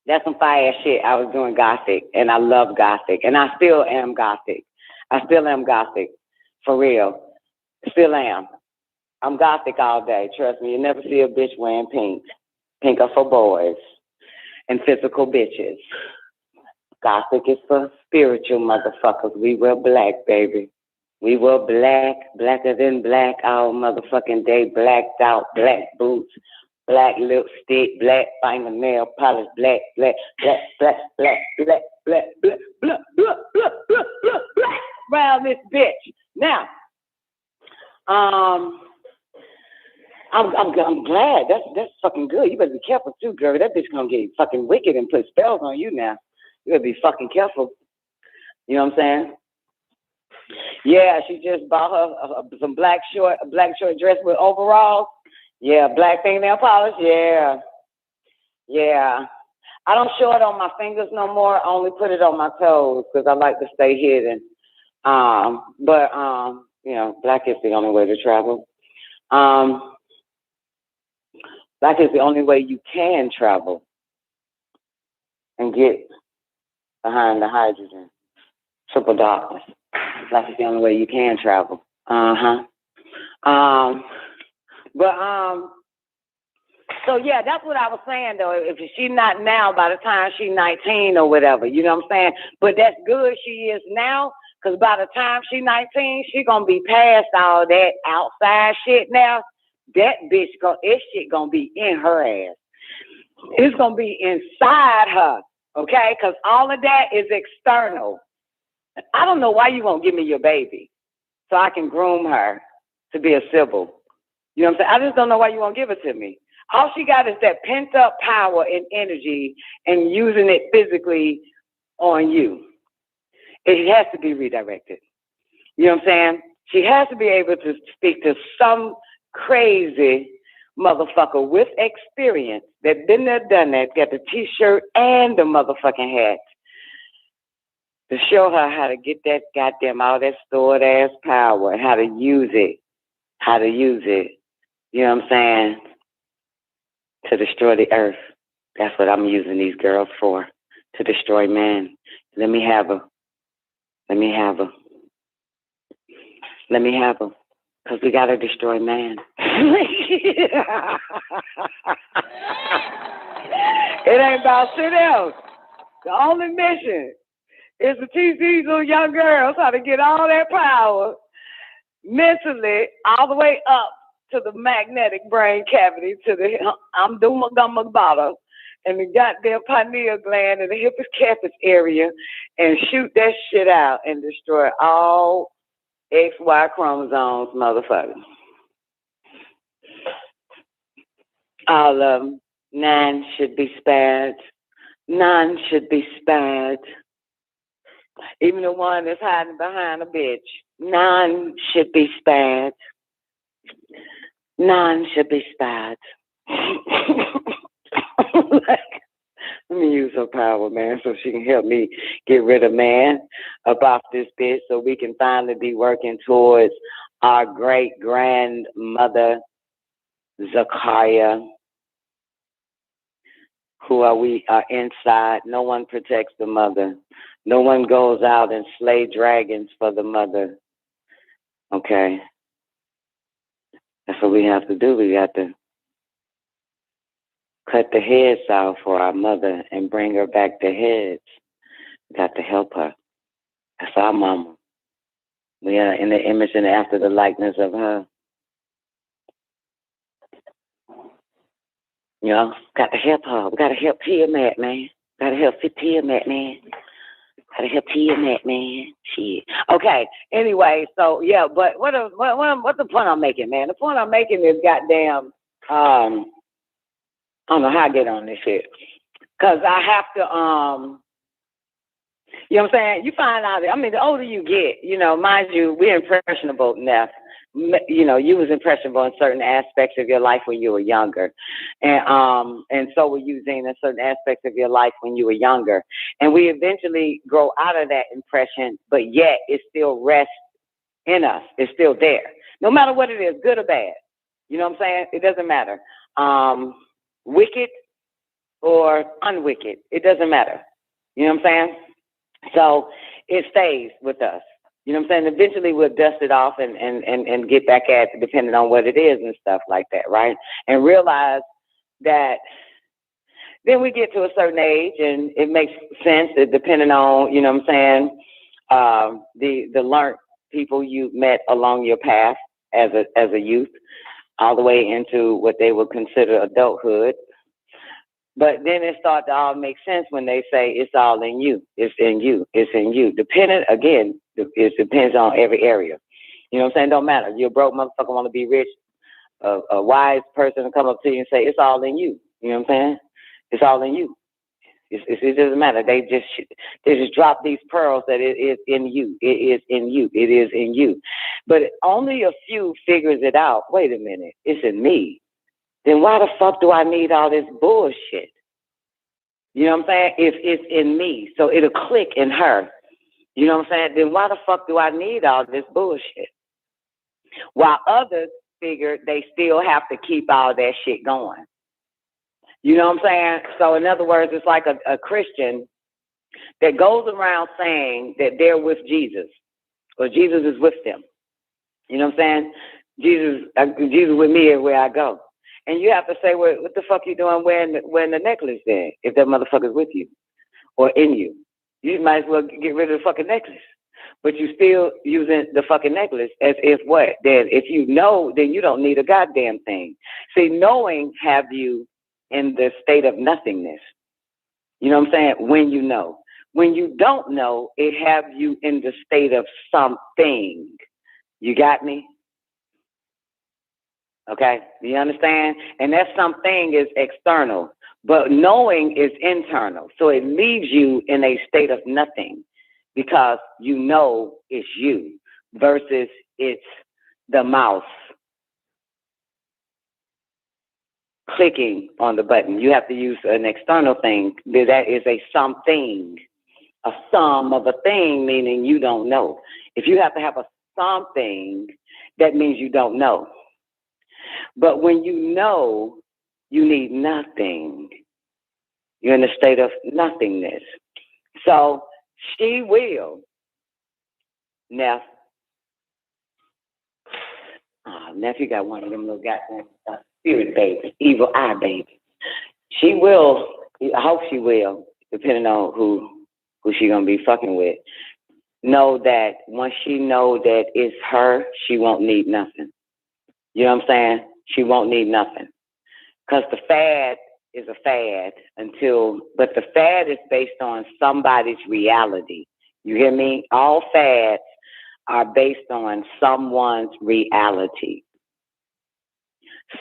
that's some fire shit. I was doing Gothic, and I love Gothic, and I still am Gothic. For real. Still am. I'm Gothic all day. Trust me. You never see a bitch wearing pink. Pink are for boys and physical bitches. Gothic is for spiritual motherfuckers. We wear black, baby. We wear black, blacker than black all motherfucking day. Blacked out, black boots, black lipstick, black fingernail polish, black, black, black, black, black, black, black, black, black, black, black, black, black, black, around this bitch. Now, I'm glad. That's fucking good. You better be careful too, girl. That bitch gonna get fucking wicked and put spells on you now. You better be fucking careful. You know what I'm saying? Yeah, she just bought her some black short dress with overalls. Yeah, black fingernail polish. Yeah. I don't show it on my fingers no more. I only put it on my toes because I like to stay hidden. But you know, black is the only way to travel. Black is the only way you can travel and get behind the hydrogen. Triple darkness. Black is the only way you can travel. So yeah, that's what I was saying though. If she's not now, by the time she's 19 or whatever, you know what I'm saying? But that's good she is now, because by the time she's 19, she gonna be past all that outside shit now. That bitch shit gonna be in her ass. It's gonna be inside her, okay? Because all of that is external. I don't know why you won't give me your baby so I can groom her to be a Sybil. You know what I'm saying? I just don't know why you won't give it to me. All she got is that pent up power and energy and using it physically on you. It has to be redirected. You know what I'm saying? She has to be able to speak to some crazy motherfucker with experience that been there, done that, got the t-shirt and the motherfucking hat, to show her how to get that goddamn, all that stored ass power and how to use it. You know what I'm saying? To destroy the earth. That's what I'm using these girls for, to destroy man. Let me have her. Because we got to destroy man. It ain't about shit else. The only mission is to teach these little young girls how to get all that power mentally all the way up to the magnetic brain cavity, to the amygdala and the goddamn pineal gland and the hippocampus area, and shoot that shit out and destroy all XY chromosomes, motherfucker. All of them. None should be spared. None should be spared. Even the one that's hiding behind a bitch. None should be spared. None should be spared. Let me use her power, man, so she can help me get rid of man about this bitch, so we can finally be working towards our great grandmother, Zachariah, who are inside. No one protects the mother. No one goes out and slay dragons for the mother. Okay? That's what we have to do. We got to cut the heads off for our mother and bring her back to heads. We got to help her. That's our mama. We are in the image and after the likeness of her. You know, got to help her. We got to help Tiamat, man. Got to help Tiamat, man. Got to help Tiamat, man. Shit. Okay. Anyway, so yeah, but what's the point I'm making, man? The point I'm making is goddamn. I don't know how I get on this shit, cause I have to You know what I'm saying? You find out, I mean, the older you get, you know, mind you, we're impressionable now. You know, you was impressionable in certain aspects of your life when you were younger. And so were you, Zane, in certain aspects of your life when you were younger. And we eventually grow out of that impression, but yet it still rests in us. It's still there. No matter what it is, good or bad. You know what I'm saying? It doesn't matter. Wicked or unwicked, it doesn't matter. You know what I'm saying? So it stays with us. You know what I'm saying? Eventually we'll dust it off and get back at it, depending on what it is and stuff like that, right? And realize that then we get to a certain age and it makes sense that depending on, you know what I'm saying, the learned people you met along your path as a youth, all the way into what they would consider adulthood. But then it starts to all make sense when they say it's all in you. It's in you. It's in you. Dependent, again, it depends on every area. You know what I'm saying? Don't matter. You're a broke motherfucker, want to be rich. A wise person will come up to you and say, it's all in you. You know what I'm saying? It's all in you. It doesn't matter. They just drop these pearls that it is in you. It is in you. It is in you. But only a few figures it out. Wait a minute. It's in me. Then why the fuck do I need all this bullshit? You know what I'm saying? If it's in me, so it'll click in her. You know what I'm saying? Then why the fuck do I need all this bullshit? While others figure they still have to keep all that shit going. You know what I'm saying? So in other words, it's like a Christian that goes around saying that they're with Jesus, or Jesus is with them. You know what I'm saying? Jesus with me everywhere I go. And you have to say, well, what the fuck you doing wearing the necklace then, if that motherfucker's with you or in you? You might as well get rid of the fucking necklace. But you still using the fucking necklace as if what? Then if you know, then you don't need a goddamn thing. See, knowing have you in the state of nothingness. You know what I'm saying? When you know. When you don't know, it have you in the state of something. You got me? Okay, you understand? And that something is external, but knowing is internal. So it leaves you in a state of nothing because you know it's you versus it's the mouse clicking on the button. You have to use an external thing. That is a something, a sum of a thing, meaning you don't know. If you have to have a something, that means you don't know. But when you know, you need nothing. You're in a state of nothingness. So she will, Neff. Neff, you got one of them little goddamn spirit babies, evil eye baby. She will, I hope she will, depending on who she gonna be fucking with, know that once she know that it's her, she won't need nothing. You know what I'm saying? She won't need nothing. Because the fad is a fad but the fad is based on somebody's reality. You hear me? All fads are based on someone's reality.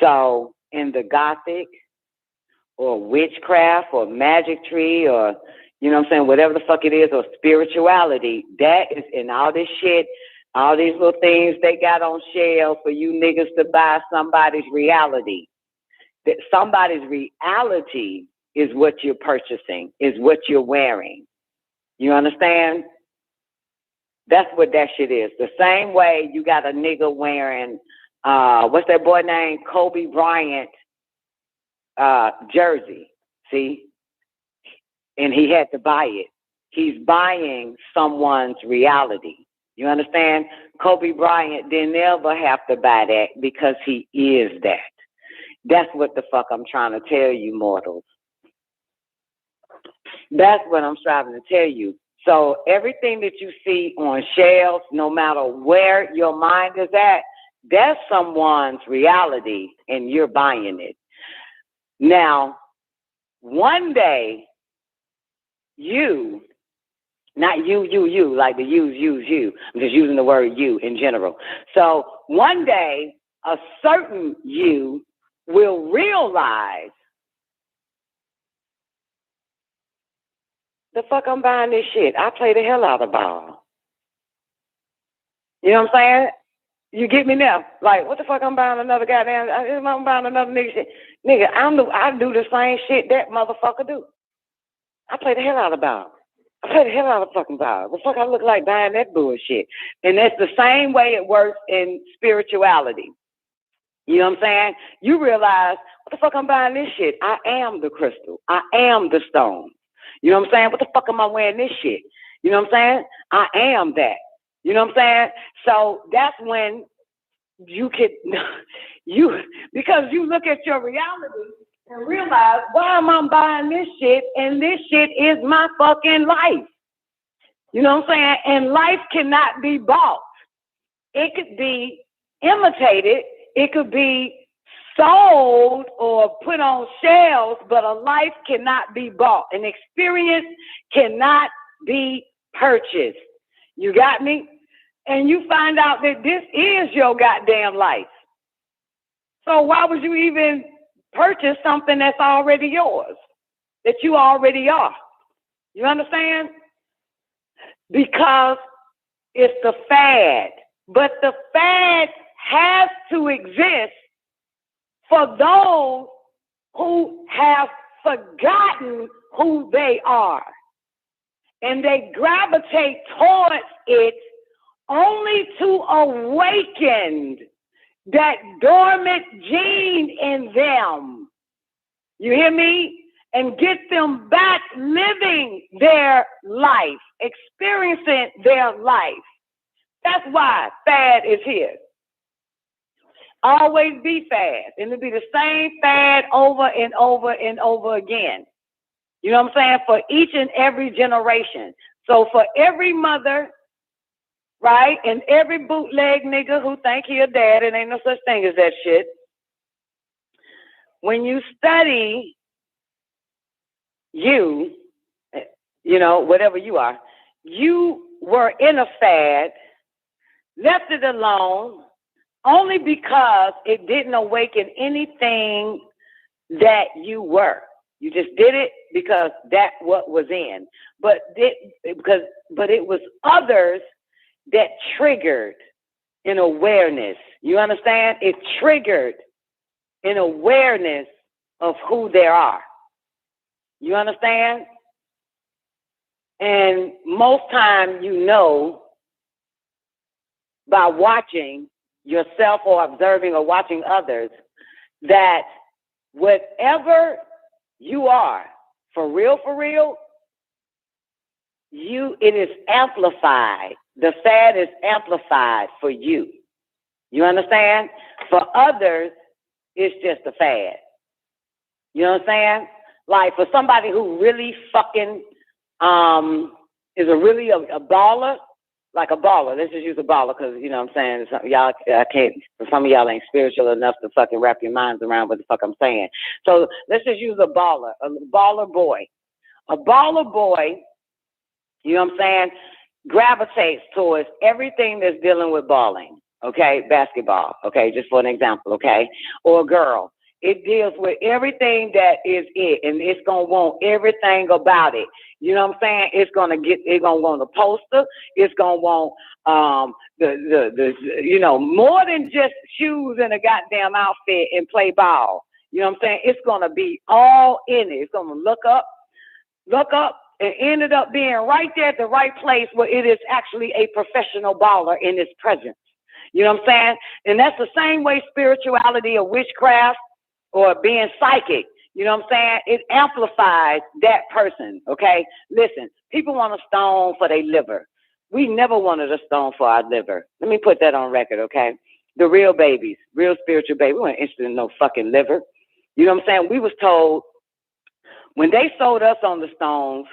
So in the Gothic or witchcraft or magic tree or, you know what I'm saying, whatever the fuck it is, or spirituality, that is in all this shit. All these little things they got on shelves for you niggas to buy somebody's reality. That somebody's reality is what you're purchasing, is what you're wearing. You understand? That's what that shit is. The same way you got a nigga wearing, what's that boy name? Kobe Bryant jersey. See? And he had to buy it. He's buying someone's reality. You understand? Kobe Bryant didn't ever have to buy that because he is that. That's what the fuck I'm trying to tell you, mortals. That's what I'm striving to tell you. So everything that you see on shelves, no matter where your mind is at, that's someone's reality and you're buying it. Now, one day, you, not you, like the use you. I'm just using the word you in general. So one day, a certain you will realize The fuck I'm buying this shit? I play the hell out of ball. You know what I'm saying? You get me now? Like, what the fuck I'm buying another goddamn, I'm buying another nigga shit. Nigga, I do the same shit that motherfucker do. I play the hell out of ball. I play the hell out of fucking ball. The fuck I look like buying that bullshit. And that's the same way it works in spirituality. You know what I'm saying? You realize, what the fuck I'm buying this shit? I am the crystal. I am the stone. You know what I'm saying? What the fuck am I wearing this shit? You know what I'm saying? I am that. You know what I'm saying? So that's when you could, because you look at your reality and realize, why am I buying this shit? And this shit is my fucking life. You know what I'm saying? And life cannot be bought. It could be imitated. It could be sold or put on shelves, but a life cannot be bought. An experience cannot be purchased. You got me? And you find out that this is your goddamn life. So why would you even purchase something that's already yours, that you already are? You understand? Because it's the fad. But the fad has to exist for those who have forgotten who they are. And they gravitate towards it only to awaken that dormant gene in them. You hear me? And get them back living their life, experiencing their life. That's why fad is here. Always be fad. And it'll be the same fad over and over and over again. You know what I'm saying? For each and every generation. So for every mother, right, and every bootleg nigga who think he a dad, and ain't no such thing as that shit. When you study you know, whatever you are, you were in a fad, left it alone, only because it didn't awaken anything that you were. You just did it because that's what was in. But it was others that triggered an awareness. You understand? It triggered an awareness of who they are. You understand? And most time you know by watching yourself or observing or watching others that whatever you are, for real, it is amplified. The fad is amplified for you. You understand? For others, it's just a fad. You know what I'm saying? Like for somebody who really fucking is a baller, like a baller. Let's just use a baller because, you know what I'm saying? Y'all, I can't, some of y'all ain't spiritual enough to fucking wrap your minds around what the fuck I'm saying. So let's just use a baller boy. A baller boy, you know what I'm saying, gravitates towards everything that's dealing with balling, okay? Basketball, okay? Just for an example, okay? Or a girl. It deals with everything that is it, and it's going to want everything about it. You know what I'm saying? It's going to want a poster. It's going to want, more than just shoes and a goddamn outfit and play ball. You know what I'm saying? It's going to be all in it. It's going to look up, and ended up being right there at the right place where it is actually a professional baller in its presence. You know what I'm saying? And that's the same way spirituality or witchcraft or being psychic, you know what I'm saying? It amplifies that person, okay? Listen, people want a stone for their liver. We never wanted a stone for our liver. Let me put that on record, okay? The real babies, real spiritual babies, we weren't interested in no fucking liver. You know what I'm saying? We was told, when they sold us on the stones,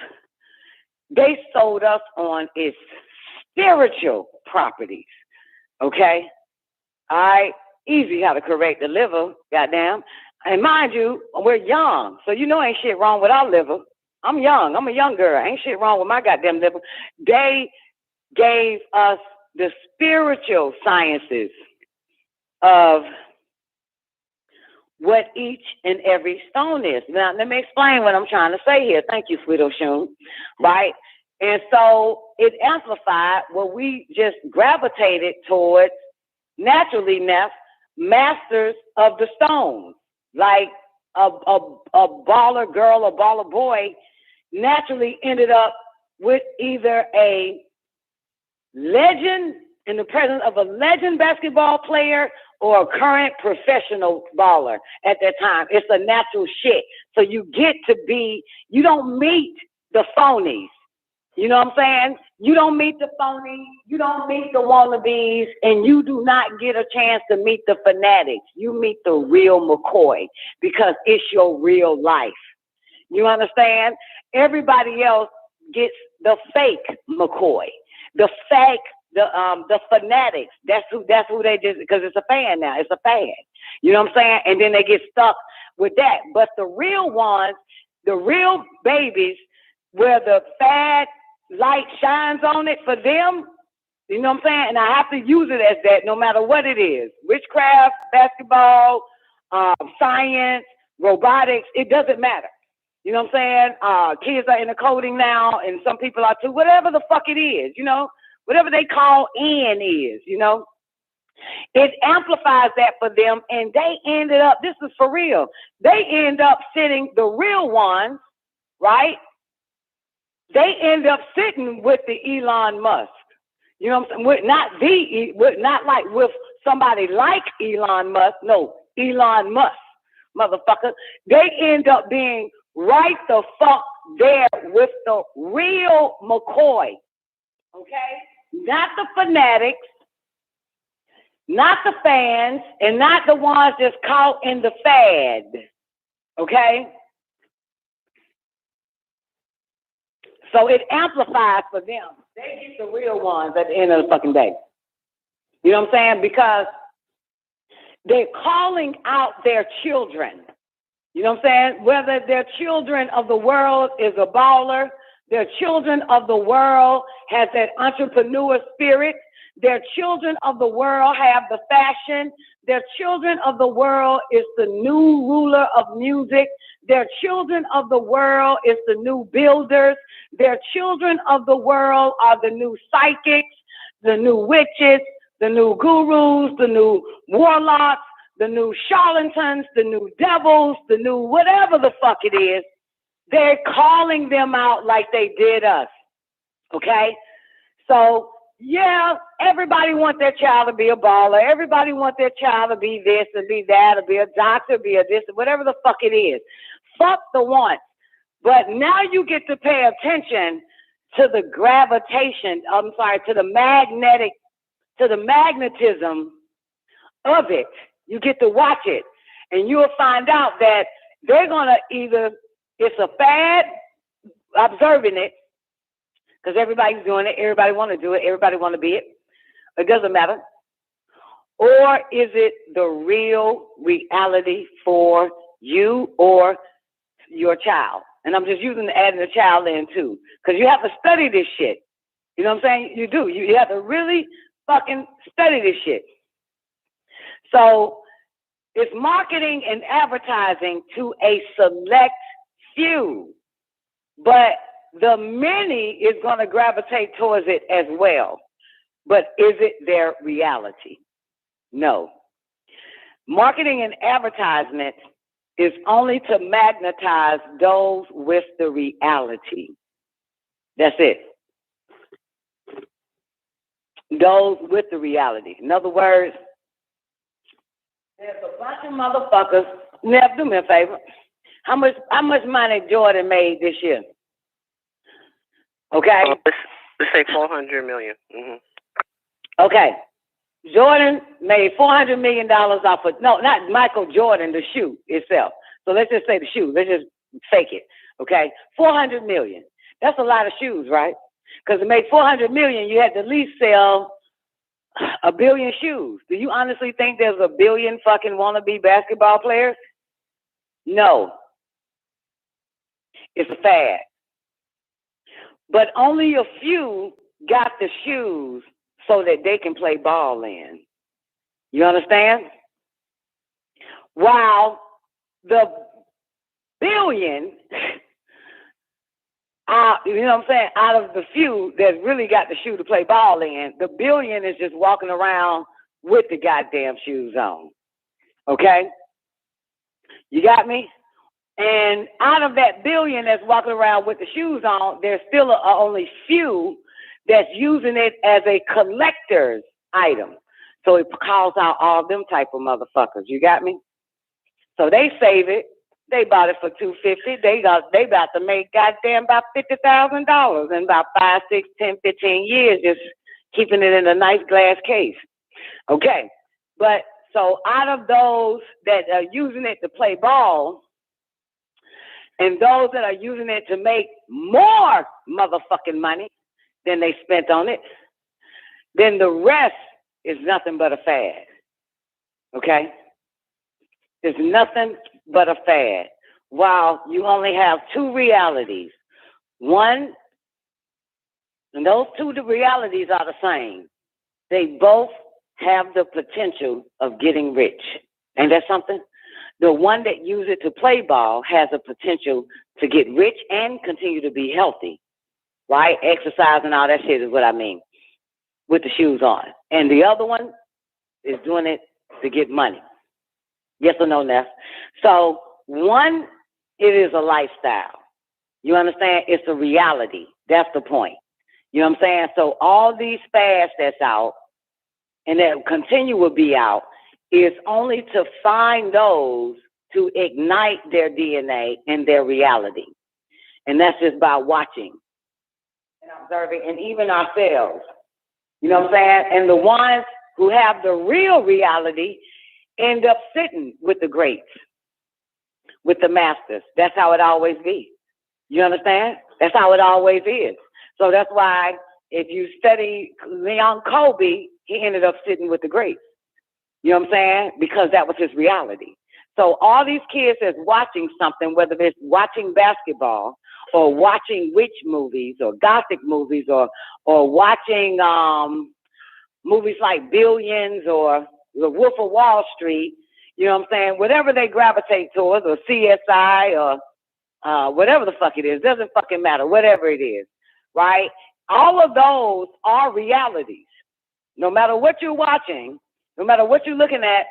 they sold us on its spiritual properties, okay? All right, easy how to correct the liver, goddamn. And mind you, we're young, so you know ain't shit wrong with our liver. I'm young. I'm a young girl. Ain't shit wrong with my goddamn liver. They gave us the spiritual sciences of what each and every stone is. Now, let me explain what I'm trying to say here. Thank you, Sweet Oshun. Right? And so it amplified what we just gravitated towards naturally, masters of the stones. Like a baller girl or baller boy naturally ended up with either a legend in the presence of a legend basketball player or a current professional baller at that time. It's a natural shit. So you get to be, you don't meet the phonies. You know what I'm saying? You don't meet the phonies, you don't meet the wannabes, and you do not get a chance to meet the fanatics. You meet the real McCoy because it's your real life. You understand? Everybody else gets the fake McCoy, the fanatics. That's who they just, because it's a fan now. It's a fan. You know what I'm saying? And then they get stuck with that. But the real ones, the real babies, where the fad light shines on it for them, you know what I'm saying? And I have to use it as that no matter what it is. Witchcraft, basketball, science, robotics, it doesn't matter. You know what I'm saying? Kids are into coding now, and some people are too. Whatever the fuck it is, you know? Whatever they call in is, you know? It amplifies that for them, and they ended up, this is for real, they end up sitting, the real ones, right? They end up sitting with the Elon Musk. You know what I'm saying? Not like with somebody like Elon Musk. No, Elon Musk, motherfucker. They end up being right the fuck there with the real McCoy. Okay? Not the fanatics, not the fans, and not the ones just caught in the fad. Okay? So it amplifies for them. They get the real ones at the end of the fucking day. You know what I'm saying? Because they're calling out their children. You know what I'm saying? Whether their children of the world is a baller, their children of the world has that entrepreneur spirit, their children of the world have the fashion, their children of the world is the new ruler of music, their children of the world is the new builders, their children of the world are the new psychics, the new witches, the new gurus, the new warlocks, the new charlatans, the new devils, the new whatever the fuck it is. They're calling them out like they did us. Okay? So, yeah, everybody wants their child to be a baller. Everybody wants their child to be this and be that, or be a doctor, be a this, whatever the fuck it is. Fuck the one. But now you get to pay attention to the to the magnetism of it. You get to watch it, and you'll find out that they're going to either, it's a fad, observing it, because everybody's doing it, everybody want to do it, everybody want to be it. It doesn't matter. Or is it the real reality for you or your child? And I'm just adding the child in too, because you have to study this shit. You know what I'm saying? You do. You have to really fucking study this shit. So it's marketing and advertising to a select few, but the many is going to gravitate towards it as well. But is it their reality? No. Marketing and advertisement is only to magnetize those with the reality. That's it. Those with the reality. In other words, there's a bunch of motherfuckers. Nev, do me a favor. How much money Jordan made this year? Okay. Let's say 400 million. Mm-hmm. Okay. Jordan made $400 million off of, no, not Michael Jordan, the shoe itself. So let's just say the shoe. Let's just fake it. Okay. 400 million. That's a lot of shoes, right? Because to make 400 million, you had to at least sell 1 billion shoes. Do you honestly think there's 1 billion fucking wannabe basketball players? No. It's a fad. But only a few got the shoes so that they can play ball in. You understand? While the billion, you know what I'm saying, out of the few that really got the shoe to play ball in, the billion is just walking around with the goddamn shoes on. Okay? You got me? And out of that billion that's walking around with the shoes on, there's still only few that's using it as a collector's item. So it calls out all them type of motherfuckers. You got me? So they save it. They bought it for $250. They about to make goddamn about $50,000 in about 5, 6, 10, 15 years, just keeping it in a nice glass case. Okay. But so out of those that are using it to play ball, and those that are using it to make more motherfucking money than they spent on it, then the rest is nothing but a fad. Okay? It's nothing but a fad. While you only have two realities. One, and those two realities are the same. They both have the potential of getting rich. Ain't that something? The one that uses it to play ball has a potential to get rich and continue to be healthy. Right? Exercise and all that shit is what I mean. With the shoes on. And the other one is doing it to get money. Yes or no, Ness? So one, it is a lifestyle. You understand? It's a reality. That's the point. You know what I'm saying? So all these fads that's out and that continue to be out is only to find those to ignite their DNA and their reality. And that's just by watching and observing, and even ourselves. You know what I'm saying? And the ones who have the real reality end up sitting with the greats, with the masters. That's how it always be. You understand? That's how it always is. So that's why if you study Leon Kobe, he ended up sitting with the greats. You know what I'm saying? Because that was his reality. So all these kids that's watching something, whether it's watching basketball or watching witch movies or gothic movies or watching movies like Billions or The Wolf of Wall Street, you know what I'm saying? Whatever they gravitate towards, or CSI or whatever the fuck it is, doesn't fucking matter, whatever it is, right? All of those are realities. No matter what you're watching, no matter what you're looking at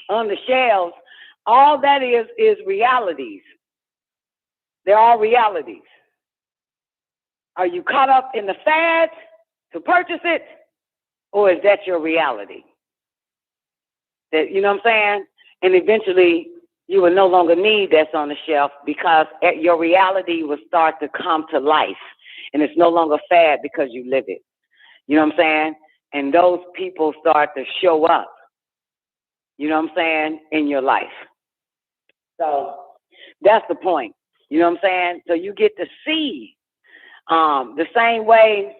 on the shelves, all that is realities. They're all realities. Are you caught up in the fad to purchase it, or is that your reality? That, you know what I'm saying? And eventually you will no longer need that's on the shelf because your reality will start to come to life, and it's no longer fad because you live it. You know what I'm saying? And those people start to show up, you know what I'm saying, in your life. So that's the point. You know what I'm saying? So you get to see the same way.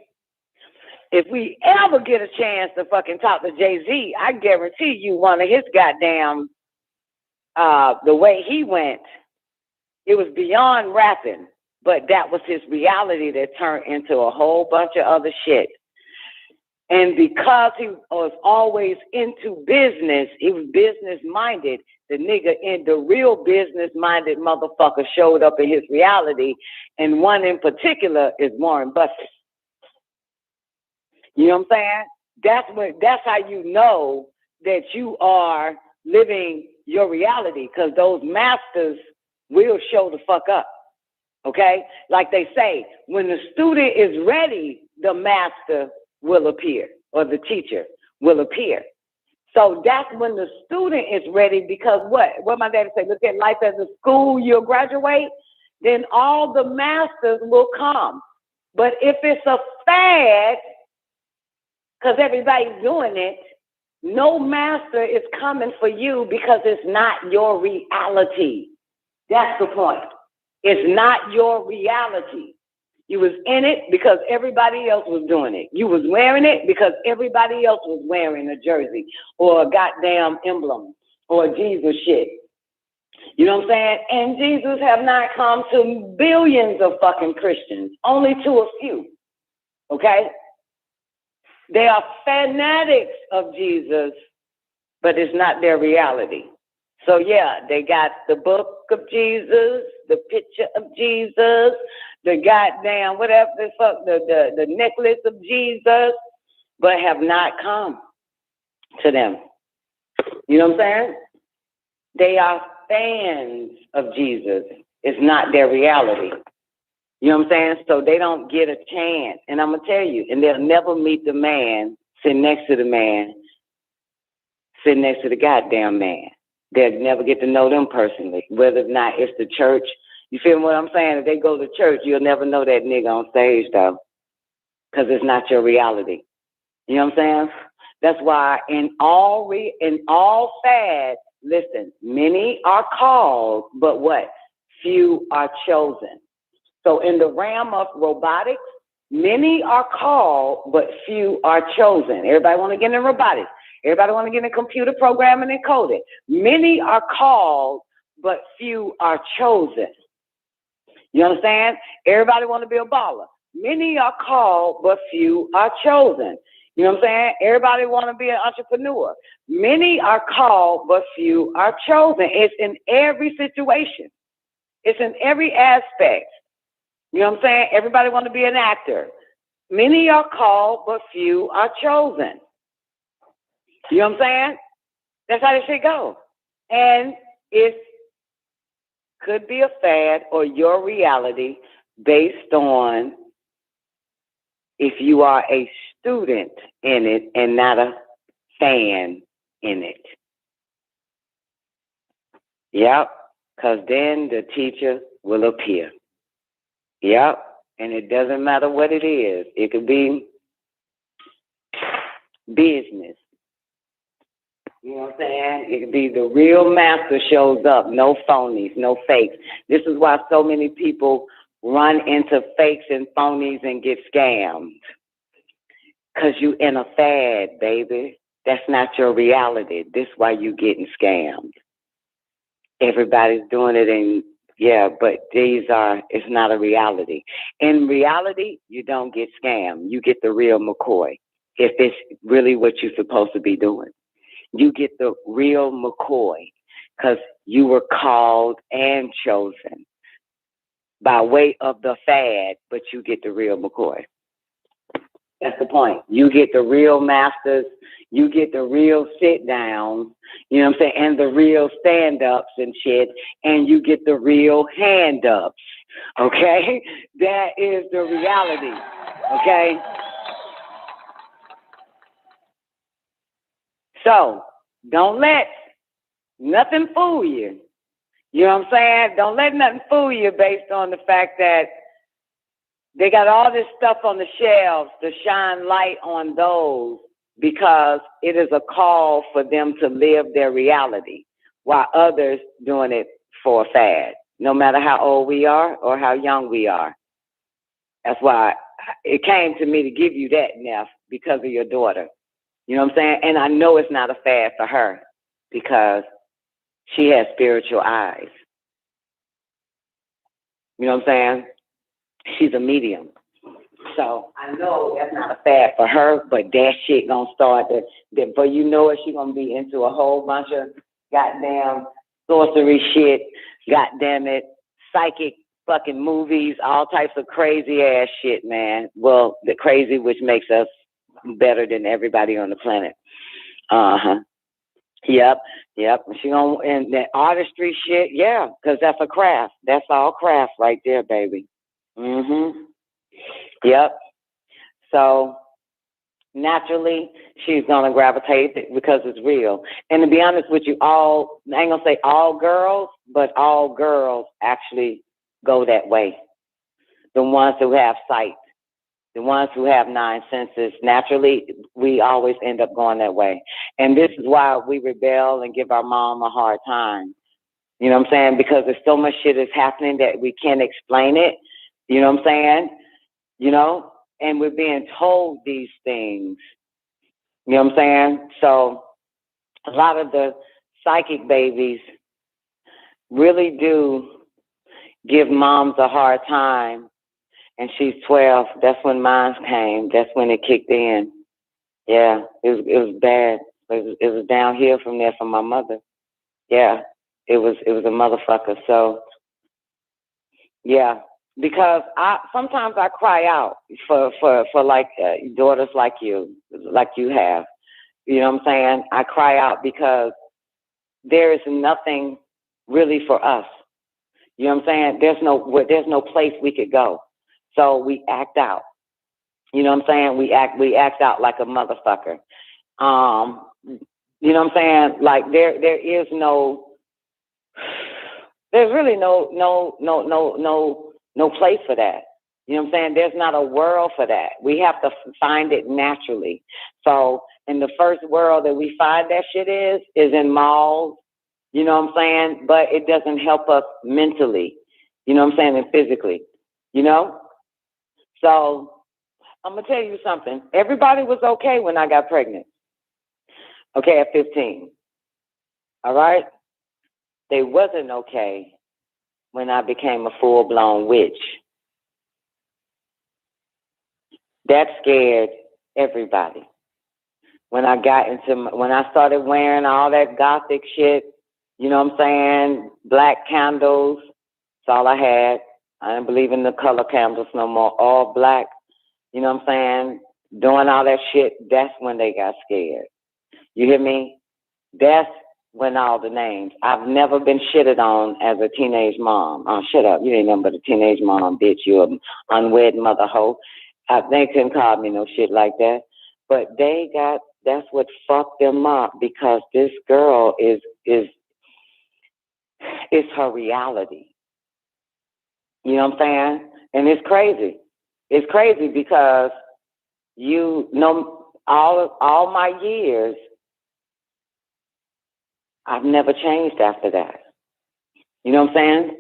If we ever get a chance to fucking talk to Jay-Z, I guarantee you one of his goddamn, the way he went, it was beyond rapping, but that was his reality that turned into a whole bunch of other shit. And because he was always into business, he was business-minded, the nigga in the real business-minded motherfucker showed up in his reality, and one in particular is Warren Buffett. You know what I'm saying? That's how you know that you are living your reality, because those masters will show the fuck up. Okay? Like they say, when the student is ready, the master will appear, or the teacher will appear. So that's when the student is ready, because what my daddy said, look at life as a school, you'll graduate, then all the masters will come. But if it's a fad, because everybody's doing it, no master is coming for you because it's not your reality. That's the point. It's not your reality. You was in it because everybody else was doing it. You was wearing it because everybody else was wearing a jersey or a goddamn emblem or a Jesus shit. You know what I'm saying? And Jesus have not come to billions of fucking Christians, only to a few. Okay? They are fanatics of Jesus, but it's not their reality. So yeah, they got the book of Jesus, the picture of Jesus, the goddamn whatever the fuck, the necklace of Jesus, but have not come to them. You know what I'm saying? They are fans of Jesus. It's not their reality. You know what I'm saying? So they don't get a chance. And I'm going to tell you, and they'll never meet the man sitting next to the man, sitting next to the goddamn man. They'll never get to know them personally, whether or not it's the church. You feel what I'm saying? If they go to church, you'll never know that nigga on stage, though, because it's not your reality. You know what I'm saying? That's why in all fads, listen, many are called, but what? Few are chosen. So in the realm of robotics, many are called, but few are chosen. Everybody want to get in robotics. Everybody want to get in computer programming and coding. Many are called, but few are chosen. You understand? Everybody want to be a baller. Many are called, but few are chosen. You know what I'm saying? Everybody want to be an entrepreneur. Many are called, but few are chosen. It's in every situation. It's in every aspect. You know what I'm saying? Everybody want to be an actor. Many are called, but few are chosen. You know what I'm saying? That's how this shit go. And it could be a fad or your reality based on if you are a student in it and not a fan in it. Yep, because then the teacher will appear. Yep, and it doesn't matter what it is. It could be business. You know what I'm saying? It could be the real master shows up. No phonies, no fakes. This is why so many people run into fakes and phonies and get scammed. Because you in a fad, baby. That's not your reality. This is why you getting scammed. Everybody's doing it, and yeah, but it's not a reality. In reality, you don't get scammed. You get the real McCoy. If it's really what you're supposed to be doing. You get the real McCoy because you were called and chosen by way of the fad, but you get the real McCoy. That's the point. You get the real masters, you get the real sit downs, you know what I'm saying, and the real stand ups and shit, and you get the real hand ups. Okay? That is the reality. Okay? So don't let nothing fool you. You know what I'm saying? Don't let nothing fool you based on the fact that they got all this stuff on the shelves to shine light on those because it is a call for them to live their reality while others doing it for a fad, no matter how old we are or how young we are. That's why it came to me to give you that, Neff, because of your daughter. You know what I'm saying? And I know it's not a fad for her because she has spiritual eyes. You know what I'm saying? She's a medium. So I know that's not a fad for her, but that shit gonna start before you know it, she gonna be into a whole bunch of goddamn sorcery shit, goddamn it, psychic fucking movies, all types of crazy ass shit, man. Well, the crazy which makes us better than everybody on the planet. Yep. She gonna, and that artistry shit, yeah, because that's a craft. That's all craft right there, baby. Yep. So naturally, she's gonna gravitate because it's real. And to be honest with you, I ain't gonna say all girls, but all girls actually go that way. The ones who have sight. The ones who have 9 senses, naturally, we always end up going that way. And this is why we rebel and give our mom a hard time. You know what I'm saying? Because there's so much shit is happening that we can't explain it. You know what I'm saying? You know? And we're being told these things. You know what I'm saying? So a lot of the psychic babies really do give moms a hard time. And she's 12. That's when mine came. That's when it kicked in. Yeah, it was bad. It was downhill from there from my mother. Yeah, It was a motherfucker. So yeah, because sometimes I cry out for like daughters like you have. You know what I'm saying? I cry out because there is nothing really for us. You know what I'm saying? There's no place we could go. So we act out. You know what I'm saying? We act out like a motherfucker. You know what I'm saying? Like there's really no place for that. You know what I'm saying? There's not a world for that. We have to find it naturally. So in the first world that we find that shit is in malls. You know what I'm saying? But it doesn't help us mentally. You know what I'm saying? And physically. You know? So I'm going to tell you something. Everybody was okay when I got pregnant. Okay, at 15. All right? They wasn't okay when I became a full-blown witch. That scared everybody. When I started wearing all that gothic shit, you know what I'm saying? Black candles, that's all I had. I didn't believe in the color candles no more. All black, you know what I'm saying? Doing all that shit, that's when they got scared. You hear me? That's when all the names. I've never been shitted on as a teenage mom. Oh, shut up. You ain't nothing but a teenage mom, bitch. You an unwed mother hoe. They couldn't call me no shit like that. But that's what fucked them up because this girl is her reality. You know what I'm saying? And it's crazy. It's crazy because you know all my years, I've never changed after that. You know what I'm saying?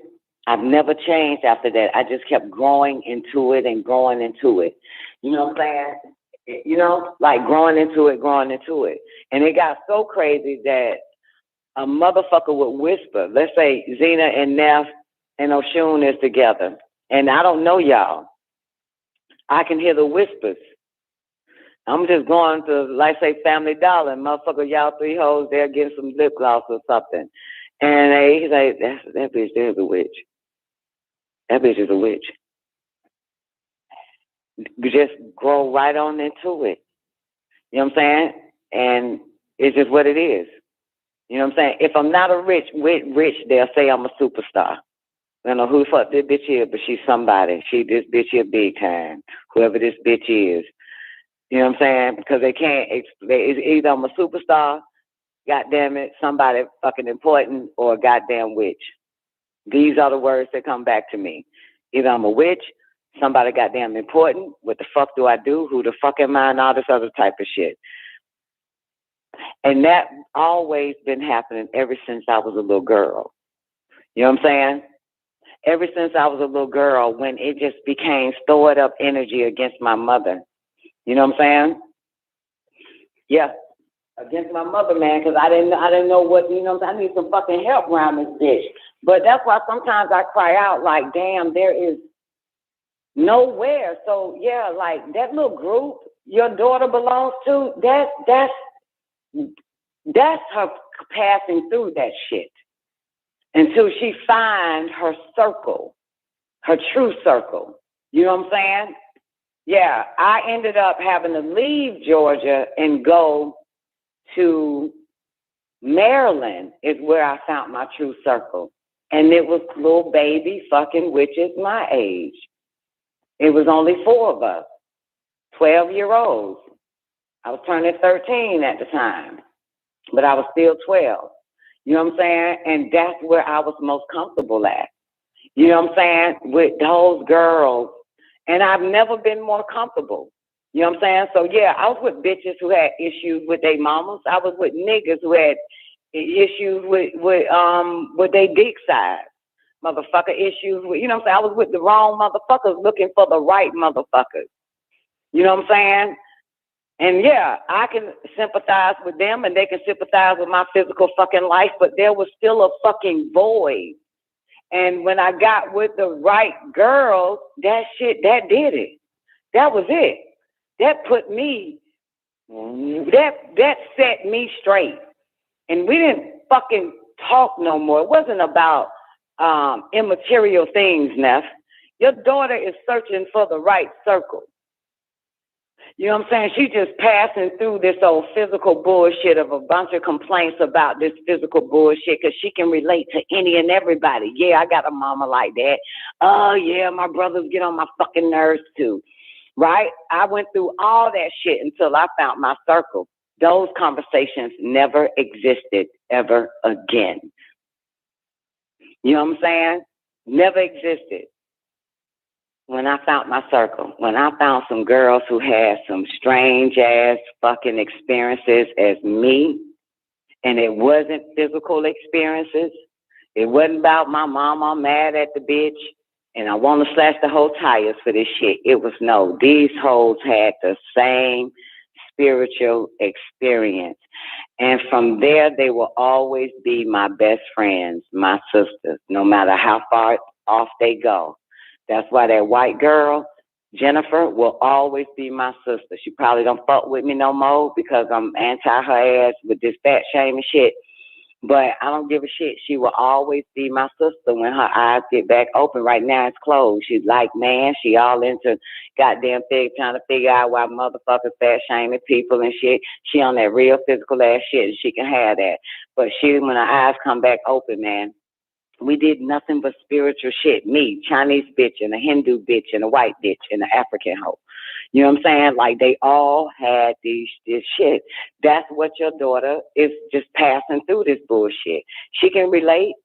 I've never changed after that. I just kept growing into it and growing into it. You know what I'm saying? You know, like growing into it. And it got so crazy that a motherfucker would whisper. Let's say Zena and Neff and Oshun is together. And I don't know y'all. I can hear the whispers. I'm just going to, like, say, Family Dollar, and motherfucker, y'all three hoes there getting some lip gloss or something. And he's like, that bitch there's a witch. That bitch is a witch. You just grow right on into it. You know what I'm saying? And it's just what it is. You know what I'm saying? If I'm not a rich, they'll say I'm a superstar. I don't know who the fuck this bitch is, but she's somebody. This bitch here big time. Whoever this bitch is. You know what I'm saying? Because they can't, it's either I'm a superstar, goddamn it, somebody fucking important, or a goddamn witch. These are the words that come back to me. Either I'm a witch, somebody goddamn important, what the fuck do I do, who the fuck am I, and all this other type of shit. And that always been happening ever since I was a little girl. You know what I'm saying? Ever since I was a little girl, when it just became stored up energy against my mother. You know what I'm saying? Yeah, against my mother, man, because I didn't know what, you know what I'm saying? I need some fucking help around this bitch. But that's why sometimes I cry out like, damn, there is nowhere. So, yeah, like that little group your daughter belongs to, that's her passing through that shit until she finds her circle, her true circle. You know what I'm saying? Yeah, I ended up having to leave Georgia and go to Maryland is where I found my true circle. And it was little baby fucking witches my age. It was only 4 of us, 12-year-olds. I was turning 13 at the time, but I was still 12. You know what I'm saying? And that's where I was most comfortable at. You know what I'm saying? With those girls. And I've never been more comfortable. You know what I'm saying? So, yeah, I was with bitches who had issues with their mamas. I was with niggas who had issues with their dick size. Motherfucker issues with, you know what I'm saying? I was with the wrong motherfuckers looking for the right motherfuckers. You know what I'm saying? And, yeah, I can sympathize with them and they can sympathize with my physical fucking life, but there was still a fucking void. And when I got with the right girls, that did it. That was it. That put me, that set me straight. And we didn't fucking talk no more. It wasn't about immaterial things, Neff. Your daughter is searching for the right circle. You know what I'm saying? She's just passing through this old physical bullshit of a bunch of complaints about this physical bullshit because she can relate to any and everybody. Yeah, I got a mama like that. Oh, yeah, my brothers get on my fucking nerves too. Right? I went through all that shit until I found my circle. Those conversations never existed ever again. You know what I'm saying? Never existed. When I found my circle, when I found some girls who had some strange ass fucking experiences as me, and it wasn't physical experiences. It wasn't about my mama mad at the bitch and I want to slash the whole tires for this shit. It was no, these hoes had the same spiritual experience. And from there, they will always be my best friends, my sisters, no matter how far off they go. That's why that white girl, Jennifer, will always be my sister. She probably don't fuck with me no more because I'm anti her ass with this fat shaming shit. But I don't give a shit. She will always be my sister when her eyes get back open. Right now it's closed. She's like, man, she all into goddamn thing trying to figure out why motherfuckers fat shaming people and shit. She on that real physical ass shit and she can have that. But she, when her eyes come back open, man, we did nothing but spiritual shit. Me, Chinese bitch, and a Hindu bitch, and a white bitch, and an African hoe. You know what I'm saying? Like, they all had this shit. That's what your daughter is just passing through this bullshit. She can relate,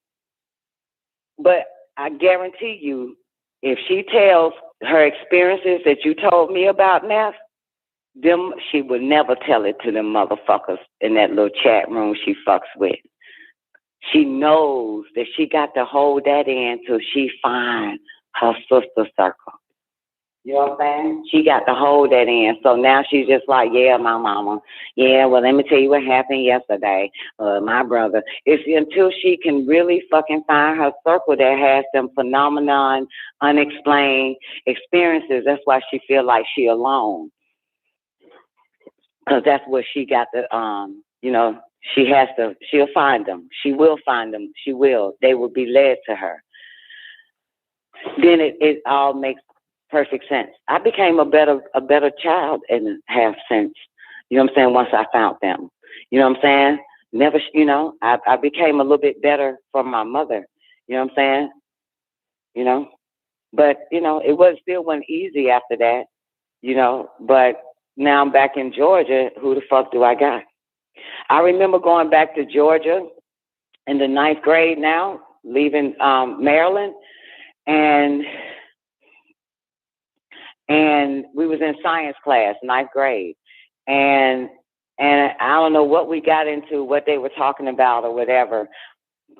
but I guarantee you, if she tells her experiences that you told me about, Neff, them, she would never tell it to them motherfuckers in that little chat room she fucks with. She knows that she got to hold that in till she find her sister circle. You know what I'm saying? She got to hold that in. So now she's just like, yeah, my mama. Yeah, well, let me tell you what happened yesterday. My brother. It's until she can really fucking find her circle that has them phenomenon, unexplained experiences. That's why she feel like she alone. Because that's what she got to, you know, she'll find them. She will find them. She will. They will be led to her. Then it all makes perfect sense. I became a better child in a half sense. You know what I'm saying? Once I found them. You know what I'm saying? Never, you know, I became a little bit better for my mother. You know what I'm saying? You know? But, you know, still wasn't easy after that, you know. But now I'm back in Georgia. Who the fuck do I got? I remember going back to Georgia in the 9th grade now, leaving Maryland, and we was in science class, 9th grade, and I don't know what we got into, what they were talking about or whatever.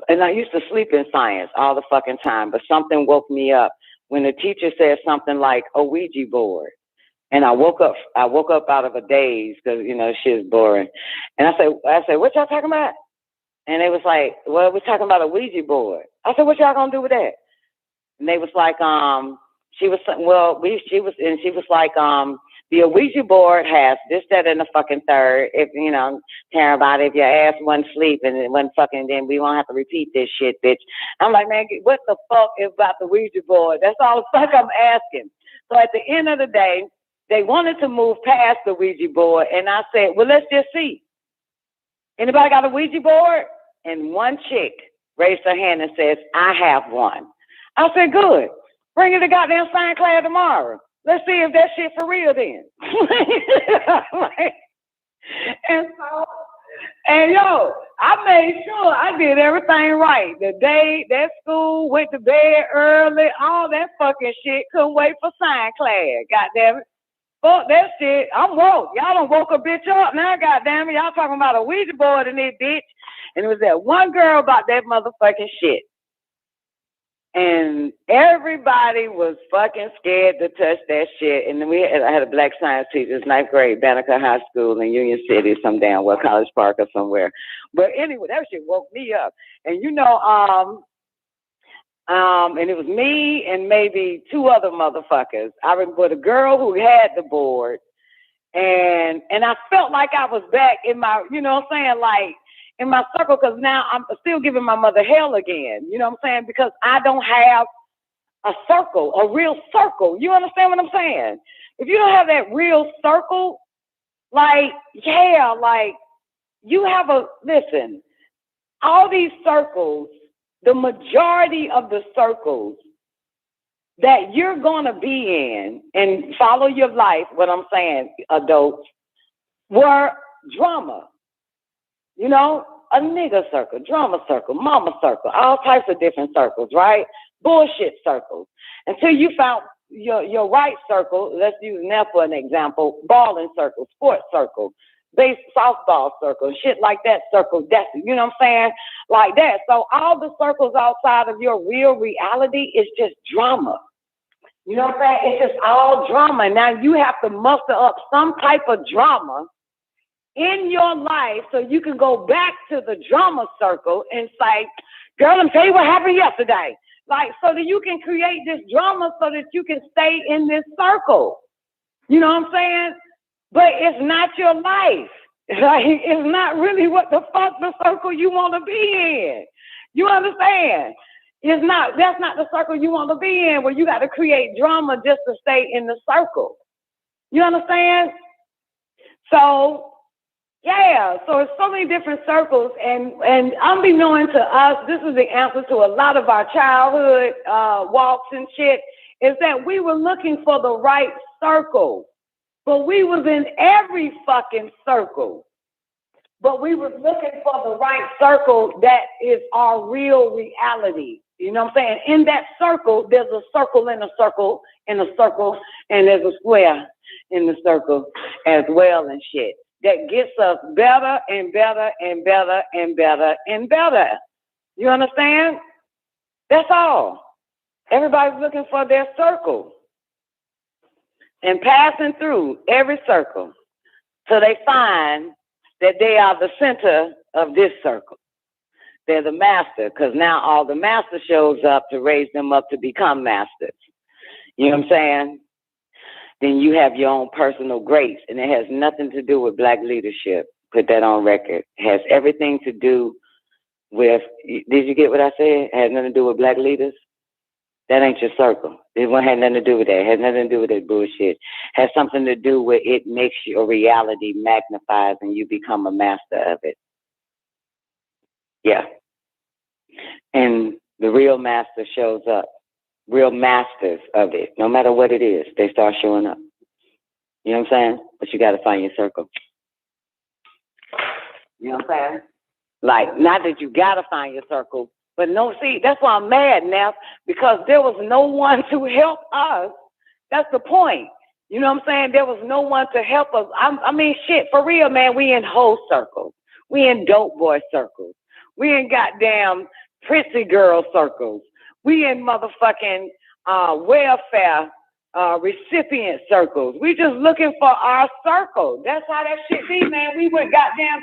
And I used to sleep in science all the fucking time, but something woke me up when the teacher said something like a Ouija board. And I woke up out of a daze because, you know, shit is boring. And I said, what y'all talking about? And they was like, well, we're talking about a Ouija board. I said, what y'all gonna do with that? And they was like, she was like, the Ouija board has this, that, and the fucking third. If, you know, tearing about it, if your ass wasn't sleep and it wasn't fucking, then we won't have to repeat this shit, bitch. I'm like, man, what the fuck is about the Ouija board? That's all the fuck I'm asking. So at the end of the day, they wanted to move past the Ouija board, and I said, well, let's just see. Anybody got a Ouija board? And one chick raised her hand and says, I have one. I said, good. Bring it to goddamn science class tomorrow. Let's see if that shit for real then. And yo, I made sure I did everything right. The day that school, went to bed early, all that fucking shit, couldn't wait for science class. Goddamn it. Fuck that shit. I'm woke. Y'all done woke a bitch up now, goddamn it. Y'all talking about a Ouija board in this bitch. And it was that one girl about that motherfucking shit. And everybody was fucking scared to touch that shit. And then I had a black science teacher, 9th grade, Banneker High School in Union City, some damn well, College Park or somewhere. But anyway, that shit woke me up. And you know, and it was me and maybe 2 other motherfuckers. I remember the girl who had the board, and I felt like I was back in my, you know what I'm saying, like in my circle because now I'm still giving my mother hell again. You know what I'm saying? Because I don't have a circle, a real circle. You understand what I'm saying? If you don't have that real circle, like, yeah, like you have listen, all these circles, the majority of the circles that you're going to be in and follow your life, what I'm saying, adults, were drama. You know, a nigger circle, drama circle, mama circle, all types of different circles, right? Bullshit circles. Until you found your right circle, let's use Neff for an example, balling circle, sports circle, base softball circle, shit like that circle, that's, you know what I'm saying? Like that. So all the circles outside of your real reality is just drama. You know what I'm saying? It's just all drama. Now you have to muster up some type of drama in your life so you can go back to the drama circle and say, girl, let me tell you what happened yesterday. Like, so that you can create this drama so that you can stay in this circle. You know what I'm saying? But it's not your life. Like, it's not really what the fuck the circle you want to be in. You understand? That's not the circle you want to be in, where you got to create drama just to stay in the circle. You understand? So, yeah, so it's so many different circles, and unbeknown to us, this is the answer to a lot of our childhood walks and shit, is that we were looking for the right circle, but we was in every fucking circle, but we was looking for the right circle that is our real reality. You know what I'm saying? In that circle, there's a circle in a circle in a circle, and there's a square in the circle as well and shit. That gets us better and better and better and better and better. You understand? That's all. Everybody's looking for their circle and passing through every circle till they find that they are the center of this circle. They're the master, because now all the master shows up to raise them up to become masters. You know what I'm saying? Then you have your own personal grace, and it has nothing to do with black leadership. Put that on record. It has everything to do with, did you get what I said? It has nothing to do with black leaders. That ain't your circle. It had nothing to do with that. It has nothing to do with that bullshit. It has something to do with it makes your reality magnifies and you become a master of it. Yeah. And the real master shows up. Real masters of it. No matter what it is, they start showing up. You know what I'm saying? But you got to find your circle. You know what I'm saying? Like, not that you got to find your circle, but no, see, that's why I'm mad now, because there was no one to help us. That's the point. You know what I'm saying? There was no one to help us. I mean, shit, for real, man, we in hoe circles. We in dope boy circles. We in goddamn prissy girl circles. We in motherfucking welfare recipient circles. We just looking for our circle. That's how that shit be, man. We went goddamn,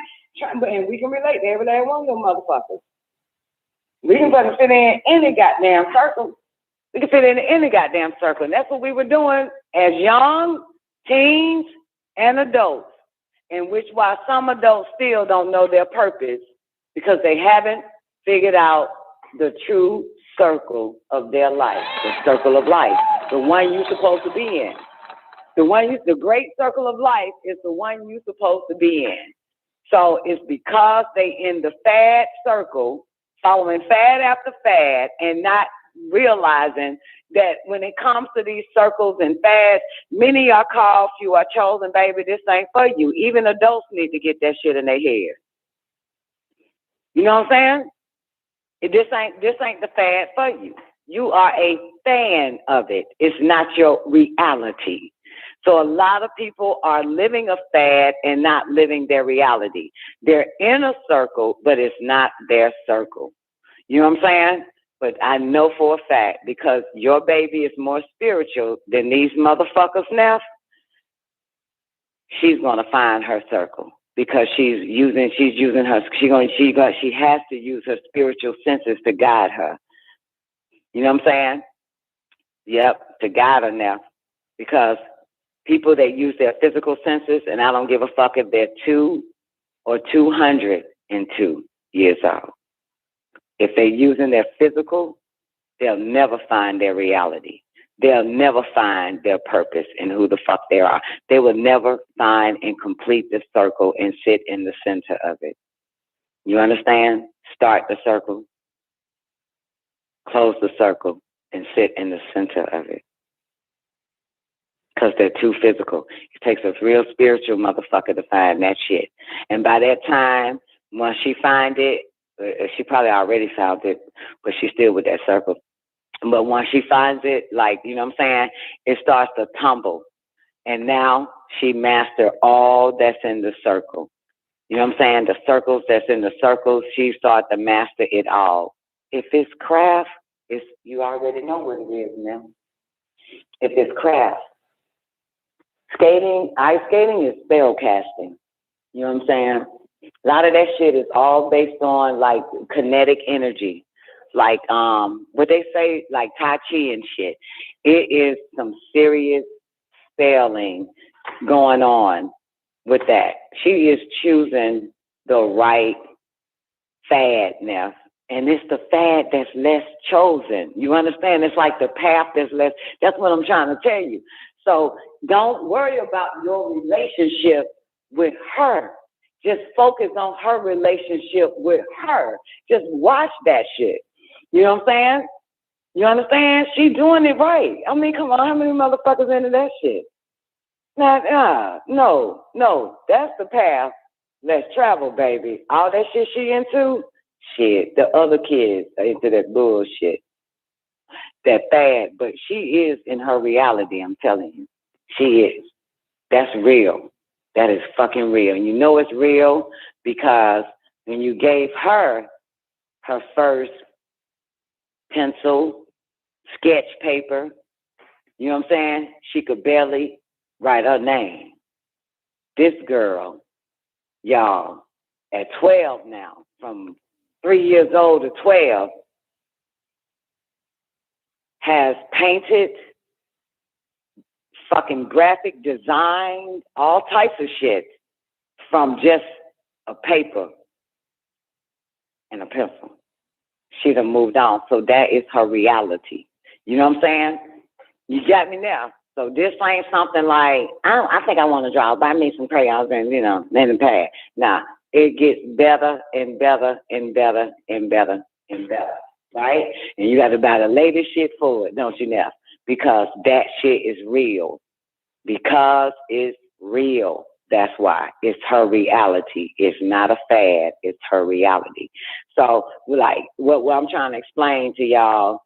and we can relate to every last one of them motherfuckers. We can fucking fit in any goddamn circle. We can fit in any goddamn circle. And that's what we were doing as young teens and adults, in which why some adults still don't know their purpose because they haven't figured out the true circle of their life, the circle of life, the one you're supposed to be in. The great circle of life is the one you're supposed to be in. So it's because they in the fad circle, following fad after fad, and not realizing that when it comes to these circles and fads, many are called, few are chosen, baby. This ain't for you. Even adults need to get that shit in their head. You know what I'm saying? This ain't the fad for you. You are a fan of it. It's not your reality. So a lot of people are living a fad and not living their reality. They're in a circle, but it's not their circle. You know what I'm saying? But I know for a fact, because your baby is more spiritual than these motherfuckers now, she's gonna find her circle. Because she has to use her spiritual senses to guide her. You know what I'm saying? Yep, to guide her now. Because people that use their physical senses, and I don't give a fuck if they're 2 or 200, and 2 years old. If they're using their physical, they'll never find their reality. They'll never find their purpose and who the fuck they are. They will never find and complete the circle and sit in the center of it. You understand? Start the circle, close the circle, and sit in the center of it. Because they're too physical. It takes a real spiritual motherfucker to find that shit. And by that time, once she find it, she probably already found it, but she's still with that circle. But once she finds it, like, you know what I'm saying, it starts to tumble. And now she mastered all that's in the circle. You know what I'm saying? The circles that's in the circles, she started to master it all. If it's craft, you already know what it is now. If it's craft. Skating, ice skating is spell casting. You know what I'm saying? A lot of that shit is all based on, like, kinetic energy. Like, what they say, like Tai Chi and shit. It is some serious spelling going on with that. She is choosing the right fad now. And it's the fad that's less chosen. You understand? It's like the path that's less. That's what I'm trying to tell you. So don't worry about your relationship with her. Just focus on her relationship with her. Just watch that shit. You know what I'm saying? You understand? She doing it right. I mean, come on, how many motherfuckers into that shit? No, that's the path. Let's travel, baby. All that shit she into, shit, the other kids are into that bullshit. That bad, but she is in her reality, I'm telling you. She is. That's real. That is fucking real. And you know it's real because when you gave her her first pencil, sketch paper, you know what I'm saying? She could barely write her name. This girl, y'all, at 12 now, from 3 years old to 12, has painted, fucking graphic design, all types of shit from just a paper and a pencil. She done moved on. So that is her reality. You know what I'm saying? You got me now. So this ain't something like, I think I want to draw. Buy me some crayons and, you know, pen and pad. Nah, it gets better and better and better and better and better, right? And you got to buy the latest shit for it, don't you now? Because that shit is real. Because it's real. That's why. It's her reality. It's not a fad. It's her reality. So, like, what I'm trying to explain to y'all,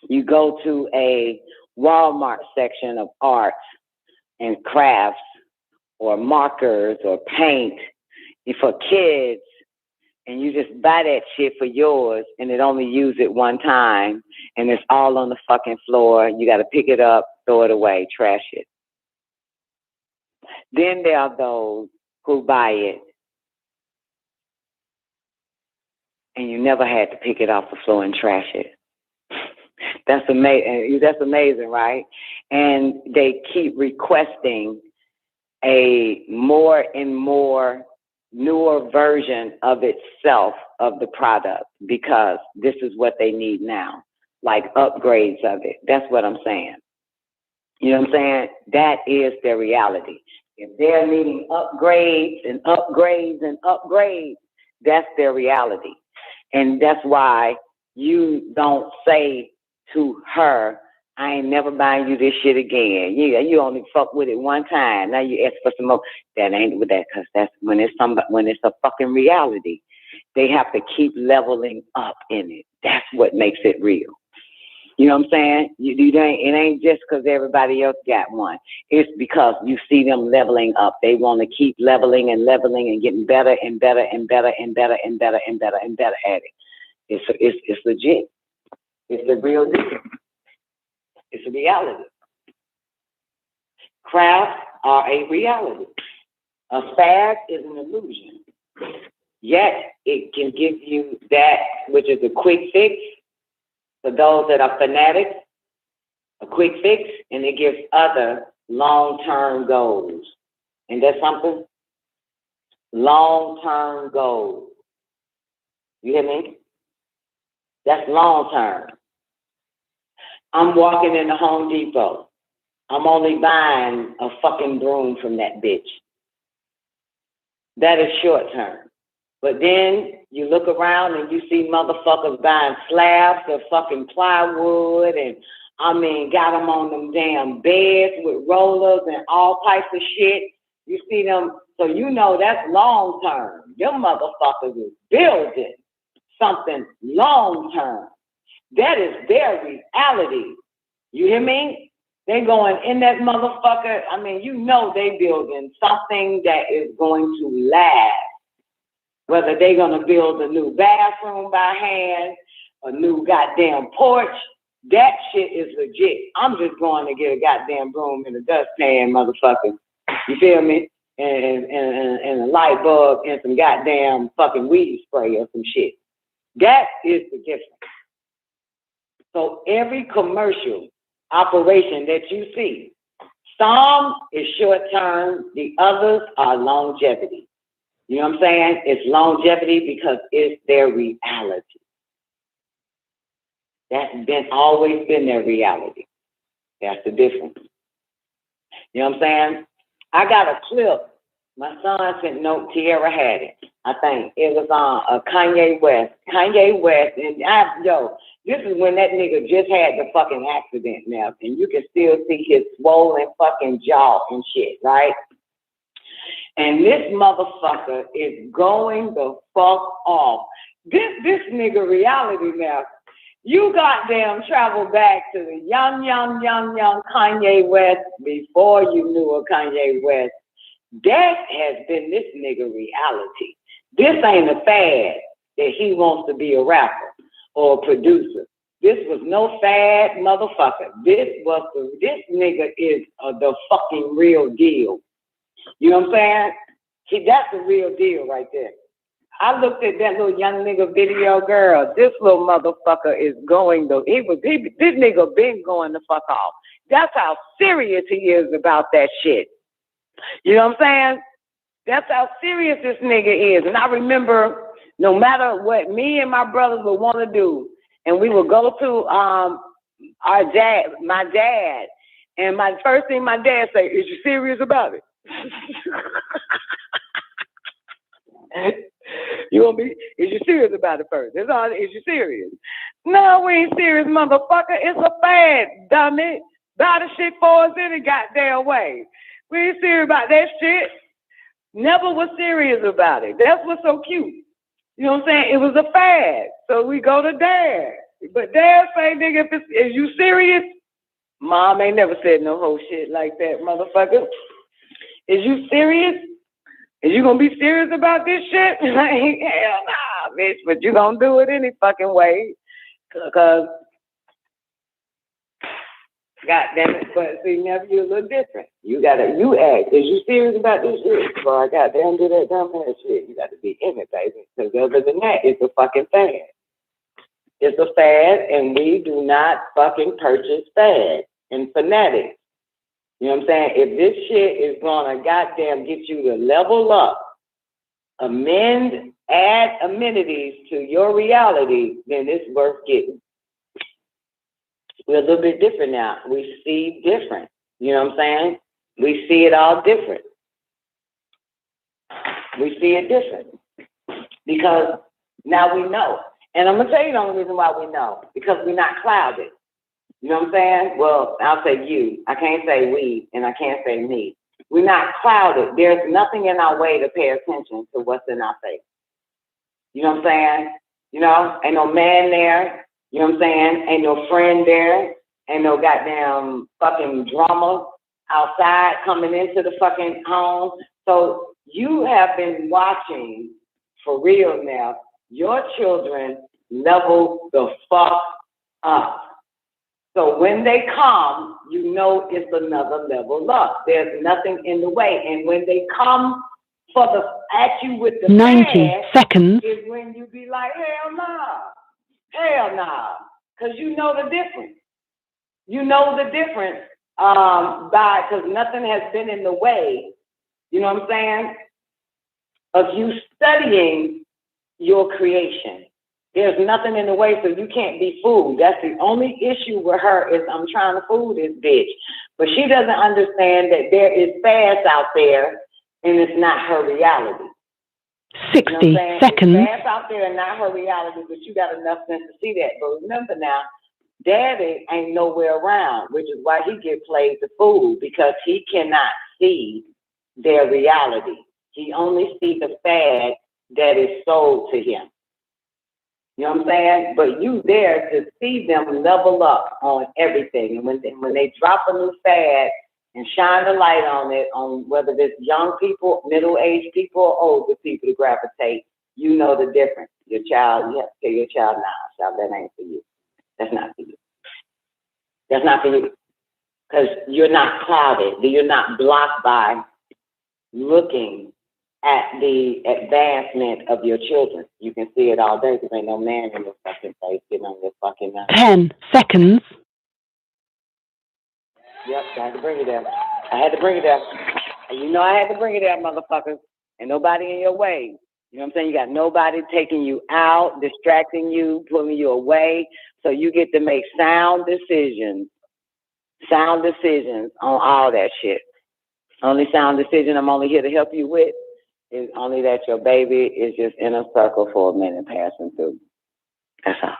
you go to a Walmart section of arts and crafts or markers or paint for kids, and you just buy that shit for yours, and it only use it one time, and it's all on the fucking floor. You got to pick it up, throw it away, trash it. Then there are those who buy it, and you never had to pick it off the floor and trash it. That's amazing. That's amazing, right? And they keep requesting a more and more newer version of itself, of the product, because this is what they need now, like upgrades of it. That's what I'm saying. You know what I'm saying? That is their reality. If they're needing upgrades and upgrades and upgrades, that's their reality. And that's why you don't say to her, I ain't never buying you this shit again. You only fuck with it one time. Now you ask for some more. That ain't with that, because that's when it's a fucking reality. They have to keep leveling up in it. That's what makes it real. You know what I'm saying? It ain't just because everybody else got one. It's because you see them leveling up. They want to keep leveling and getting better and better and better and better and better and better and better at it. It's legit. It's the real deal. It's a reality. Crafts are a reality. A fad is an illusion. Yet it can give you that which is a quick fix. For those that are fanatics, a quick fix, and it gives other long-term goals. And that's something? Long-term goals. You hear me? That's long term. I'm walking in the Home Depot. I'm only buying a fucking broom from that bitch. That is short term. But then you look around and you see motherfuckers buying slabs of fucking plywood and, got them on them damn beds with rollers and all types of shit. You see them, so you know that's long term. Them motherfuckers is building something long term. That is their reality. You hear me? They going in that motherfucker. You know they building something that is going to last. Whether they gonna build a new bathroom by hand, a new goddamn porch, that shit is legit. I'm just going to get a goddamn broom and a dustpan, motherfucker. You feel me? And a light bulb and some goddamn fucking weed spray or some shit. That is the difference. So every commercial operation that you see, some is short term, the others are longevity. You know what I'm saying? It's longevity because it's their reality. That's always been their reality. That's the difference. You know what I'm saying? I got a clip. My son sent note, Tierra had it. I think it was on Kanye West. Kanye West, and this is when that nigga just had the fucking accident now, and you can still see his swollen fucking jaw and shit, right? And this motherfucker is going the fuck off. This nigga reality now. You goddamn travel back to the young Kanye West before you knew a Kanye West. That has been this nigga reality. This ain't a fad that he wants to be a rapper or a producer. This was no fad, motherfucker. This nigga is the fucking real deal. You know what I'm saying? See, that's the real deal right there. I looked at that little young nigga video, girl. This little motherfucker is going this nigga been going the fuck off. That's how serious he is about that shit. You know what I'm saying? That's how serious this nigga is. And I remember no matter what me and my brothers would want to do, and we would go to my dad, and my first thing my dad say, is you serious about it? Is you serious about it first? Is you serious? No, we ain't serious, motherfucker. It's a fad, dummy. Buy the shit for us any goddamn way. We ain't serious about that shit. Never was serious about it. That's what's so cute. You know what I'm saying? It was a fad. So we go to Dad. But Dad say, nigga, is you serious? Mom ain't never said no whole shit like that, motherfucker. Is you serious? Is you gonna be serious about this shit? Hell nah, bitch, but you gonna do it any fucking way. Cause, goddamn it, but see, never you a little different. You ask, is you serious about this shit? Well, I goddamn do that dumb ass shit. You gotta be in it, baby. Cause other than that, it's a fucking fad. It's a fad, and we do not fucking purchase fads and fanatics. You know what I'm saying? If this shit is gonna goddamn get you to level up, add amenities to your reality, then it's worth getting. We're a little bit different now. We see different. You know what I'm saying? We see it all different. We see it different. Because now we know. And I'm going to tell you the only reason why we know. Because we're not clouded. You know what I'm saying? Well, I'll say you. I can't say we, and I can't say me. We're not clouded. There's nothing in our way to pay attention to what's in our face. You know what I'm saying? You know, ain't no man there. You know what I'm saying? Ain't no friend there. Ain't no goddamn fucking drama outside coming into the fucking home. So you have been watching, for real now, your children level the fuck up. So when they come, you know it's another level up. There's nothing in the way. And when they come at you with the 90 seconds is when you be like, hell nah. Hell nah. Because you know the difference. You know the difference because nothing has been in the way, you know what I'm saying, of you studying your creation. There's nothing in the way, so you can't be fooled. That's the only issue with her is I'm trying to fool this bitch. But she doesn't understand that there is fast out there, and it's not her reality. 60 seconds. It's fast out there and not her reality, but you got enough sense to see that. But remember now, Daddy ain't nowhere around, which is why he get played the fool, because he cannot see their reality. He only sees the fad that is sold to him. You know what I'm saying? But you there to see them level up on everything. And when they drop a new fad and shine the light on it, on whether it's young people, middle-aged people, or older people to gravitate, you know the difference. Your child, you have to tell your child, nah, child, that ain't for you. That's not for you. That's not for you. Because you're not clouded. You're not blocked by looking at the advancement of your children. You can see it all day because ain't no man in your fucking face getting on your fucking nerves. 10 seconds. Yep, I had to bring it there. I had to bring it there. And you know I had to bring it there, motherfuckers. And nobody in your way. You know what I'm saying? You got nobody taking you out, distracting you, pulling you away. So you get to make sound decisions on all that shit. Only sound decision I'm only here to help you with is only that your baby is just in a circle for a minute passing through. That's all.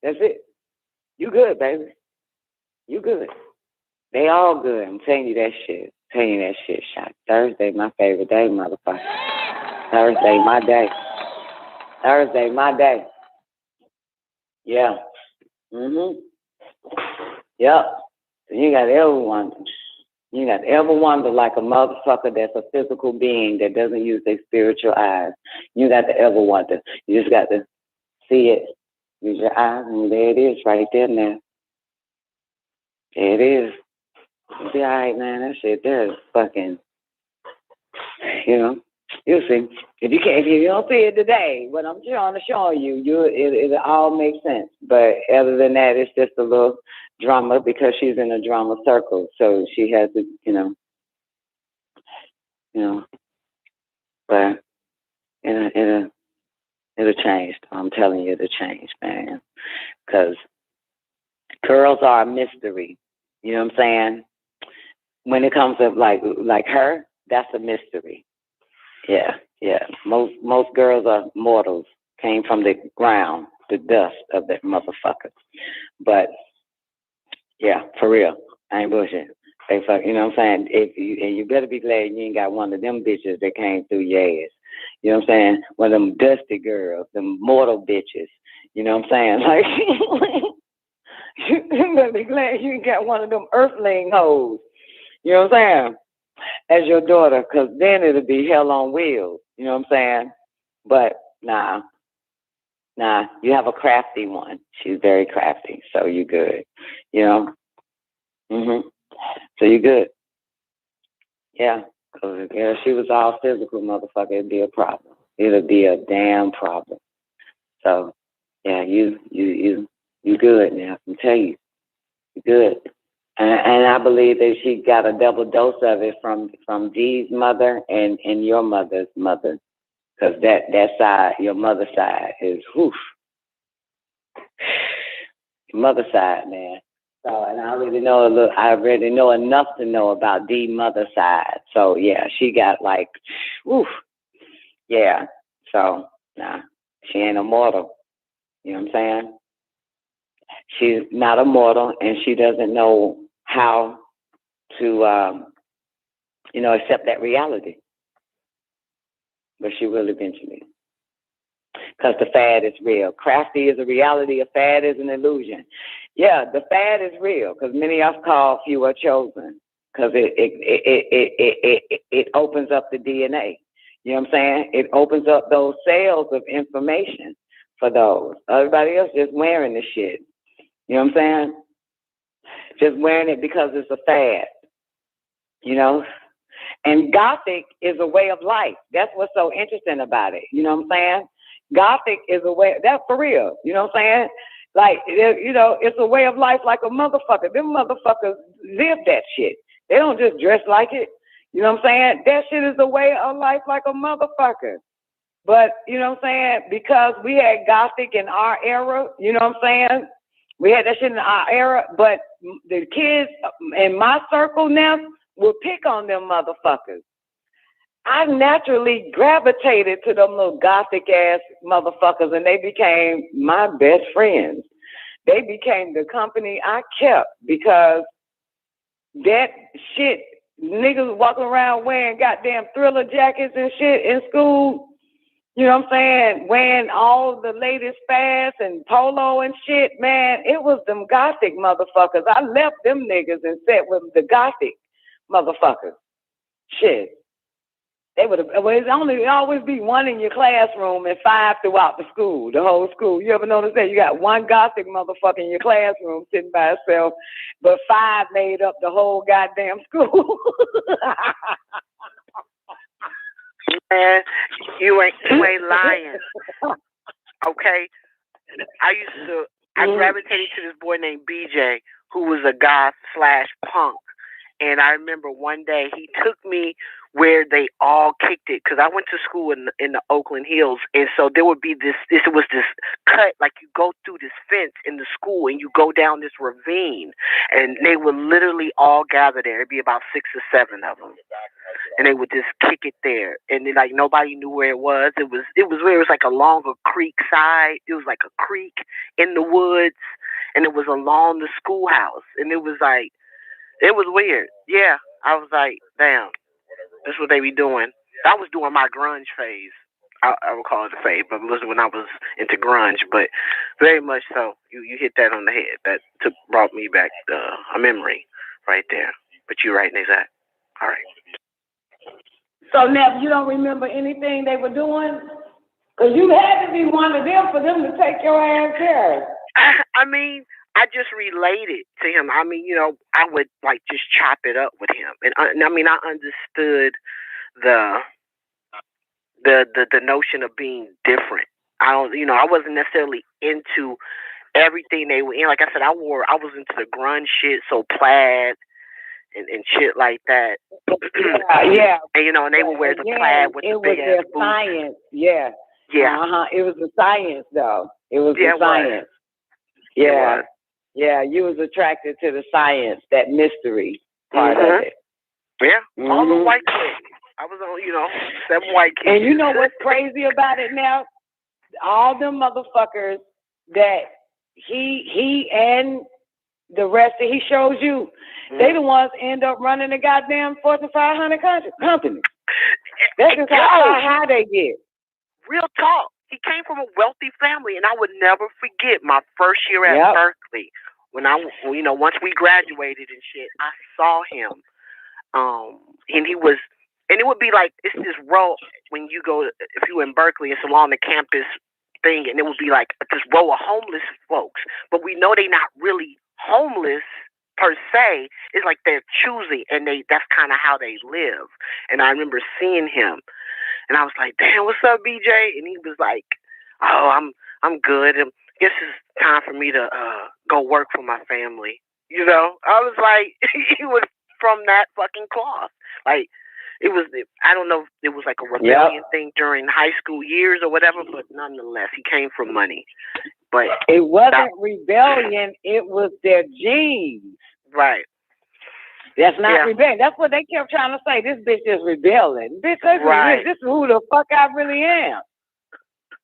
That's it. You good, baby. You good. They all good. I'm telling you that shit. Shot. Thursday, my favorite day, motherfucker. Thursday, my day. Yeah. Yep. You got everyone. You got to ever wonder like a motherfucker that's a physical being that doesn't use their spiritual eyes. You got to ever wonder. You just got to see it. Use your eyes, and there it is right there now. There it is. You'll be all right, man. That shit there is fucking, you know, you'll see. If you don't see it today, what I'm trying to show you, it'll all make sense. But other than that, it's just a little drama because she's in a drama circle. So she has to, you know, but it'll change. I'm telling you, it'll change, man. Because girls are a mystery. You know what I'm saying? When it comes to like her, that's a mystery. Yeah. Most girls are mortals, came from the ground, the dust of that motherfucker. But yeah, for real, I ain't bullshit. They fuck, you know what I'm saying? You better be glad you ain't got one of them bitches that came through your ass. You know what I'm saying? One of them dusty girls, them mortal bitches. You know what I'm saying? Like, you better be glad you ain't got one of them earthling hoes. You know what I'm saying? As your daughter, because then it'll be hell on wheels. You know what I'm saying? But nah, you have a crafty one. She's very crafty, so you good. You know? So you good. Yeah, because if she was all physical, motherfucker, it'd be a problem. It'll be a damn problem. So, yeah, you good now. I can tell you. You good. And I believe that she got a double dose of it from Dee's mother and your mother's mother. Because that side, your mother's side, is whoosh. Mother side, man. So, and I already know enough to know about Dee's mother side. So, yeah, she got like, woof. Yeah. So, nah, she ain't immortal. You know what I'm saying? She's not immortal, and she doesn't know how to, accept that reality. But she will eventually. Because the fad is real. Crafty is a reality. A fad is an illusion. Yeah, the fad is real, because many of us call, few are chosen. Because it opens up the DNA. You know what I'm saying? It opens up those cells of information for those. Everybody else just wearing the shit. You know what I'm saying? Just wearing it because it's a fad. You know? And Gothic is a way of life. That's what's so interesting about it. You know what I'm saying? Gothic is a way, that's for real. You know what I'm saying? Like, you know, it's a way of life like a motherfucker. Them motherfuckers live that shit. They don't just dress like it. You know what I'm saying? That shit is a way of life like a motherfucker. But, you know what I'm saying? Because we had Gothic in our era, you know what I'm saying? We had that shit in our era, but the kids in my circle now will pick on them motherfuckers. I naturally gravitated to them little Gothic ass motherfuckers, and they became my best friends. They became the company I kept because that shit, niggas walking around wearing goddamn Thriller jackets and shit in school. You know what I'm saying? Wearing all the latest fads and polo and shit, man. It was them Gothic motherfuckers. I left them niggas and sat with the Gothic motherfuckers. Shit. They would have. Well, it always be one in your classroom and 5 throughout the school, the whole school. You ever notice that? You got one Gothic motherfucker in your classroom sitting by itself, but 5 made up the whole goddamn school. Man, you ain't lying. Okay, I gravitated to this boy named BJ, who was a goth / punk, and I remember one day he took me where they all kicked it, because I went to school in the Oakland Hills, and so there would be this cut, like you go through this fence in the school and you go down this ravine, and they would literally all gather there. It'd be about 6 or 7 of them, and they would just kick it there, and then like nobody knew where it was. It was like along a creek side. It was like a creek in the woods, and it was along the schoolhouse, and it was weird. Yeah, I was like, damn. That's what they be doing. I was doing my grunge phase. I would call it a phase, but it was when I was into grunge. But very much so, you hit that on the head. That brought me back a memory right there. But you're right, Nizak. All right. So now you don't remember anything they were doing? Because you had to be one of them for them to take your ass there. I mean, I just related to him. I mean, you know, I would like just chop it up with him, and I mean, I understood the notion of being different. I wasn't necessarily into everything they were in. Like I said, I was into the grunge shit, so plaid and shit like that. Yeah. And you know, and they would wear the plaid with the big ass boots. Science. Yeah. Yeah. It was the science, though. It was the science. Yeah. Yeah, you was attracted to the science, that mystery part of it. Yeah, all the white kids. I was on, 7 white kids. And you know what's crazy about it now? All them motherfuckers that he and the rest that he shows you, they the ones end up running the goddamn Fortune 500 company. That's just how they get. Real talk. He came from a wealthy family, and I would never forget my first year at Berkeley. When once we graduated and shit, I saw him. And he was, and it would be like, it's this row when you go, if you in Berkeley, it's along the campus thing, and it would be like this row of homeless folks. But we know they not really homeless per se. It's like they're choosy, and that's kind of how they live. And I remember seeing him. And I was like, damn, what's up, BJ? And he was like, oh, I'm good. I guess it's time for me to go work for my family. You know? I was like, he was from that fucking cloth. Like, I don't know if it was like a rebellion thing during high school years or whatever, but nonetheless, he came from money. But it wasn't rebellion, it was their genes. Right. That's not rebellion. That's what they kept trying to say. This bitch is rebelling. Bitch, this is who the fuck I really am.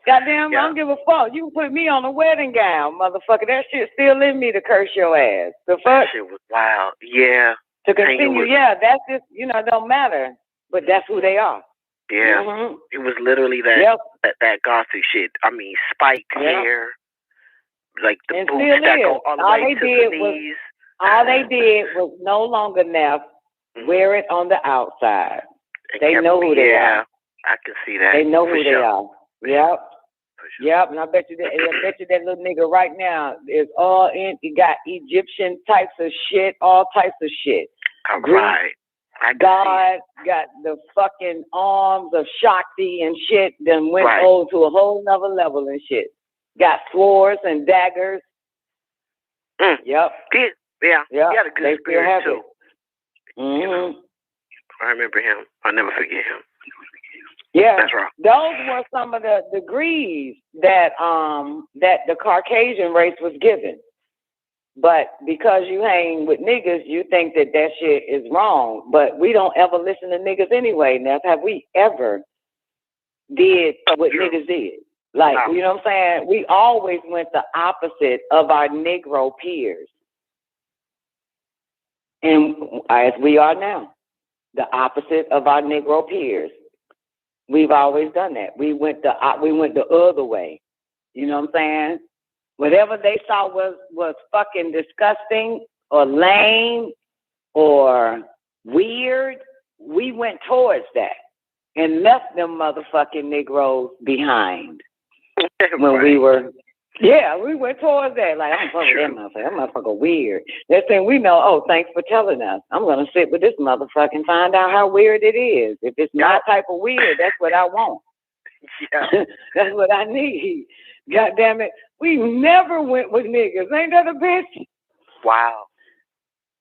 Goddamn, I don't give a fuck. You can put me on a wedding gown, motherfucker. That shit still in me to curse your ass. The fuck? That shit was wild. Yeah. To continue, that's just, it don't matter. But that's who they are. Yeah. It was literally that gothic shit. I mean, spiked hair, like the boots that go all the way to the knees. All they did was no longer wear it on the outside. They know who they are. I can see that. They know who they are. Yep. And I bet you that little nigga right now is all in. He got Egyptian types of shit, all types of shit. All right. God got the fucking arms of Shakti and shit. Then went to a whole nother level and shit. Got swords and daggers. Yep. Yeah. He had a good spirit too. Mm-hmm. I remember him. I'll never forget him. Yeah, that's right. Those were some of the degrees that that the Caucasian race was given. But because you hang with niggas, you think that shit is wrong. But we don't ever listen to niggas anyway. Now, have we ever did what niggas did? Like, you know what I'm saying? We always went the opposite of our Negro peers. And as we are now, the opposite of our Negro peers. We've always done that. We went the other way. You know what I'm saying? Whatever they saw was fucking disgusting or lame or weird, we went towards that and left them motherfucking Negroes behind. When we were, we went towards that. Like, I'm fucking that motherfucker. That motherfucker weird. Next thing we know, oh, thanks for telling us. I'm going to sit with this motherfucker and find out how weird it is. If it's my type of weird, that's what I want. Yeah. That's what I need. God damn it. We never went with niggas. Ain't that a bitch? Wow.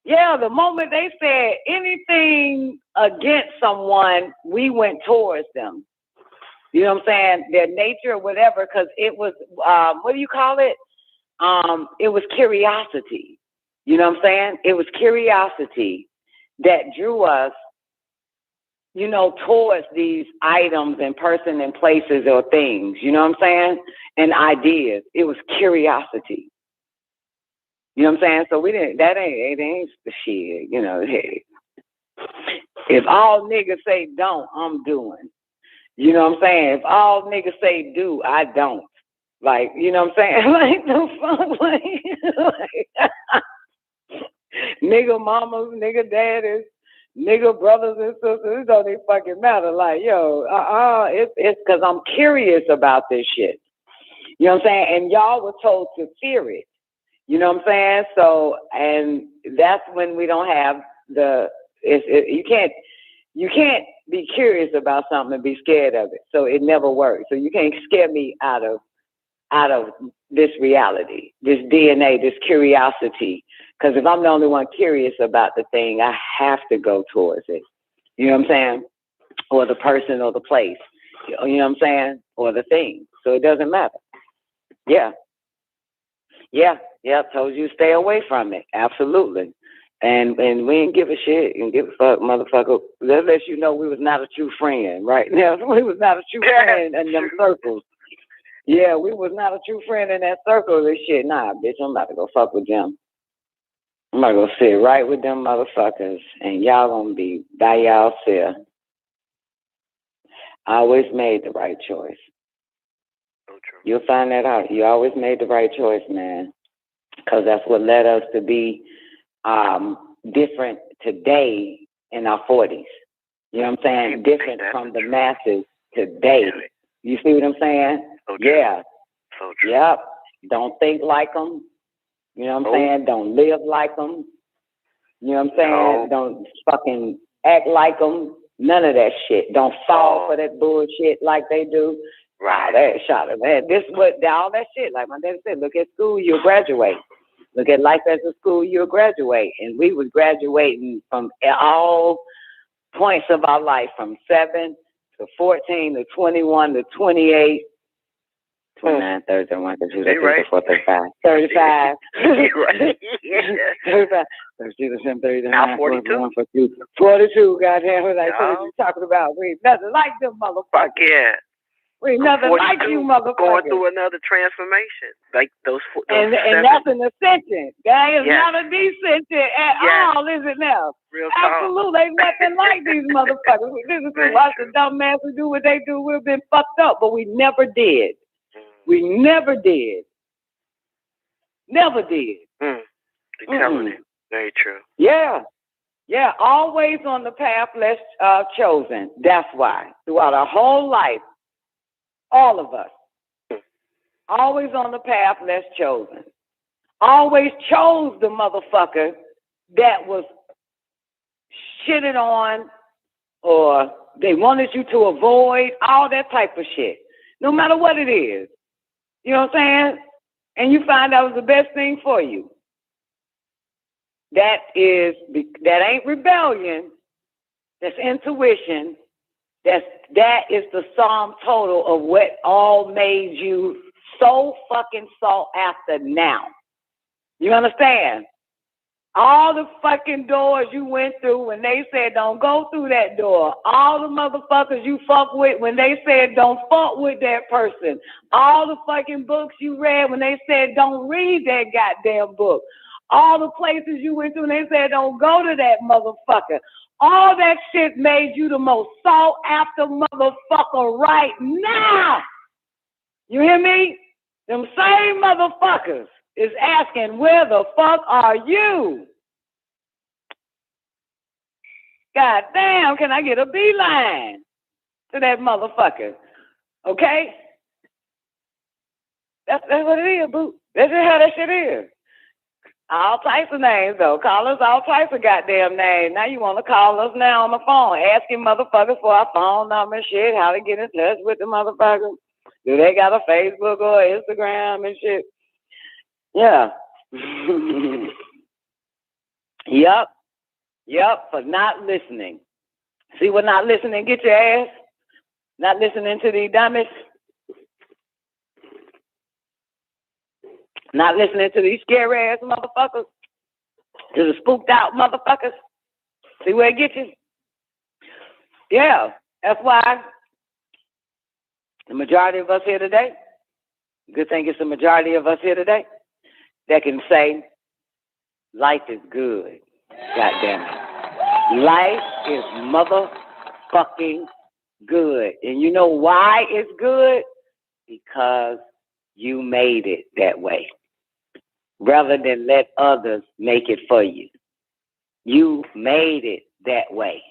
Yeah, the moment they said anything against someone, we went towards them. You know what I'm saying? Their nature or whatever, because it was, what do you call it? It was curiosity. You know what I'm saying? It was curiosity that drew us, you know, towards these items and person and places or things. You know what I'm saying? And ideas. It was curiosity. You know what I'm saying? So we didn't, it ain't the shit, you know. Hey, if all niggas say don't, I'm doing. You know what I'm saying? If all niggas say do, I don't. Like, you know what I'm saying? Like, the fuck? Like, nigga mamas, nigga daddies, nigga brothers and sisters, it don't even fucking matter. Like, yo, it's because I'm curious about this shit. You know what I'm saying? And y'all were told to fear it. You know what I'm saying? So, and that's when we don't have you can't be curious about something and be scared of it. So it never works. So you can't scare me out of this reality, this DNA, this curiosity. Because if I'm the only one curious about the thing, I have to go towards it. You know what I'm saying? Or the person or the place. You know what I'm saying? Or the thing. So it doesn't matter. Yeah. Told you stay away from it. Absolutely. And we didn't give a shit and give a fuck, motherfucker. That lets you know we was not a true friend, right? Now, we was not a true friend in them circles. Yeah, we was not a true friend in that circle. This shit, nah, bitch, I'm about to go fuck with them. I'm about to go sit right with them motherfuckers, and y'all gonna be by y'allself. I always made the right choice. So true. You'll find that out. You always made the right choice, man, because that's what led us to be different today in our 40s. You know what I'm saying? Different from the masses today. You see what I'm saying? So true. Yeah. So true. Yep. Don't think like them. You know what I'm saying? Don't live like them. You know what I'm saying? Don't fucking act like them. None of that shit. Don't fall for that bullshit like they do. Right. That shot of that. This what all that shit. Like my dad said, look at school, you'll graduate. Look at life as a school, you'll graduate. And we was graduating from all points of our life, from 7 to 14 to 21 to 28, 29, 30, 31, 32, 34, 35, 35. Right. 35, 32, 39, now 42. 42, goddamn. Like, what are you talking about? We ain't nothing like them motherfuckers. Fuck yeah. We ain't nothing like you motherfuckers. Going through another transformation. Like those and that's an ascension. That is not a descension at all, is it now? Real absolutely. Ain't nothing like these motherfuckers. We listen to watch the dumb man who do what they do. We've been fucked up, but we never did. We never did. Never did. You're telling it. Very true. Yeah. Yeah, always on the path less chosen. That's why. Throughout our whole life, all of us, always on the path less chosen. Always chose the motherfucker that was shitted on or they wanted you to avoid, all that type of shit. No matter what it is. You know what I'm saying? And you find out it was the best thing for you. That ain't rebellion. That's intuition. That is the sum total of what all made you so fucking sought after now. You understand? All the fucking doors you went through when they said don't go through that door. All the motherfuckers you fuck with when they said don't fuck with that person. All the fucking books you read when they said don't read that goddamn book. All the places you went to and they said don't go to that motherfucker. All that shit made you the most sought after motherfucker right now. You hear me? Them same motherfuckers is asking, where the fuck are you? God damn, can I get a beeline to that motherfucker? Okay? That's what it is, boo. That's just how that shit is. All types of names, though. Call us all types of goddamn names. Now you want to call us now on the phone, asking motherfuckers for our phone number and shit, how to get in touch with the motherfuckers. Do they got a Facebook or Instagram and shit? Yeah. Yep, for not listening. See what not listening get your ass? Not listening to these dummies? Not listening to these scary ass motherfuckers? To the spooked out motherfuckers? See where it gets you? Yeah, that's why the majority of us here today, good thing it's the majority of us here today, that can say, life is good. God damn it. Life is motherfucking good. And you know why it's good? Because you made it that way. Rather than let others make it for you. You made it that way.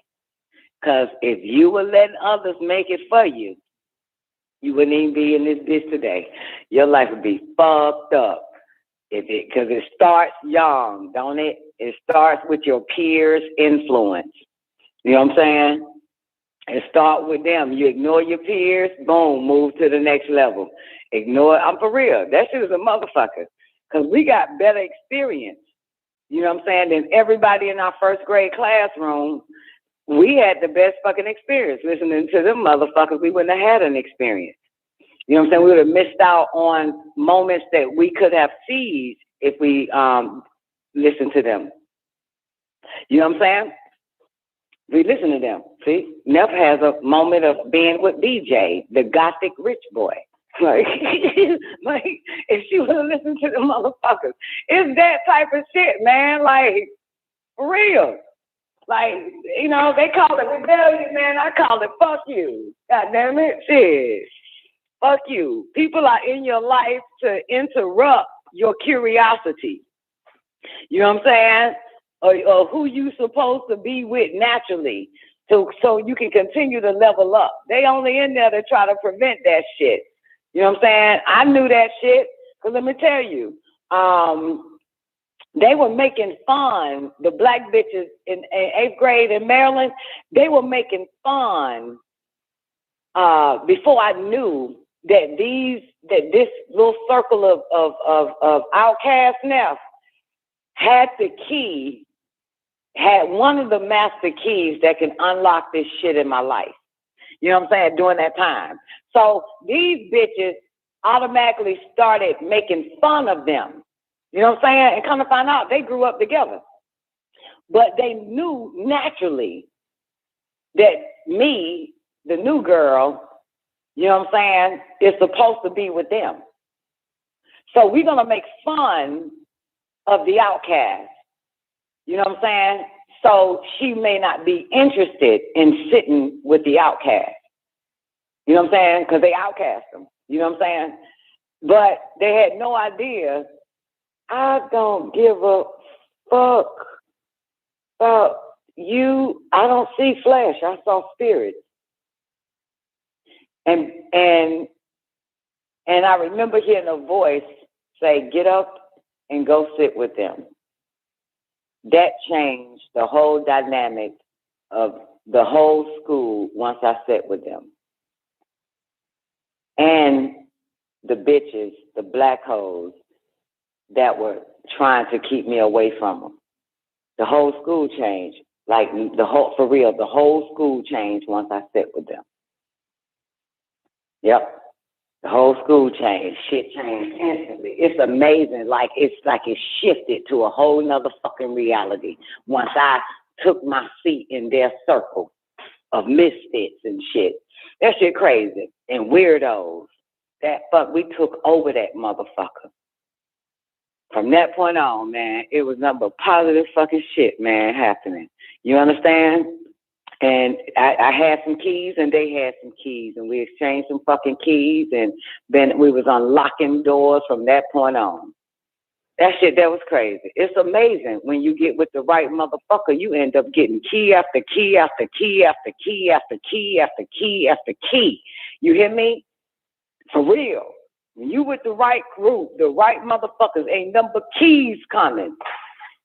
Because if you were letting others make it for you, you wouldn't even be in this bitch today. Your life would be fucked up. Because it starts young, don't it? It starts with your peers' influence. You know what I'm saying? It starts with them. You ignore your peers, boom, move to the next level. Ignore, I'm for real. That shit is a motherfucker. Because we got better experience. You know what I'm saying? Than everybody in our first grade classroom. We had the best fucking experience. Listening to them motherfuckers, we wouldn't have had an experience. You know what I'm saying? We would have missed out on moments that we could have seized if we listened to them. You know what I'm saying? We listen to them. See? Neff has a moment of being with BJ, the gothic rich boy. Like if she would have listened to the motherfuckers. It's that type of shit, man. Like, for real. Like, you know, they call it rebellion, man. I call it fuck you. God damn it. Shit. Fuck you. People are in your life to interrupt your curiosity. You know what I'm saying? Or who you supposed to be with naturally so you can continue to level up. They only in there to try to prevent that shit. You know what I'm saying? I knew that shit. Because let me tell you, they were making fun, the black bitches in 8th grade in Maryland, they were making fun before I knew that this little circle of outcast Neff had the key, had one of the master keys that can unlock this shit in my life. You know what I'm saying? During that time. So these bitches automatically started making fun of them. You know what I'm saying? And come to find out, they grew up together. But they knew naturally that me, the new girl, you know what I'm saying, is supposed to be with them. So we're going to make fun of the outcast. You know what I'm saying? So she may not be interested in sitting with the outcast. You know what I'm saying? Because they outcast them. You know what I'm saying? But they had no idea. I don't give a fuck about you. I don't see flesh. I saw spirit. And I remember hearing a voice say, get up and go sit with them. That changed the whole dynamic of the whole school once I sat with them. And the bitches, the black hoes that were trying to keep me away from them. The whole school changed Like for real, the whole school changed once I sat with them. Yep. The whole school changed. Shit changed instantly. It's amazing. It's shifted to a whole nother fucking reality once I took my seat in their circle of misfits and shit. That shit crazy. And weirdos. We took over that motherfucker. From that point on, man, it was nothing but positive fucking shit, man, happening. You understand? And I had some keys and they had some keys and we exchanged some fucking keys and then we was unlocking doors from that point on. That was crazy. It's amazing when you get with the right motherfucker, you end up getting key after key after key after key after key after key after key. You hear me? For real. When you with the right group, the right motherfuckers, ain't nothing but keys coming.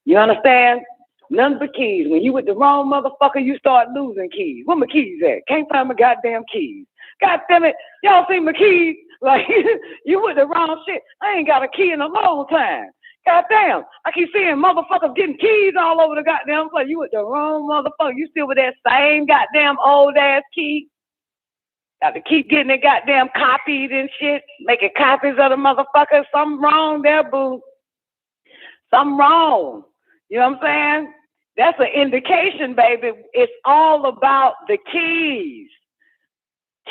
You understand? None but keys. When you with the wrong motherfucker, you start losing keys. Where my keys at? Can't find my goddamn keys. God damn it. Y'all see my keys? Like, you with the wrong shit. I ain't got a key in a long time. God damn. I keep seeing motherfuckers getting keys all over the goddamn place. You with the wrong motherfucker. You still with that same goddamn old ass key. Got to keep getting it goddamn copied and shit. Making copies of the motherfucker. Something wrong there, boo. Something wrong. You know what I'm saying? That's an indication, baby. It's all about the keys.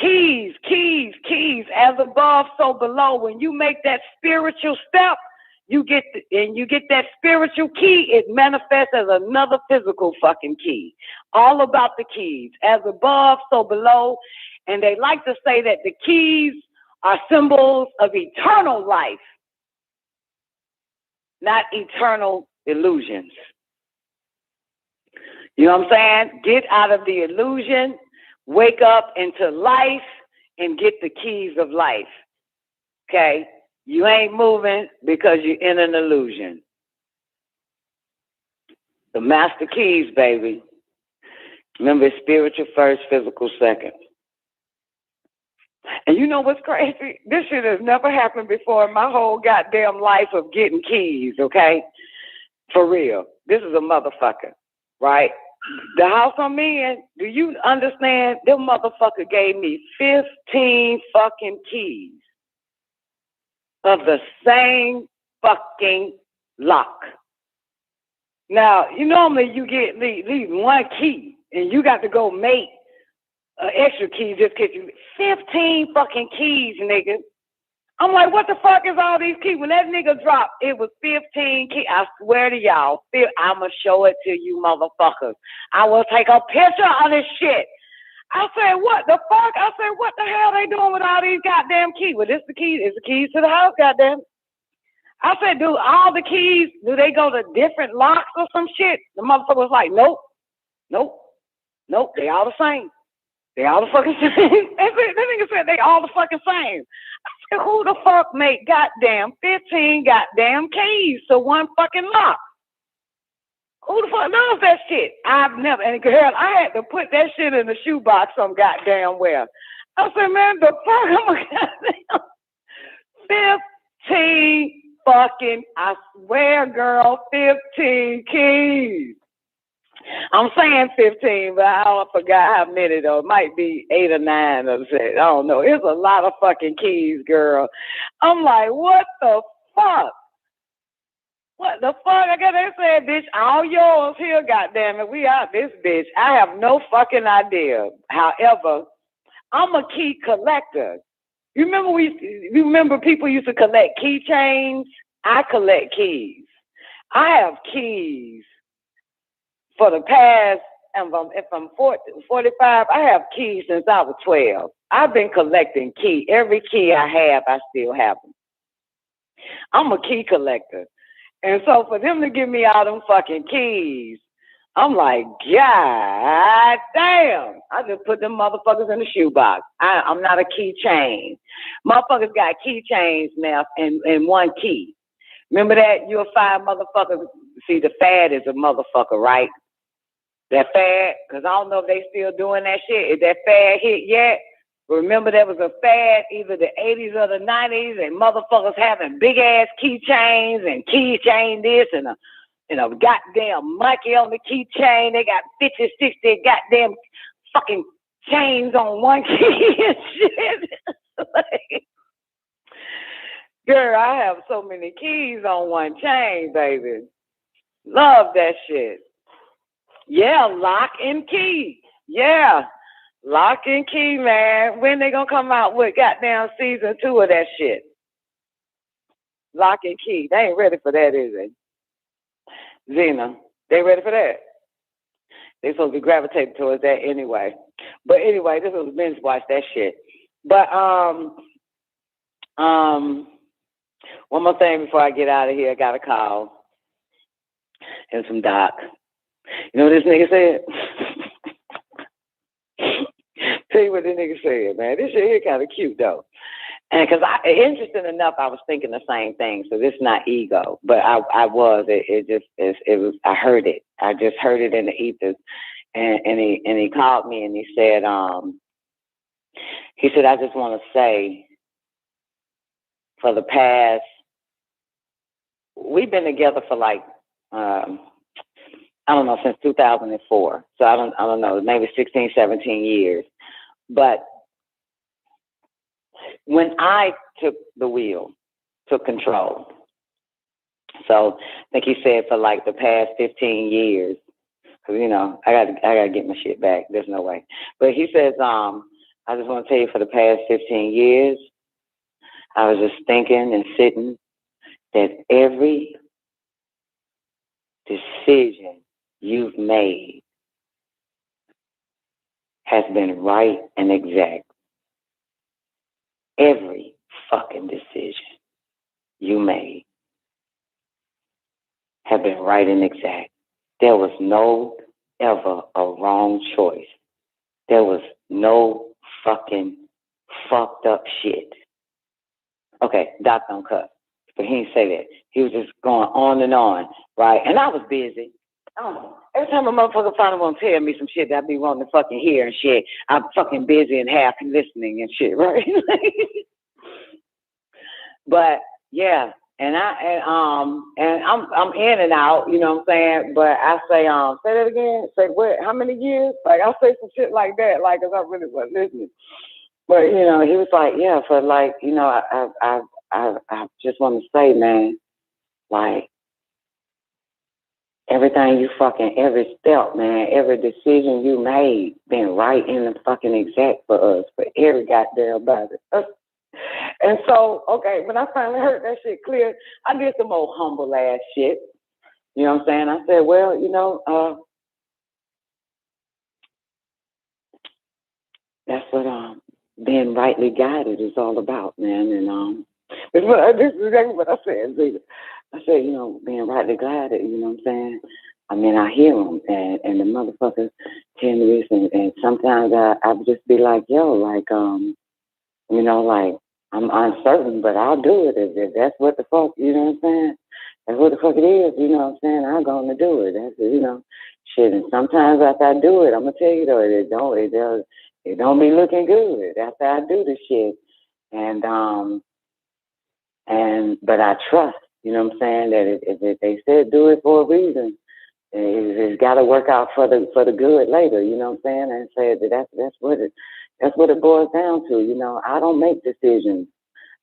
Keys, keys, keys. As above, so below. When you make that spiritual step, you get that spiritual key, it manifests as another physical fucking key. All about the keys. As above, so below. And they like to say that the keys are symbols of eternal life, not eternal illusions. You know what I'm saying? Get out of the illusion, wake up into life, and get the keys of life. Okay? You ain't moving because you're in an illusion. The master keys, baby. Remember, spiritual first, physical second. And you know what's crazy? This shit has never happened before in my whole goddamn life of getting keys, okay? For real. This is a motherfucker, right? The house I'm in, do you understand? Them motherfucker gave me 15 fucking keys of the same fucking lock. Now, you normally you get these one key, and you got to go make extra keys just because you 15 fucking keys, nigga. I'm like, what the fuck is all these keys? When that nigga dropped, it was 15 keys. I swear to y'all, I'ma show it to you motherfuckers. I will take a picture of this shit. I said, what the fuck? I said, what the hell they doing with all these goddamn keys? Well, this the keys. It's the keys to the house, goddamn. I said, do all the keys, do they go to different locks or some shit? The motherfucker was like, nope, they all the same. They all the fucking same. That nigga said they all the fucking same. I said, who the fuck made goddamn 15 goddamn keys to one fucking lock? Who the fuck knows that shit? I've never, and girl, I had to put that shit in the shoebox some goddamn where. I said, man, the fuck, I'm a goddamn 15 fucking, I swear, girl, 15 keys. I'm saying 15, but I forgot how many though. It might be 8 or 9 or 6. I don't know. It's a lot of fucking keys, girl. I'm like, what the fuck? What the fuck? I got to say, bitch, all yours here, goddammit. We out this bitch. I have no fucking idea. However, I'm a key collector. You remember people used to collect keychains? I collect keys. I have keys. For the past, if I'm 45, I have keys since I was 12. I've been collecting keys. Every key I have, I still have them. I'm a key collector. And so for them to give me all them fucking keys, I'm like, God damn. I just put them motherfuckers in the shoebox. I'm not a keychain. Motherfuckers got keychains now and one key. Remember that? You'll find motherfuckers. See, the fad is a motherfucker, right? That fad, because I don't know if they still doing that shit. Is that fad hit yet? Remember there was a fad, either the 80s or the 90s, and motherfuckers having big-ass keychains and keychain this and goddamn monkey on the keychain. They got 50, 60 goddamn fucking chains on one key and shit. Like, girl, I have so many keys on one chain, baby. Love that shit. Yeah, lock and key. Yeah, lock and key, man. When they gonna come out with goddamn season 2 of that shit? Lock and key. They ain't ready for that, is they? Zena, they ready for that? They supposed to be gravitating towards that anyway. But anyway, this was binge watch that shit. But one more thing before I get out of here, I got a call and some doc. You know what this nigga said? Tell you what this nigga said, man. This shit here kind of cute though. And because interesting enough, I was thinking the same thing. So this is not ego, but I was. It was. I heard it. I just heard it in the ethers, and he called me and he said, I just want to say, for the past, we've been together for like, I don't know, since 2004. So I don't know, maybe 16, 17 years, but. When I took the wheel, took control, so I think he said for like the past 15 years, because, I gotta get my shit back. There's no way. But he says, I just want to tell you for the past 15 years, I was just thinking and sitting that every decision you've made has been right and exact. Every fucking decision you made have been right and exact. There was no ever a wrong choice. There was no fucking fucked up shit. Okay, Doc don't cuss, but he didn't say that. He was just going on and on, right? And I was busy. Every time a motherfucker finally want to tell me some shit that I be wanting to fucking hear and shit, I'm fucking busy and half listening and shit, right? But yeah, and I'm in and out, you know what I'm saying? But I say that again. Say what? How many years? Like I say some shit like that, like 'cause I really wasn't listening. But he was like, yeah, for like, I just want to say, man, like. Everything you every step, man, every decision you made been right in the fucking exact for us, for every goddamn body. And so, okay, when I finally heard that shit clear, I did some old humble ass shit. You know what I'm saying? I said, well, that's what being rightly guided is all about, man. And this is exactly what I said, Zeta. I said, being rightly guided, you know what I'm saying? I mean, I hear them, and the motherfuckers tell me this, and sometimes I would just be like, yo, like, like, I'm uncertain, but I'll do it if that's what the fuck, you know what I'm saying? That's what the fuck it is, you know what I'm saying? I'm going to do it. That's, shit. And sometimes after I do it, I'm going to tell you, though, it don't be looking good after I do the shit. But I trust. You know what I'm saying? That if they said do it for a reason, it's got to work out for the good later. You know what I'm saying? And said that's what it boils down to. I don't make decisions.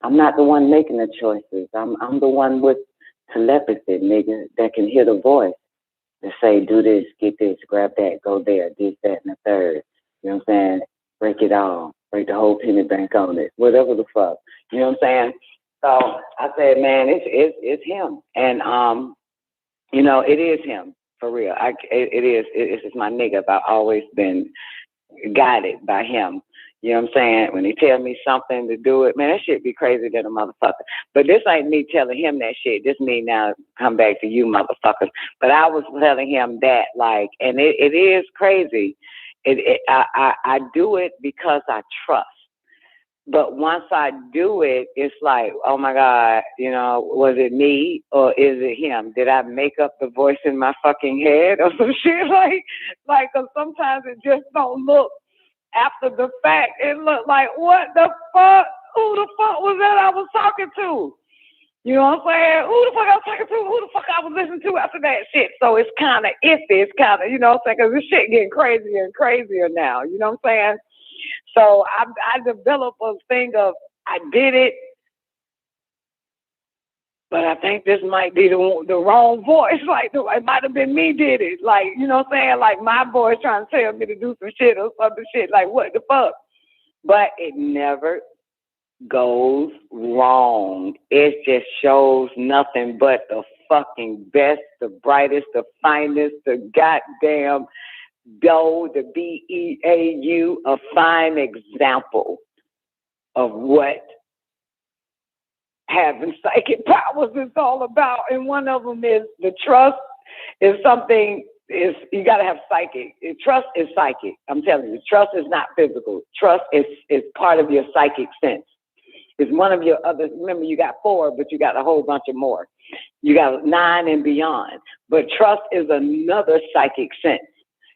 I'm not the one making the choices. I'm the one with telepathy, nigga, that can hear the voice to say do this, get this, grab that, go there, this, that, and the third. You know what I'm saying? Break it all, break the whole penny bank on it, whatever the fuck. You know what I'm saying? So I said, man, it's him, and it is him for real. It's my nigga. I've always been guided by him. You know what I'm saying? When he tell me something to do it, man, that shit be crazy than a motherfucker. But this ain't me telling him that shit. This me now come back to you motherfuckers. But I was telling him that, like, and it is crazy. I do it because I trust. But once I do it, it's like, oh my God, was it me or is it him? Did I make up the voice in my fucking head or some shit? Like, cause sometimes it just don't look after the fact. It look like, what the fuck? Who the fuck was that I was talking to? You know what I'm saying? Who the fuck I was talking to? Who the fuck I was listening to after that shit? So it's kind of iffy. It's kind of, you know what I'm saying? Because this shit getting crazier and crazier now. You know what I'm saying? So I developed a thing of I did it, but I think this might be the wrong voice. Like, it might have been me did it. Like, you know what I'm saying? Like, my voice trying to tell me to do some shit or some shit. Like, what the fuck? But it never goes wrong. It just shows nothing but the fucking best, the brightest, the finest, the goddamn dough, the BEAU, a fine example of what having psychic powers is all about. And one of them is the trust is something, you got to have psychic. Trust is psychic. I'm telling you, trust is not physical. Trust is part of your psychic sense. It's one of your other, remember you got 4, but you got a whole bunch of more. You got 9 and beyond. But trust is another psychic sense.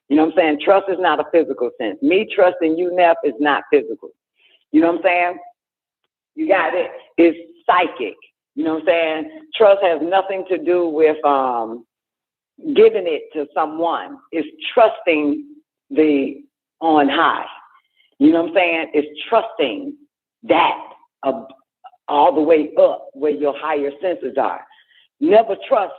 You know what I'm saying? Trust is not a physical sense. Me trusting you, Neff, is not physical. You know what I'm saying? You got it. It's psychic. You know what I'm saying? Trust has nothing to do with giving it to someone. It's trusting the on high. You know what I'm saying? It's trusting that all the way up where your higher senses are. Never trust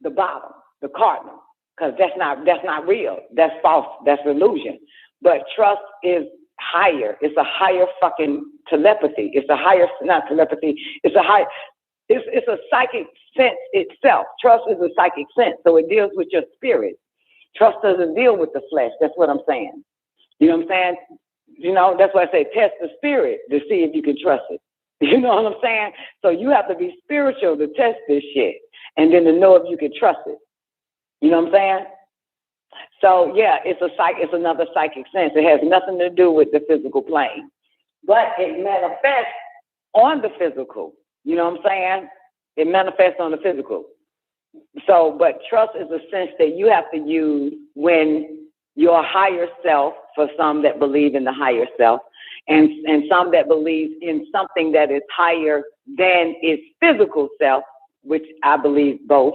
the bottom, the cardinal, because that's not real. That's false. That's illusion. But trust is higher. It's a higher fucking telepathy. It's a higher, not telepathy. It's a psychic sense itself. Trust is a psychic sense, so it deals with your spirit. Trust doesn't deal with the flesh. That's what I'm saying. You know what I'm saying? You know, that's why I say test the spirit to see if you can trust it. You know what I'm saying? So you have to be spiritual to test this shit and then to know if you can trust it. You know what I'm saying? So yeah, it's another psychic sense. It has nothing to do with the physical plane, but it manifests on the physical. You know what I'm saying? It manifests on the physical. So, but trust is a sense that you have to use when your higher self, for some that believe in the higher self, and some that believe in something that is higher than its physical self, which I believe both.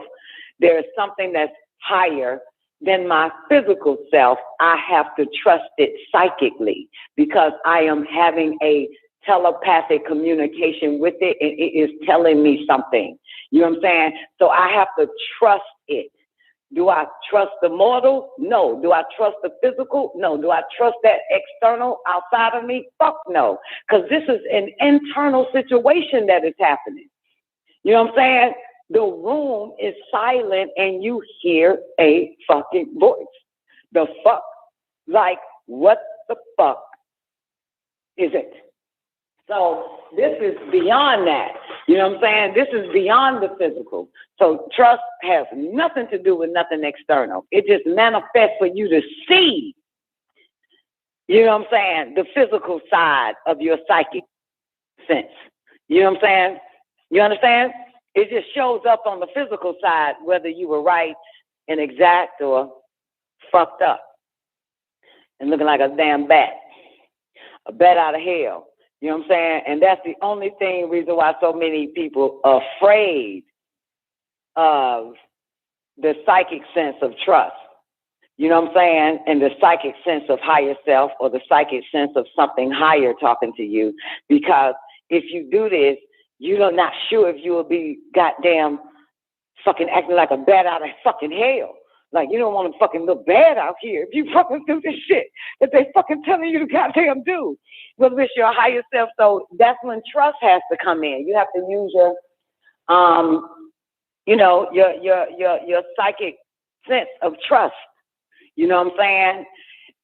There is something that's higher than my physical self. I have to trust it psychically because I am having a telepathic communication with it and it is telling me something. You know what I'm saying? So I have to trust it. Do I trust the mortal? No. Do I trust the physical? No. Do I trust that external outside of me? Fuck no. Because this is an internal situation that is happening. You know what I'm saying? The room is silent and you hear a fucking voice. The fuck? Like, what the fuck is it? So this is beyond that. You know what I'm saying? This is beyond the physical. So trust has nothing to do with nothing external. It just manifests for you to see, you know what I'm saying, the physical side of your psychic sense. You know what I'm saying? You understand? It just shows up on the physical side, whether you were right and exact or fucked up and looking like a damn bat, a bat out of hell. You know what I'm saying? And that's the only reason why so many people are afraid of the psychic sense of trust. You know what I'm saying? And the psychic sense of higher self or the psychic sense of something higher talking to you. Because if you do this, you're not sure if you will be goddamn fucking acting like a bat out of fucking hell. Like, you don't want to fucking look bad out here if you fucking do this shit that they fucking telling you to goddamn do. Whether it's your higher self, so that's when trust has to come in. You have to use your, your psychic sense of trust. You know what I'm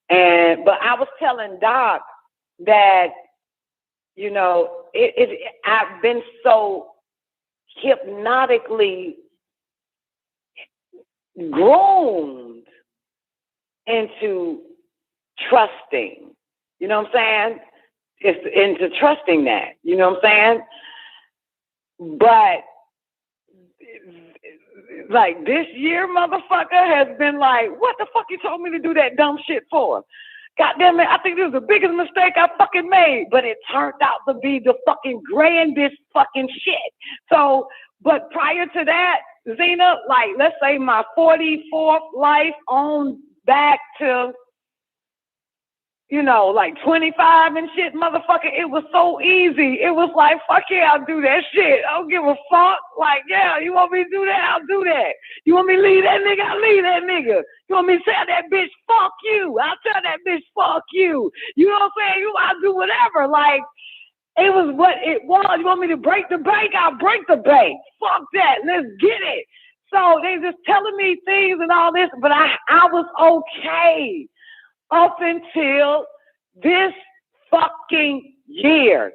saying? But I was telling Doc that, you know, I've been so hypnotically groomed into trusting. You know what I'm saying? It's into trusting that. You know what I'm saying? But like this year, motherfucker, has been like, what the fuck you told me to do that dumb shit for? Goddamn it, I think this was the biggest mistake I fucking made. But it turned out to be the fucking grandest fucking shit. So, but prior to that, Zena, like, let's say my 44th life on back to, you know, like 25 and shit, motherfucker, it was so easy. It was like, fuck yeah, I'll do that shit. I don't give a fuck. Like, yeah, you want me to do that? I'll do that. You want me to leave that nigga? I'll leave that nigga. You want me to tell that bitch, fuck you? I'll tell that bitch, fuck you. You know what I'm saying? I'll do whatever. Like, it was what it was. You want me to break the bank? I'll break the bank. Fuck that. Let's get it. So they just telling me things and all this, but I was okay up until this fucking year.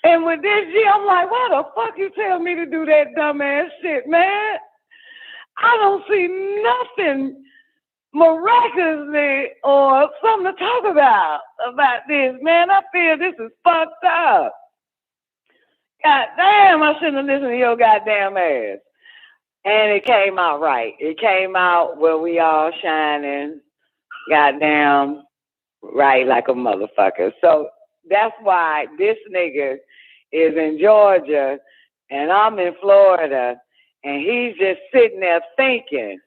And with this year, I'm like, why the fuck you tell me to do that dumbass shit, man? I don't see nothing miraculously or something to talk about this, man. I feel this is fucked up. God damn, I shouldn't have listened to your goddamn ass. And it came out right. It came out where we all shining, goddamn, right like a motherfucker. So that's why this nigga is in Georgia and I'm in Florida, and he's just sitting there thinking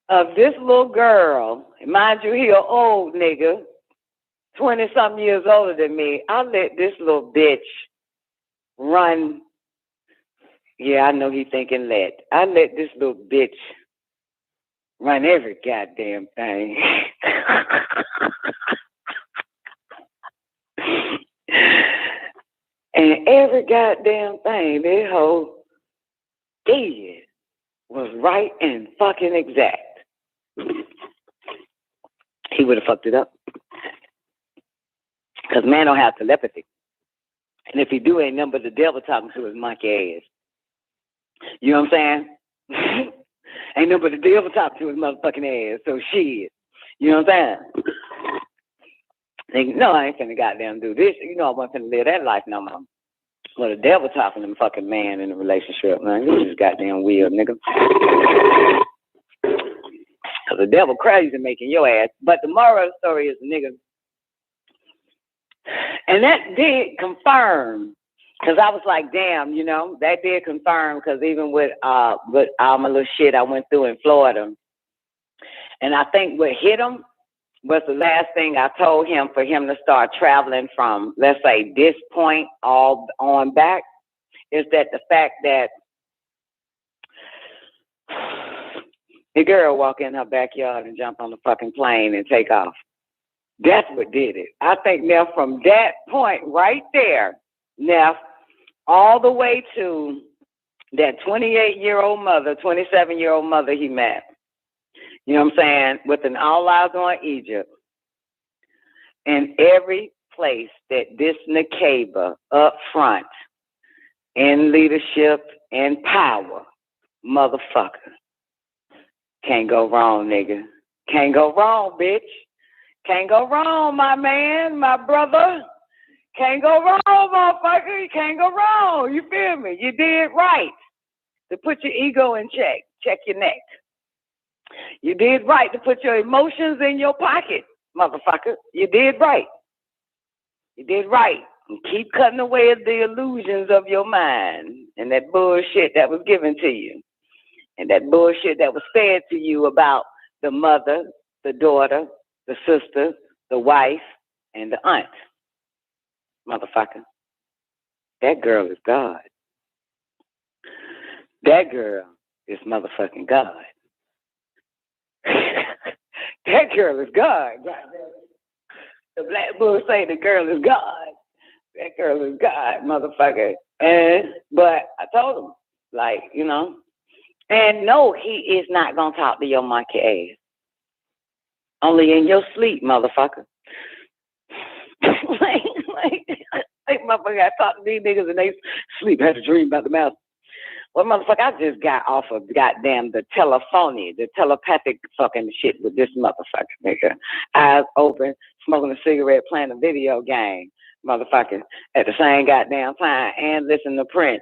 of this little girl. Mind you, he an old nigga, 20-something years older than me. I let this little bitch run. Yeah, I know he thinking that. I let this little bitch run every goddamn thing. And every goddamn thing this hoe did was right and fucking exact. He would have fucked it up. Because man don't have telepathy. And if he do, ain't nothing but the devil talking to his monkey ass. You know what I'm saying? Ain't nothing but the devil talking to his motherfucking ass. So shit. You know what I'm saying? No, I ain't finna goddamn do this. You know I wasn't finna live that life no more. Well, the devil talking to the fucking man in a relationship, man. You just goddamn weird, nigga. Cause the devil crazy making your ass. But the moral of the story is, nigga. And that did confirm, because I was like, damn, you know, that did confirm, because even with all my little shit I went through in Florida, and I think what hit him was the last thing I told him for him to start traveling from, let's say, this point all on back, is that the fact that the girl walk in her backyard and jump on the fucking plane and take off. That's what did it. I think now from that point right there, now all the way to that 28-year-old mother, 27-year-old mother he met, you know what I'm saying, with an all eyes on Egypt, and every place that this Nakaba up front in leadership and power, motherfucker, can't go wrong, nigga. Can't go wrong, bitch. Can't go wrong, my man, my brother. Can't go wrong, motherfucker. You can't go wrong. You feel me? You did right to put your ego in check. Check your neck. You did right to put your emotions in your pocket, motherfucker. You did right. You did right. And keep cutting away at the illusions of your mind and that bullshit that was given to you. And that bullshit that was fed to you about the mother, the daughter, the sister, the wife, and the aunt. Motherfucker. That girl is God. That girl is motherfucking God. That girl is God. The black bull say the girl is God. That girl is God, motherfucker. But I told him, like, you know, and no, he is not gonna talk to your monkey ass. Only in your sleep, motherfucker. like motherfucker, I talk to these niggas and they sleep, had a dream about the mouse. Well, motherfucker, I just got off of goddamn the telepathic fucking shit with this motherfucker, nigga. Eyes open, smoking a cigarette, playing a video game, motherfucker, at the same goddamn time, and listen to Prince.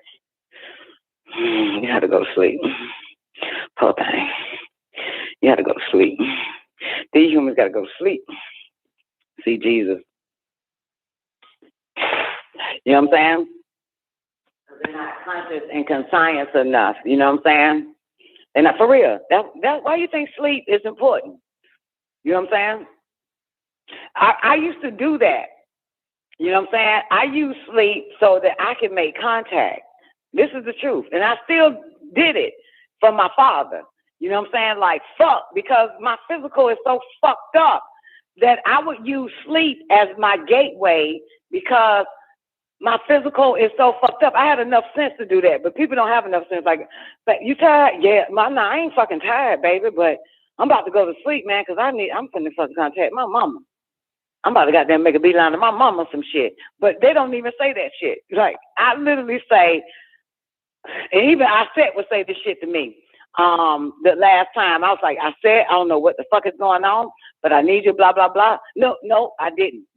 You had to go to sleep. Poor thing. You got to go to sleep. These humans got to go to sleep. See Jesus. You know what I'm saying? They're not conscious and conscious enough. You know what I'm saying? And not for real. That's why you think sleep is important. You know what I'm saying? I used to do that. You know what I'm saying? I use sleep so that I can make contact. This is the truth. And I still did it for my father. You know what I'm saying? Like, fuck, because my physical is so fucked up that I would use sleep as my gateway because my physical is so fucked up. I had enough sense to do that, but people don't have enough sense. Like you tired? Yeah, I ain't fucking tired, baby, but I'm about to go to sleep, man, because I'm finna fucking contact my mama. I'm about to goddamn make a beeline to my mama some shit. But they don't even say that shit. Like, I literally say, and even I said would say this shit to me. The last time I was like, I don't know what the fuck is going on, but I need you, blah, blah, blah. No, I didn't.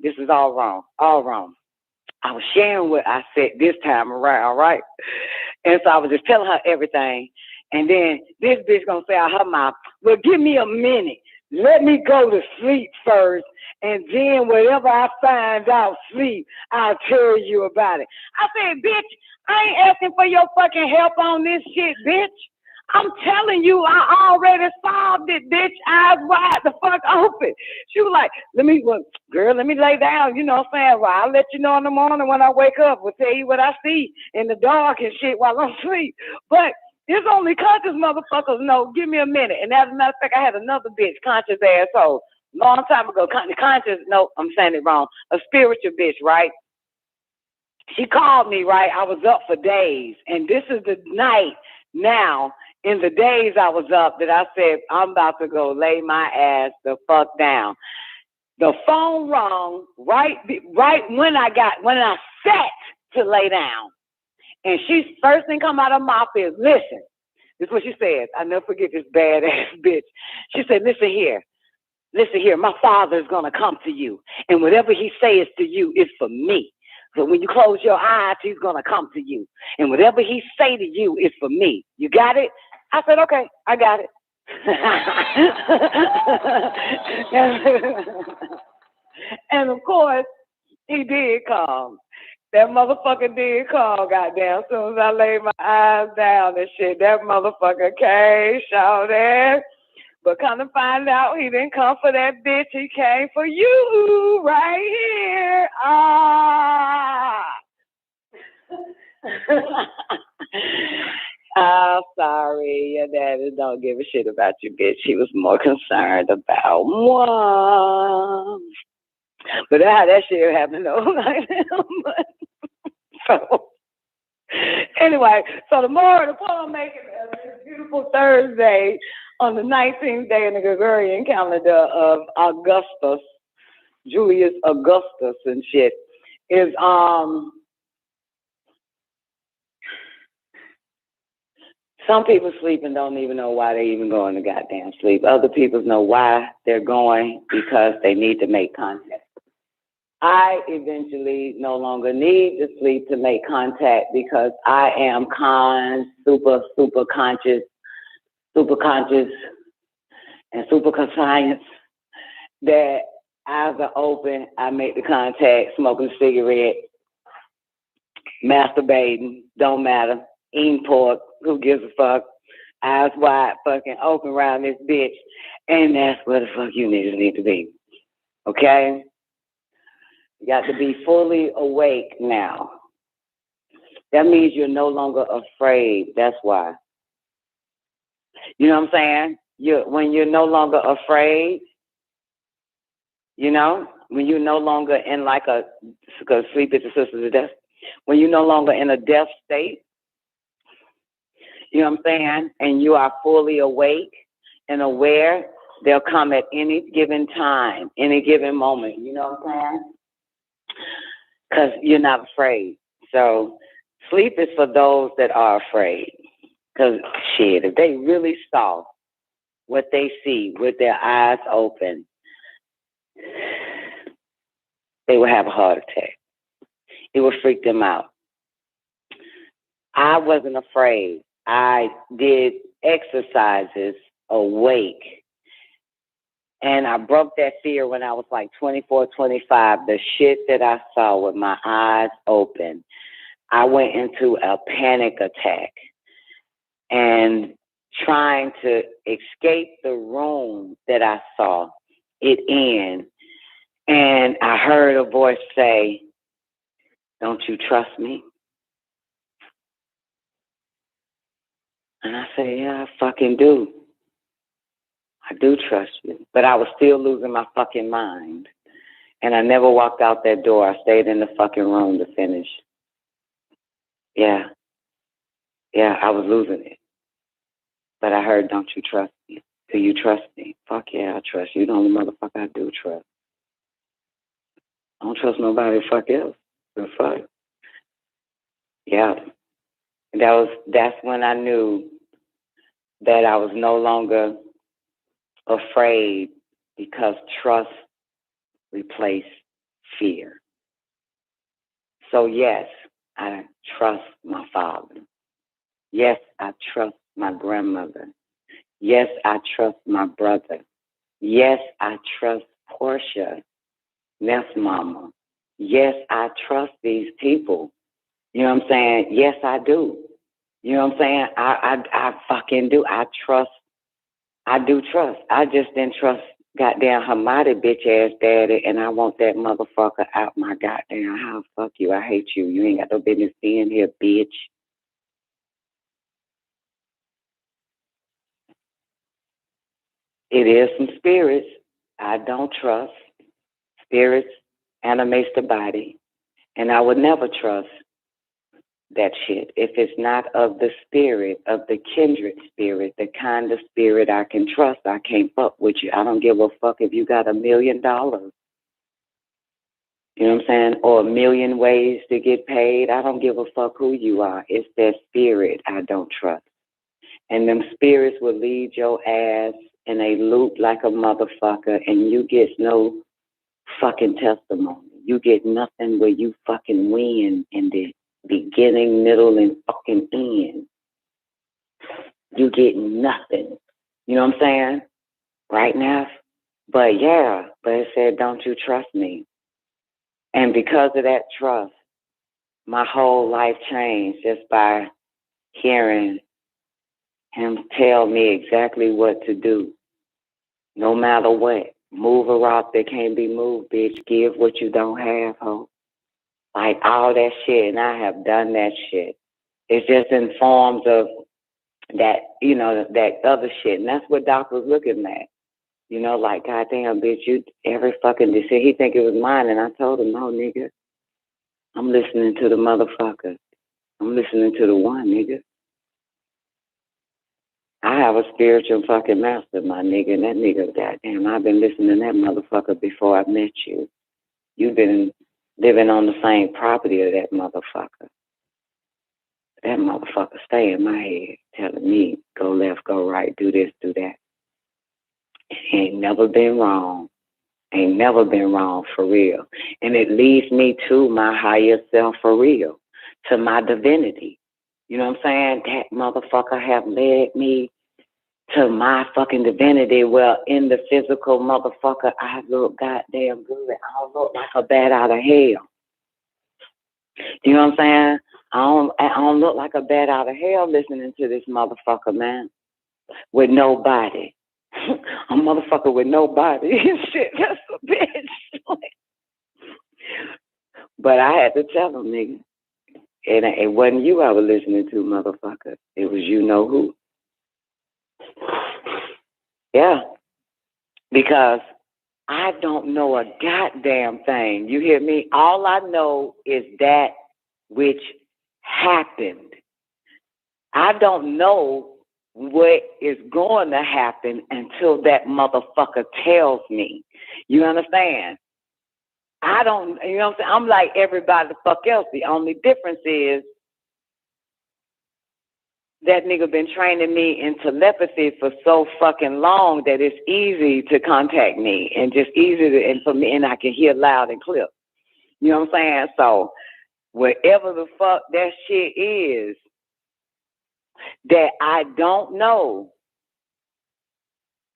This is all wrong. I was sharing what I said this time around, right? And so I was just telling her everything. And then this bitch gonna say out her mouth, well, give me a minute. Let me go to sleep first. And then whatever I find out sleep, I'll tell you about it. I said, bitch, I ain't asking for your fucking help on this shit, bitch. I'm telling you, I already solved it, bitch. Eyes wide the fuck open. She was like, let me lay down. You know what I'm saying? Well, I'll let you know in the morning when I wake up. We'll tell you what I see in the dark and shit while I'm asleep. But it's only conscious motherfuckers know. Give me a minute. And as a matter of fact, I had another bitch, conscious asshole, long time ago. Conscious, no, I'm saying it wrong. A spiritual bitch, right? She called me, right? I was up for days. And this is the night now. In the days I was up that I said, I'm about to go lay my ass the fuck down. The phone rang right when I sat to lay down. And she first thing come out of her mouth is, listen. This is what she said. I never forget this badass bitch. She said, listen here, my father's gonna come to you. And whatever he says to you is for me. So when you close your eyes, he's gonna come to you. And whatever he say to you is for me. You got it? I said, okay, I got it. And of course, he did come. That motherfucker did call, goddamn. As soon as I laid my eyes down and shit, that motherfucker came, shouted. But come to find out, he didn't come for that bitch. He came for you right here. I'm sorry. Your daddy don't give a shit about you, bitch. He was more concerned about one. But that shit happened though. So, anyway, so the poem making this beautiful Thursday on the 19th day in the Gregorian calendar of Augustus, Julius Augustus and shit, is some people sleep and don't even know why they even going to goddamn sleep. Other people know why they're going because they need to make contact. I eventually no longer need to sleep to make contact because I am super conscious, and super conscious that eyes are open. I make the contact, smoking a cigarette, masturbating, don't matter, eating pork, who gives a fuck, eyes wide fucking open around this bitch, and that's where the fuck you need to be, okay? You got to be fully awake now. That means you're no longer afraid. That's why. You know what I'm saying? When you're no longer afraid, you know, when you're no longer in like because sleep is the sisters of death, when you're no longer in a death state, you know what I'm saying? And you are fully awake and aware, they'll come at any given time, any given moment. You know what I'm saying? Because you're not afraid. So sleep is for those that are afraid. Because, shit, if they really saw what they see with their eyes open, they would have a heart attack. It would freak them out. I wasn't afraid. I did exercises awake. And I broke that fear when I was like 24, 25. The shit that I saw with my eyes open, I went into a panic attack and trying to escape the room that I saw it in. And I heard a voice say, "Don't you trust me?" And I said, "Yeah, I fucking do. I do trust you." But I was still losing my fucking mind. And I never walked out that door. I stayed in the fucking room to finish. Yeah. Yeah, I was losing it. But I heard, "Don't you trust me? Do you trust me?" Fuck yeah, I trust you. The only motherfucker I do trust. I don't trust nobody fuck else. The fuck. Yeah. That's when I knew that I was no longer afraid, because trust replaced fear. So yes, I trust my father. Yes, I trust my grandmother. Yes, I trust my brother. Yes, I trust Portia, Neff's mama. Yes, I trust these people. You know what I'm saying? Yes, I do. You know what I'm saying? I fucking do. I trust. I do trust. I just didn't trust goddamn Hamadi bitch ass daddy, and I want that motherfucker out my goddamn house. Fuck you. I hate you. You ain't got no business being here, bitch. It is some spirits I don't trust. Spirits animates the body, and I would never trust that shit if it's not of the spirit, of the kindred spirit, the kind of spirit I can trust. I can't fuck with you. I don't give a fuck if you got $1 million. You know what I'm saying? Or 1 million ways to get paid. I don't give a fuck who you are. It's that spirit I don't trust. And them spirits will lead your ass in a loop like a motherfucker, and you get no fucking testimony. You get nothing where you fucking win in the beginning, middle, and fucking end. You get nothing. You know what I'm saying? Right now? But yeah, but it said, "Don't you trust me?" And because of that trust, my whole life changed just by hearing him tell me exactly what to do. No matter what. Move a rock that can't be moved, bitch. Give what you don't have, ho. Like all that shit, and I have done that shit. It's just in forms of that, you know, that other shit. And that's what Doc was looking at. You know, like, goddamn, bitch, you every fucking decision. He think it was mine, and I told him, "No, nigga. I'm listening to the motherfucker. I'm listening to the one, nigga. I have a spiritual fucking master, my nigga, and that nigga, goddamn, I've been listening to that motherfucker before I met you. You've been living on the same property of that motherfucker. That motherfucker stay in my head telling me, go left, go right, do this, do that. Ain't never been wrong. Ain't never been wrong for real. And it leads me to my higher self for real, to my divinity. You know what I'm saying? That motherfucker have led me to my fucking divinity. Well, in the physical, motherfucker, I look goddamn good. I don't look like a bat out of hell. You know what I'm saying? I don't look like a bat out of hell listening to this motherfucker, man. With nobody. A motherfucker with nobody. Shit, that's a bitch. But I had to tell him, nigga. It wasn't you I was listening to, motherfucker. It was you know who. Yeah. Because I don't know a goddamn thing. You hear me? All I know is that which happened. I don't know what is going to happen until that motherfucker tells me. You understand? I don't, you know what I'm saying? I'm like everybody the fuck else. The only difference is that nigga been training me in telepathy for so fucking long that it's easy to contact me and just easy to, and for me, and I can hear loud and clear. You know what I'm saying? So whatever the fuck that shit is that I don't know,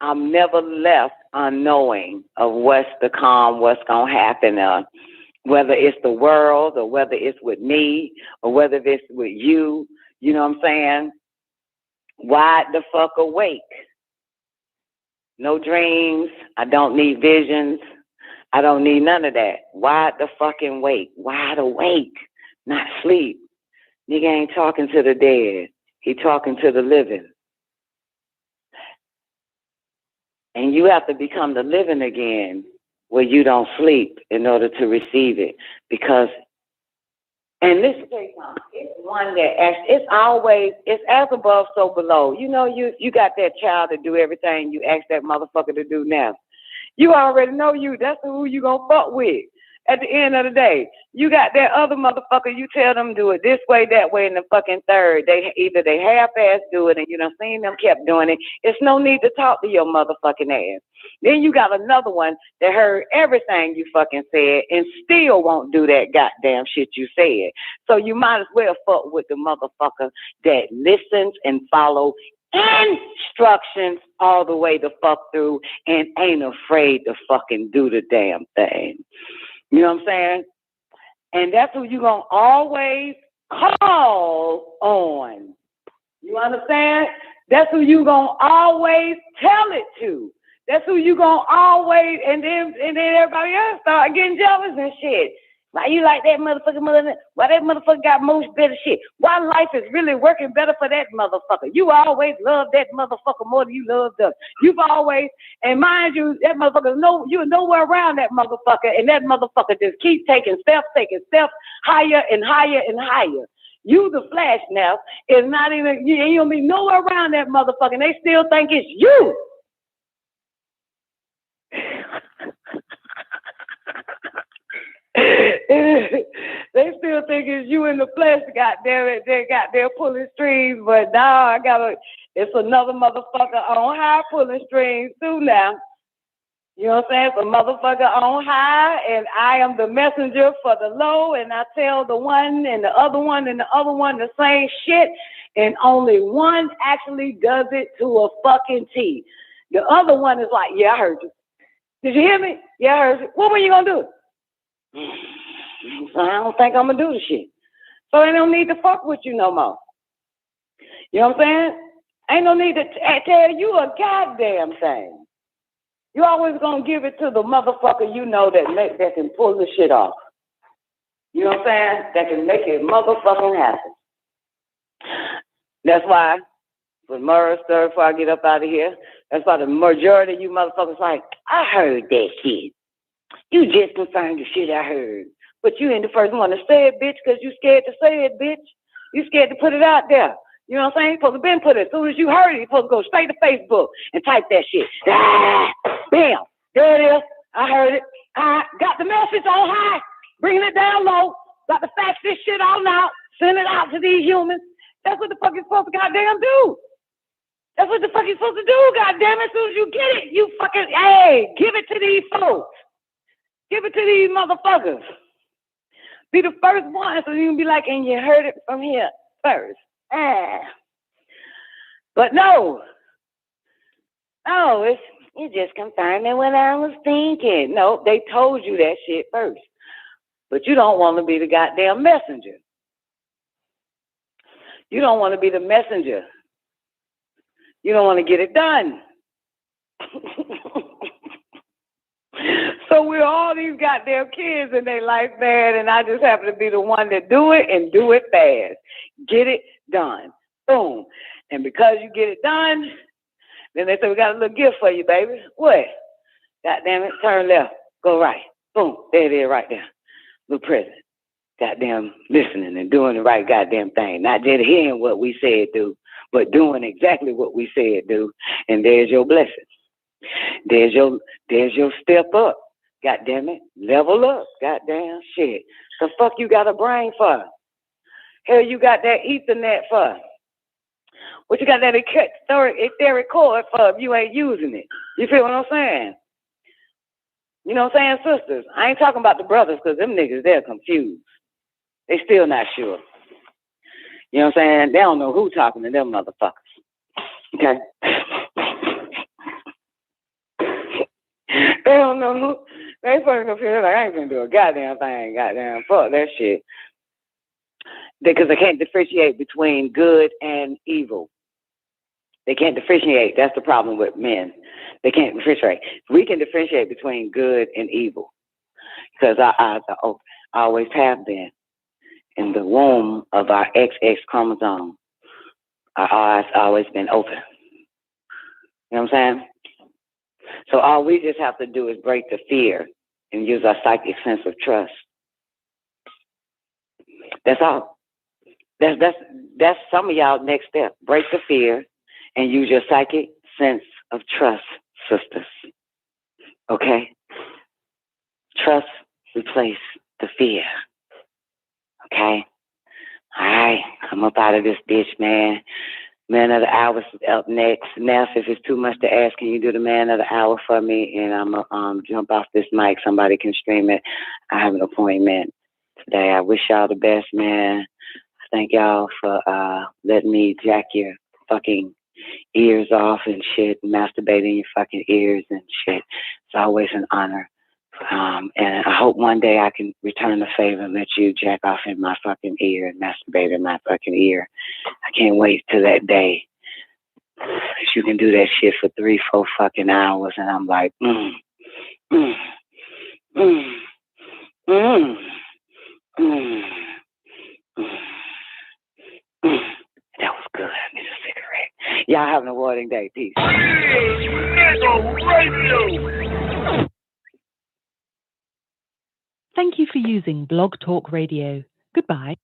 I'm never left unknowing of what's to come, what's going to happen, whether it's the world or whether it's with me or whether it's with you. You know what I'm saying? Wide the fuck awake. No dreams. I don't need visions. I don't need none of that. Wide the fucking wake. Wide awake. Not sleep. Nigga ain't talking to the dead. He talking to the living. And you have to become the living again where you don't sleep in order to receive it. Because, and this is it's one that it's always, it's as above, so below. You know, you got that child to do everything you ask that motherfucker to do now. You already know that's who you gonna fuck with. At the end of the day, you got that other motherfucker, you tell them do it this way, that way, and the fucking third. Either they half-ass do it and you done seen them kept doing it. It's no need to talk to your motherfucking ass. Then you got another one that heard everything you fucking said and still won't do that goddamn shit you said. So you might as well fuck with the motherfucker that listens and follow instructions all the way the fuck through and ain't afraid to fucking do the damn thing. You know what I'm saying? And that's who you gonna always call on. You understand? That's who you gonna always tell it to. That's who you gonna always, and then everybody else start getting jealous and shit. Why you like that motherfucker? Why that motherfucker got most better shit? Why life is really working better for that motherfucker? You always love that motherfucker more than you love us. You've always, and mind you, that motherfucker, you're nowhere around that motherfucker, and that motherfucker just keeps taking steps higher and higher and higher. You, the flash now, is not even, you ain't gonna be nowhere around that motherfucker, and they still think it's you. They still think it's you in the flesh, goddamn it. They got their pulling strings, but now it's another motherfucker on high pulling strings too now. You know what I'm saying? It's a motherfucker on high, and I am the messenger for the low, and I tell the one and the other one and the other one the same shit, and only one actually does it to a fucking T. The other one is like, yeah, I heard you. Did you hear me? Yeah, I heard you. What were you gonna do? So I don't think I'm gonna do the shit. So they don't need to fuck with you no more. You know what I'm saying? Ain't no need to tell you a goddamn thing. You always gonna give it to the motherfucker you know that can pull the shit off. You know what I'm saying? That can make it motherfucking happen. That's why, with Murray's story, before I get up out of here, that's why the majority of you motherfuckers like, I heard that shit. You just confirmed the shit I heard. But you ain't the first one to say it, bitch, because you scared to say it, bitch. You scared to put it out there. You know what I'm saying? You're supposed to been put it. As soon as you heard it, you're supposed to go straight to Facebook and type that shit. Bam. There it is. I heard it. I got the message on high. Bringing it down low. Got to fax this shit on out. Send it out to these humans. That's what the fuck you're supposed to goddamn do. That's what the fuck you're supposed to do, goddamn. As soon as you get it, you fucking, give it to these folks. Give it to these motherfuckers. Be the first one, so you can be like, and you heard it from here first. But no, it's just confirming what I was thinking. No, they told you that shit first. But you don't want to be the goddamn messenger. You don't want to be the messenger. You don't want to get it done. So we're all these goddamn kids in their life, man, and I just happen to be the one that do it and do it fast. Get it done. Boom. And because you get it done, then they say, we got a little gift for you, baby. What? Goddamn it, turn left, go right. Boom, there it is right there. Little present. Goddamn listening and doing the right goddamn thing. Not just hearing what we said do, but doing exactly what we said do. And there's your blessing. There's your step up. Goddamn it. Level up. Goddamn shit. The fuck you got a brain for? Hell, you got that Ethernet for? What you got that etheric cord for if you ain't using it? You feel what I'm saying? You know what I'm saying, sisters? I ain't talking about the brothers because them niggas, they're confused. They still not sure. You know what I'm saying? They don't know who talking to them motherfuckers. Okay? They don't know who. They fucking confused. Like, I ain't gonna do a goddamn thing. Goddamn, fuck that shit. Because they can't differentiate between good and evil. They can't differentiate. That's the problem with men. They can't differentiate. We can differentiate between good and evil. Because our eyes are open. Always have been. In the womb of our XX chromosome, our eyes always been open. You know what I'm saying? So all we just have to do is break the fear and use our psychic sense of trust. That's all. That's some of y'all next step. Break the fear and use your psychic sense of trust, sisters. Okay? Trust replace the fear. Okay? All right. I'm up out of this bitch, man. Man of the hour is up next. Now, if it's too much to ask, can you do the man of the hour for me? And I'm going to jump off this mic. Somebody can stream it. I have an appointment today. I wish y'all the best, man. Thank y'all for letting me jack your fucking ears off and shit, masturbating your fucking ears and shit. It's always an honor. And I hope one day I can return the favor and let you jack off in my fucking ear and masturbate in my fucking ear. I can't wait till that day. You can do that shit for 3-4 fucking hours, and I'm like, That was good. I need a cigarette. Y'all have an awarding day. Peace. Thank you for using Blog Talk Radio. Goodbye.